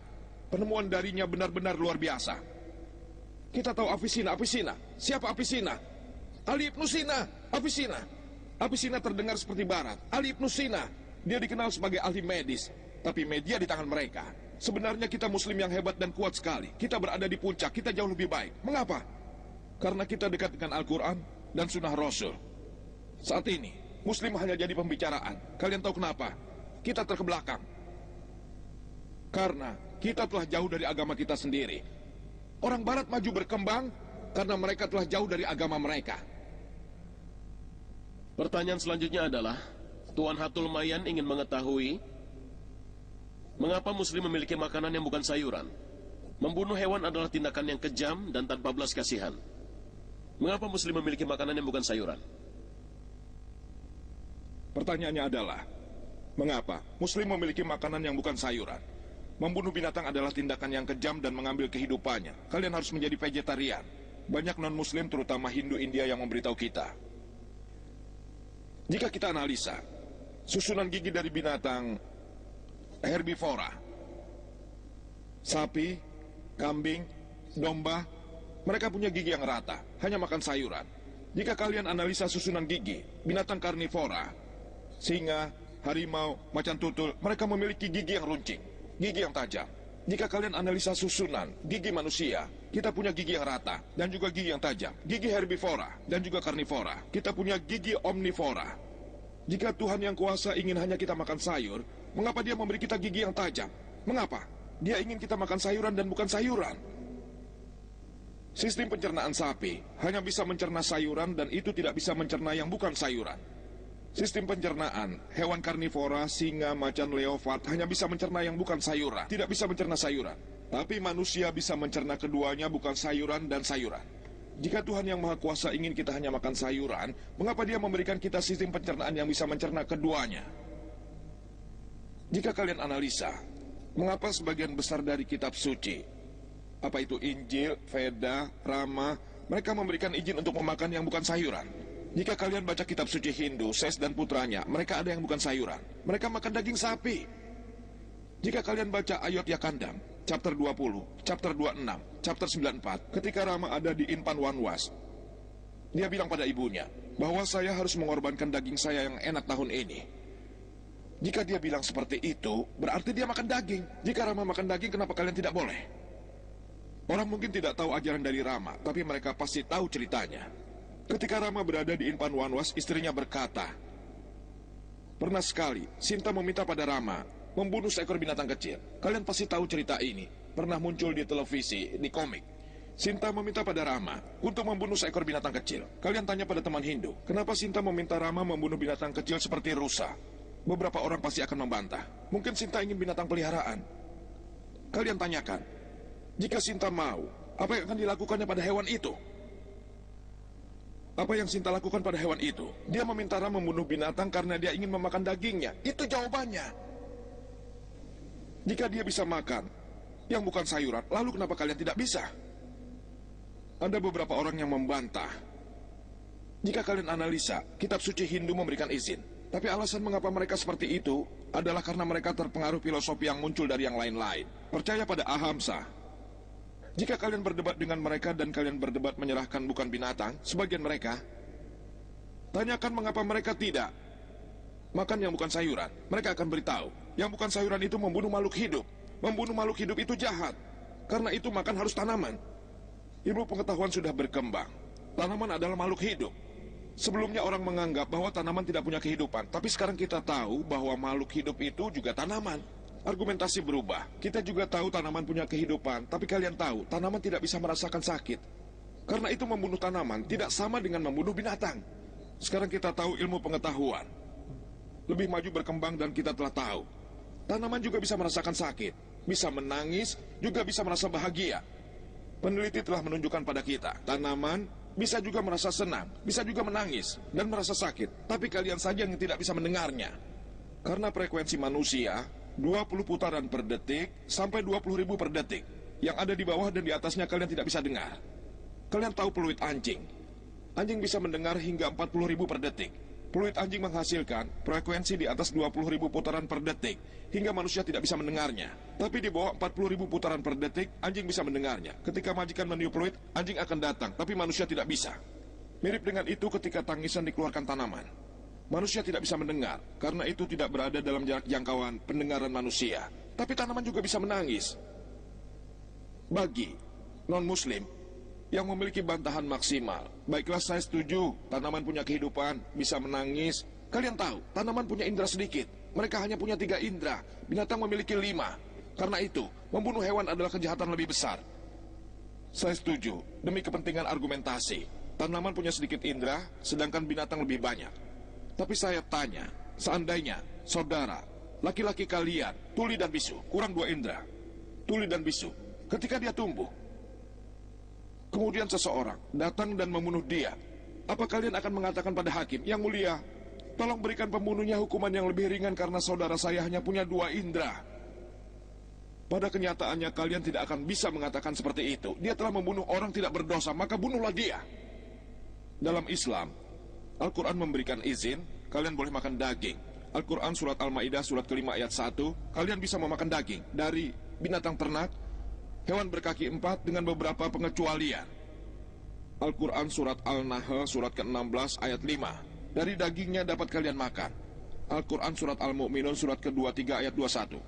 [SPEAKER 2] Penemuan darinya benar-benar luar biasa. Kita tahu Avicenna. Siapa Avicenna? Ali Ibnu Sina. Avicenna terdengar seperti Barat. Ali Ibnu Sina. Dia dikenal sebagai ahli medis. Tapi media di tangan mereka. Sebenarnya kita Muslim yang hebat dan kuat sekali. Kita berada di puncak, kita jauh lebih baik. Mengapa? Karena kita dekat dengan Al-Quran dan Sunnah Rasul. Saat ini, Muslim hanya jadi pembicaraan. Kalian tahu kenapa? Kita terkebelakang. Karena kita telah jauh dari agama kita sendiri. Orang Barat maju berkembang karena mereka telah jauh dari agama mereka.
[SPEAKER 1] Pertanyaan selanjutnya adalah, Tuan Hatul Mayan ingin mengetahui mengapa Muslim memiliki makanan yang bukan sayuran. Membunuh hewan adalah tindakan yang kejam dan tanpa belas kasihan. Mengapa Muslim memiliki makanan yang bukan sayuran?
[SPEAKER 2] Pertanyaannya adalah, mengapa Muslim memiliki makanan yang bukan sayuran? Membunuh binatang adalah tindakan yang kejam dan mengambil kehidupannya. Kalian harus menjadi vegetarian. Banyak non-Muslim, terutama Hindu India, yang memberitahu kita. Jika kita analisa susunan gigi dari binatang herbivora, sapi, kambing, domba, mereka punya gigi yang rata, hanya makan sayuran. Jika kalian analisa susunan gigi binatang karnivora, singa, harimau, macan tutul, mereka memiliki gigi yang runcing, gigi yang tajam. Jika kalian analisa susunan gigi manusia, kita punya gigi yang rata dan juga gigi yang tajam. Gigi herbivora dan juga karnivora, kita punya gigi omnivora. Jika Tuhan yang kuasa ingin hanya kita makan sayur, mengapa dia memberi kita gigi yang tajam? Mengapa? Dia ingin kita makan sayuran dan bukan sayuran. Sistem pencernaan sapi hanya bisa mencerna sayuran dan itu tidak bisa mencerna yang bukan sayuran. Sistem pencernaan hewan karnivora, singa, macan, leopard hanya bisa mencerna yang bukan sayuran, tidak bisa mencerna sayuran. Tapi manusia bisa mencerna keduanya, bukan sayuran dan sayuran. Jika Tuhan yang Maha Kuasa ingin kita hanya makan sayuran, mengapa dia memberikan kita sistem pencernaan yang bisa mencerna keduanya? Jika kalian analisa, mengapa sebagian besar dari kitab suci, apa itu Injil, Veda, Rama, mereka memberikan izin untuk memakan yang bukan sayuran? Jika kalian baca kitab suci Hindu, Ses dan putranya, mereka ada yang bukan sayuran. Mereka makan daging sapi. Jika kalian baca Ayot Yakandam, chapter 20, chapter 26, chapter 94, ketika Rama ada di Inpan Wanwas, dia bilang pada ibunya, bahwa saya harus mengorbankan daging saya yang enak tahun ini. Jika dia bilang seperti itu, berarti dia makan daging. Jika Rama makan daging, kenapa kalian tidak boleh? Orang mungkin tidak tahu ajaran dari Rama, tapi mereka pasti tahu ceritanya. Ketika Rama berada di Inpan Wanwas, istrinya berkata, pernah sekali Sinta meminta pada Rama membunuh seekor binatang kecil. Kalian pasti tahu cerita ini, pernah muncul di televisi, di komik. Sinta meminta pada Rama untuk membunuh seekor binatang kecil. Kalian tanya pada teman Hindu, kenapa Sinta meminta Rama membunuh binatang kecil seperti rusa? Beberapa orang pasti akan membantah. Mungkin Sinta ingin binatang peliharaan. Kalian tanyakan, jika Sinta mau, apa yang akan dilakukannya pada hewan itu? Apa yang Sinta lakukan pada hewan itu? Dia meminta Rama membunuh binatang karena dia ingin memakan dagingnya. Itu jawabannya. Jika dia bisa makan yang bukan sayuran, lalu kenapa kalian tidak bisa? Ada beberapa orang yang membantah. Jika kalian analisa, kitab suci Hindu memberikan izin. Tapi alasan mengapa mereka seperti itu adalah karena mereka terpengaruh filosofi yang muncul dari yang lain-lain. Percaya pada ahamsa. Jika kalian berdebat dengan mereka dan kalian berdebat menyerahkan bukan binatang, sebagian mereka, tanyakan mengapa mereka tidak makan yang bukan sayuran. Mereka akan beritahu, yang bukan sayuran itu membunuh makhluk hidup. Membunuh makhluk hidup itu jahat. Karena itu makan harus tanaman. Ilmu pengetahuan sudah berkembang. Tanaman adalah makhluk hidup. Sebelumnya orang menganggap bahwa tanaman tidak punya kehidupan, tapi sekarang kita tahu bahwa makhluk hidup itu juga tanaman. Argumentasi berubah. Kita juga tahu tanaman punya kehidupan, tapi kalian tahu tanaman tidak bisa merasakan sakit. Karena itu membunuh tanaman tidak sama dengan membunuh binatang. Sekarang kita tahu ilmu pengetahuan lebih maju berkembang dan kita telah tahu tanaman juga bisa merasakan sakit, bisa menangis, juga bisa merasa bahagia. Peneliti telah menunjukkan pada kita, tanaman bisa juga merasa senang, bisa juga menangis, dan merasa sakit. Tapi kalian saja yang tidak bisa mendengarnya. Karena frekuensi manusia, 20 putaran per detik, sampai 20.000 per detik. Yang ada di bawah dan di atasnya kalian tidak bisa dengar. Kalian tahu peluit anjing. Anjing bisa mendengar hingga 40.000 per detik. Peluit anjing menghasilkan frekuensi di atas 20.000 putaran per detik, hingga manusia tidak bisa mendengarnya. Tapi di bawah 40.000 putaran per detik, anjing bisa mendengarnya. Ketika majikan meniup peluit, anjing akan datang, tapi manusia tidak bisa. Mirip dengan itu ketika tangisan dikeluarkan tanaman. Manusia tidak bisa mendengar, karena itu tidak berada dalam jarak jangkauan pendengaran manusia. Tapi tanaman juga bisa menangis. Bagi non-muslim yang memiliki bantahan maksimal, baiklah saya setuju, tanaman punya kehidupan, bisa menangis. Kalian tahu, tanaman punya indera sedikit. Mereka hanya punya 3 indera, binatang memiliki 5. Karena itu, membunuh hewan adalah kejahatan lebih besar. Saya setuju, demi kepentingan argumentasi. Tanaman punya sedikit indera, sedangkan binatang lebih banyak. Tapi saya tanya, seandainya, saudara, laki-laki kalian, tuli dan bisu, kurang 2 indera. Tuli dan bisu, ketika dia tumbuh, kemudian seseorang datang dan membunuh dia, apa kalian akan mengatakan pada hakim, yang mulia, tolong berikan pembunuhnya hukuman yang lebih ringan karena saudara saya hanya punya 2 indera? Pada kenyataannya kalian tidak akan bisa mengatakan seperti itu. Dia telah membunuh orang tidak berdosa, maka bunuhlah dia. Dalam Islam, Al-Quran memberikan izin, kalian boleh makan daging. Al-Quran surat Al-Ma'idah surat ke-5 ayat 1, kalian bisa memakan daging dari binatang ternak, hewan berkaki 4 dengan beberapa pengecualian. Al-Quran surat Al-Nahl surat ke-16 ayat 5, dari dagingnya dapat kalian makan. Al-Quran surat Al-Mu'minun surat ke-23 ayat 21.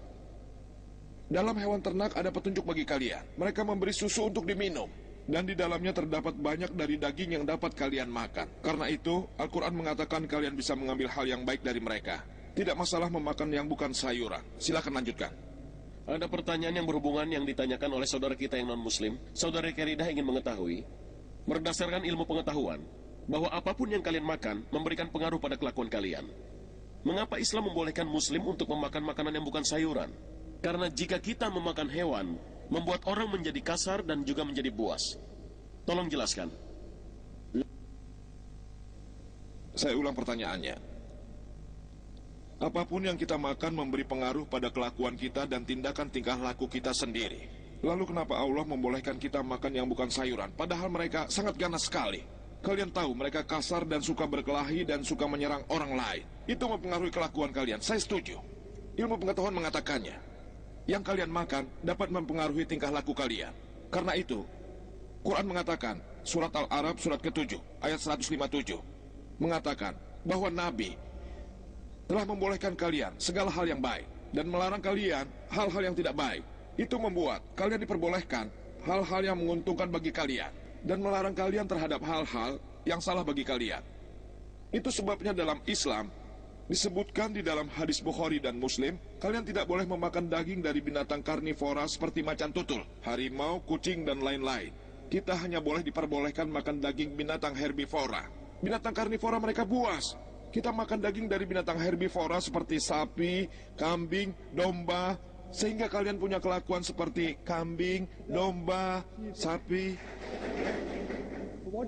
[SPEAKER 2] Dalam hewan ternak ada petunjuk bagi kalian. Mereka memberi susu untuk diminum, dan di dalamnya terdapat banyak dari daging yang dapat kalian makan. Karena itu, Al-Quran mengatakan kalian bisa mengambil hal yang baik dari mereka. Tidak masalah memakan yang bukan sayuran. Silakan lanjutkan.
[SPEAKER 1] Ada pertanyaan yang berhubungan yang ditanyakan oleh saudara kita yang non-muslim. Saudara Keridah ingin mengetahui, berdasarkan ilmu pengetahuan, bahwa apapun yang kalian makan memberikan pengaruh pada kelakuan kalian. Mengapa Islam membolehkan muslim untuk memakan makanan yang bukan sayuran? Karena jika kita memakan hewan, membuat orang menjadi kasar dan juga menjadi buas. Tolong jelaskan.
[SPEAKER 2] Saya ulang pertanyaannya. Apapun yang kita makan memberi pengaruh pada kelakuan kita dan tindakan tingkah laku kita sendiri. Lalu kenapa Allah membolehkan kita makan yang bukan sayuran, padahal mereka sangat ganas sekali? Kalian tahu mereka kasar dan suka berkelahi dan suka menyerang orang lain. Itu mempengaruhi kelakuan kalian. Saya setuju. Ilmu pengetahuan mengatakannya. Yang kalian makan dapat mempengaruhi tingkah laku kalian. Karena itu, Quran mengatakan, surat Al-Arab surat ke-7 ayat 157 mengatakan bahwa Nabi telah membolehkan kalian segala hal yang baik dan melarang kalian hal-hal yang tidak baik. Itu membuat kalian diperbolehkan hal-hal yang menguntungkan bagi kalian dan melarang kalian terhadap hal-hal yang salah bagi kalian. Itu sebabnya dalam Islam disebutkan di dalam hadis Bukhari dan Muslim, kalian tidak boleh memakan daging dari binatang karnivora seperti macan tutul, harimau, kucing, dan lain-lain. Kita hanya boleh diperbolehkan makan daging binatang herbivora. Binatang karnivora mereka buas. Kita makan daging dari binatang herbivora seperti sapi, kambing, domba, sehingga kalian punya kelakuan seperti kambing, domba, sapi.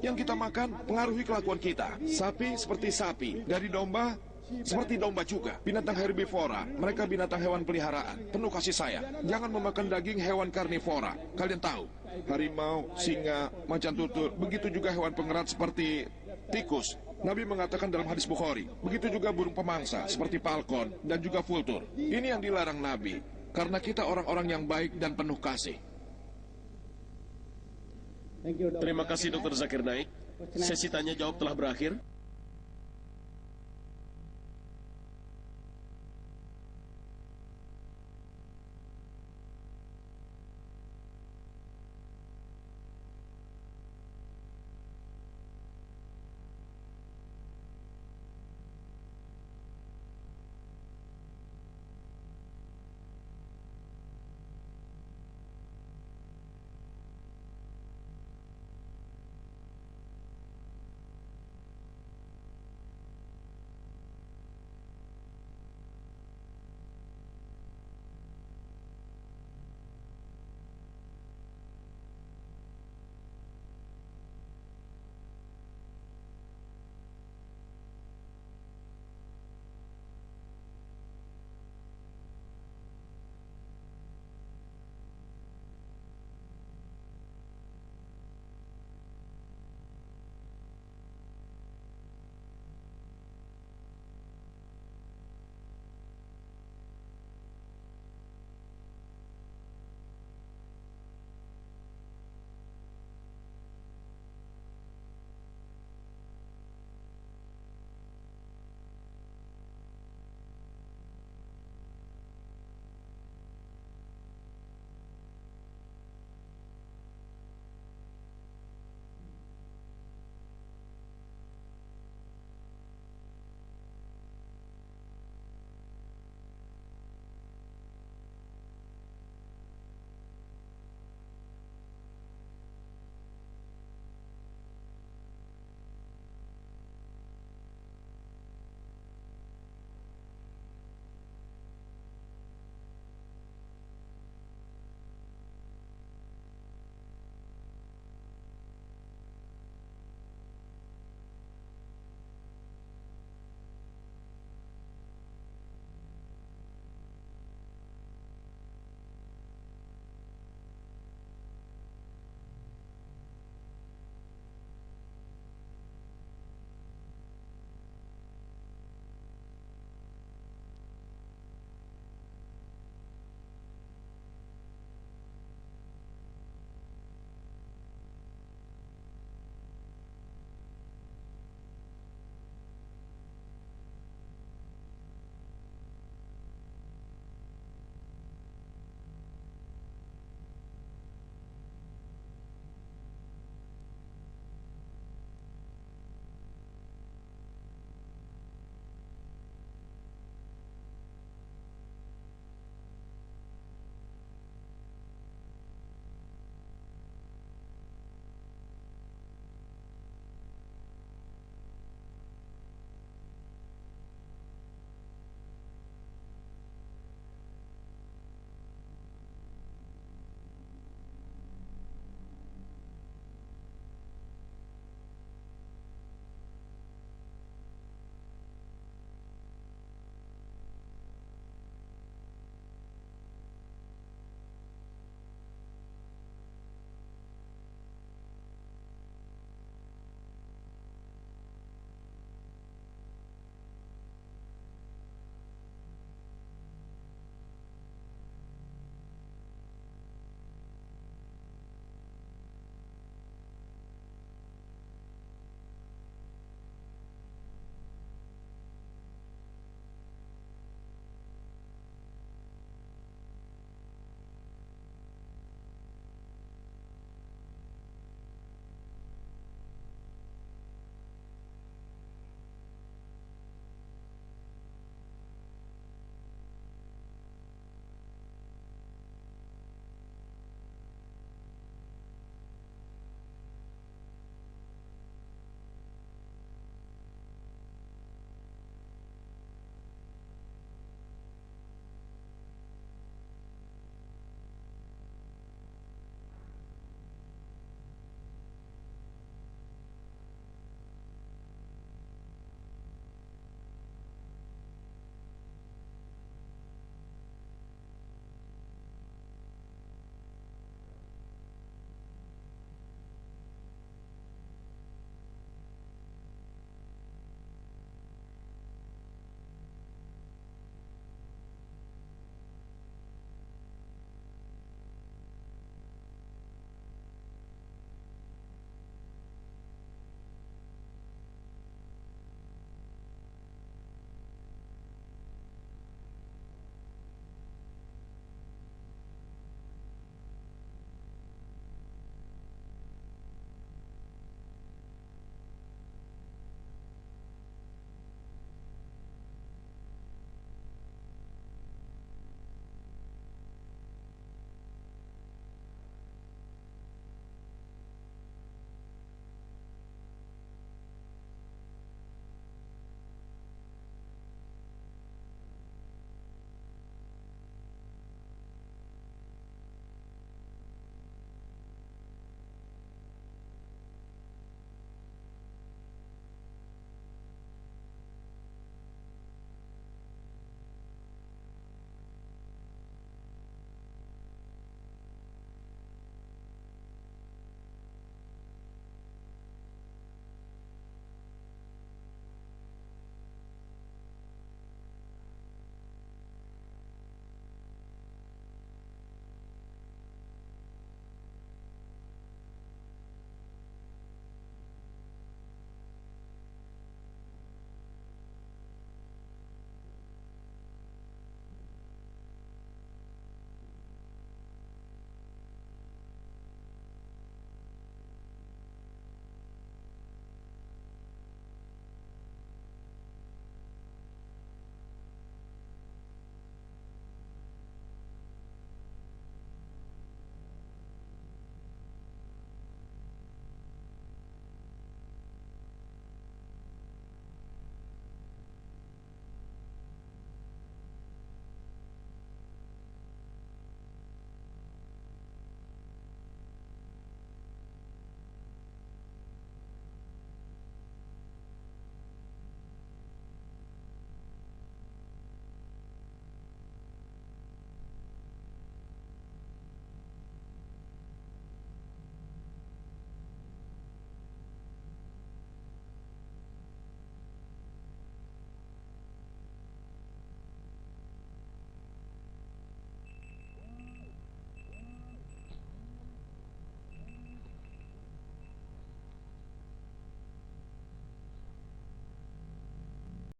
[SPEAKER 2] Yang kita makan pengaruhi kelakuan kita. Sapi seperti sapi, dari domba seperti domba juga. Binatang herbivora, mereka binatang hewan peliharaan, penuh kasih sayang. Jangan memakan daging hewan karnivora. Kalian tahu, harimau, singa, macan tutul, begitu juga hewan pengerat seperti tikus. Nabi mengatakan dalam hadis Bukhari, begitu juga burung pemangsa seperti falcon dan juga vultur. Ini yang dilarang Nabi, karena kita orang-orang yang baik dan penuh kasih.
[SPEAKER 1] Terima kasih Dr. Zakir Naik. Sesi tanya jawab telah berakhir.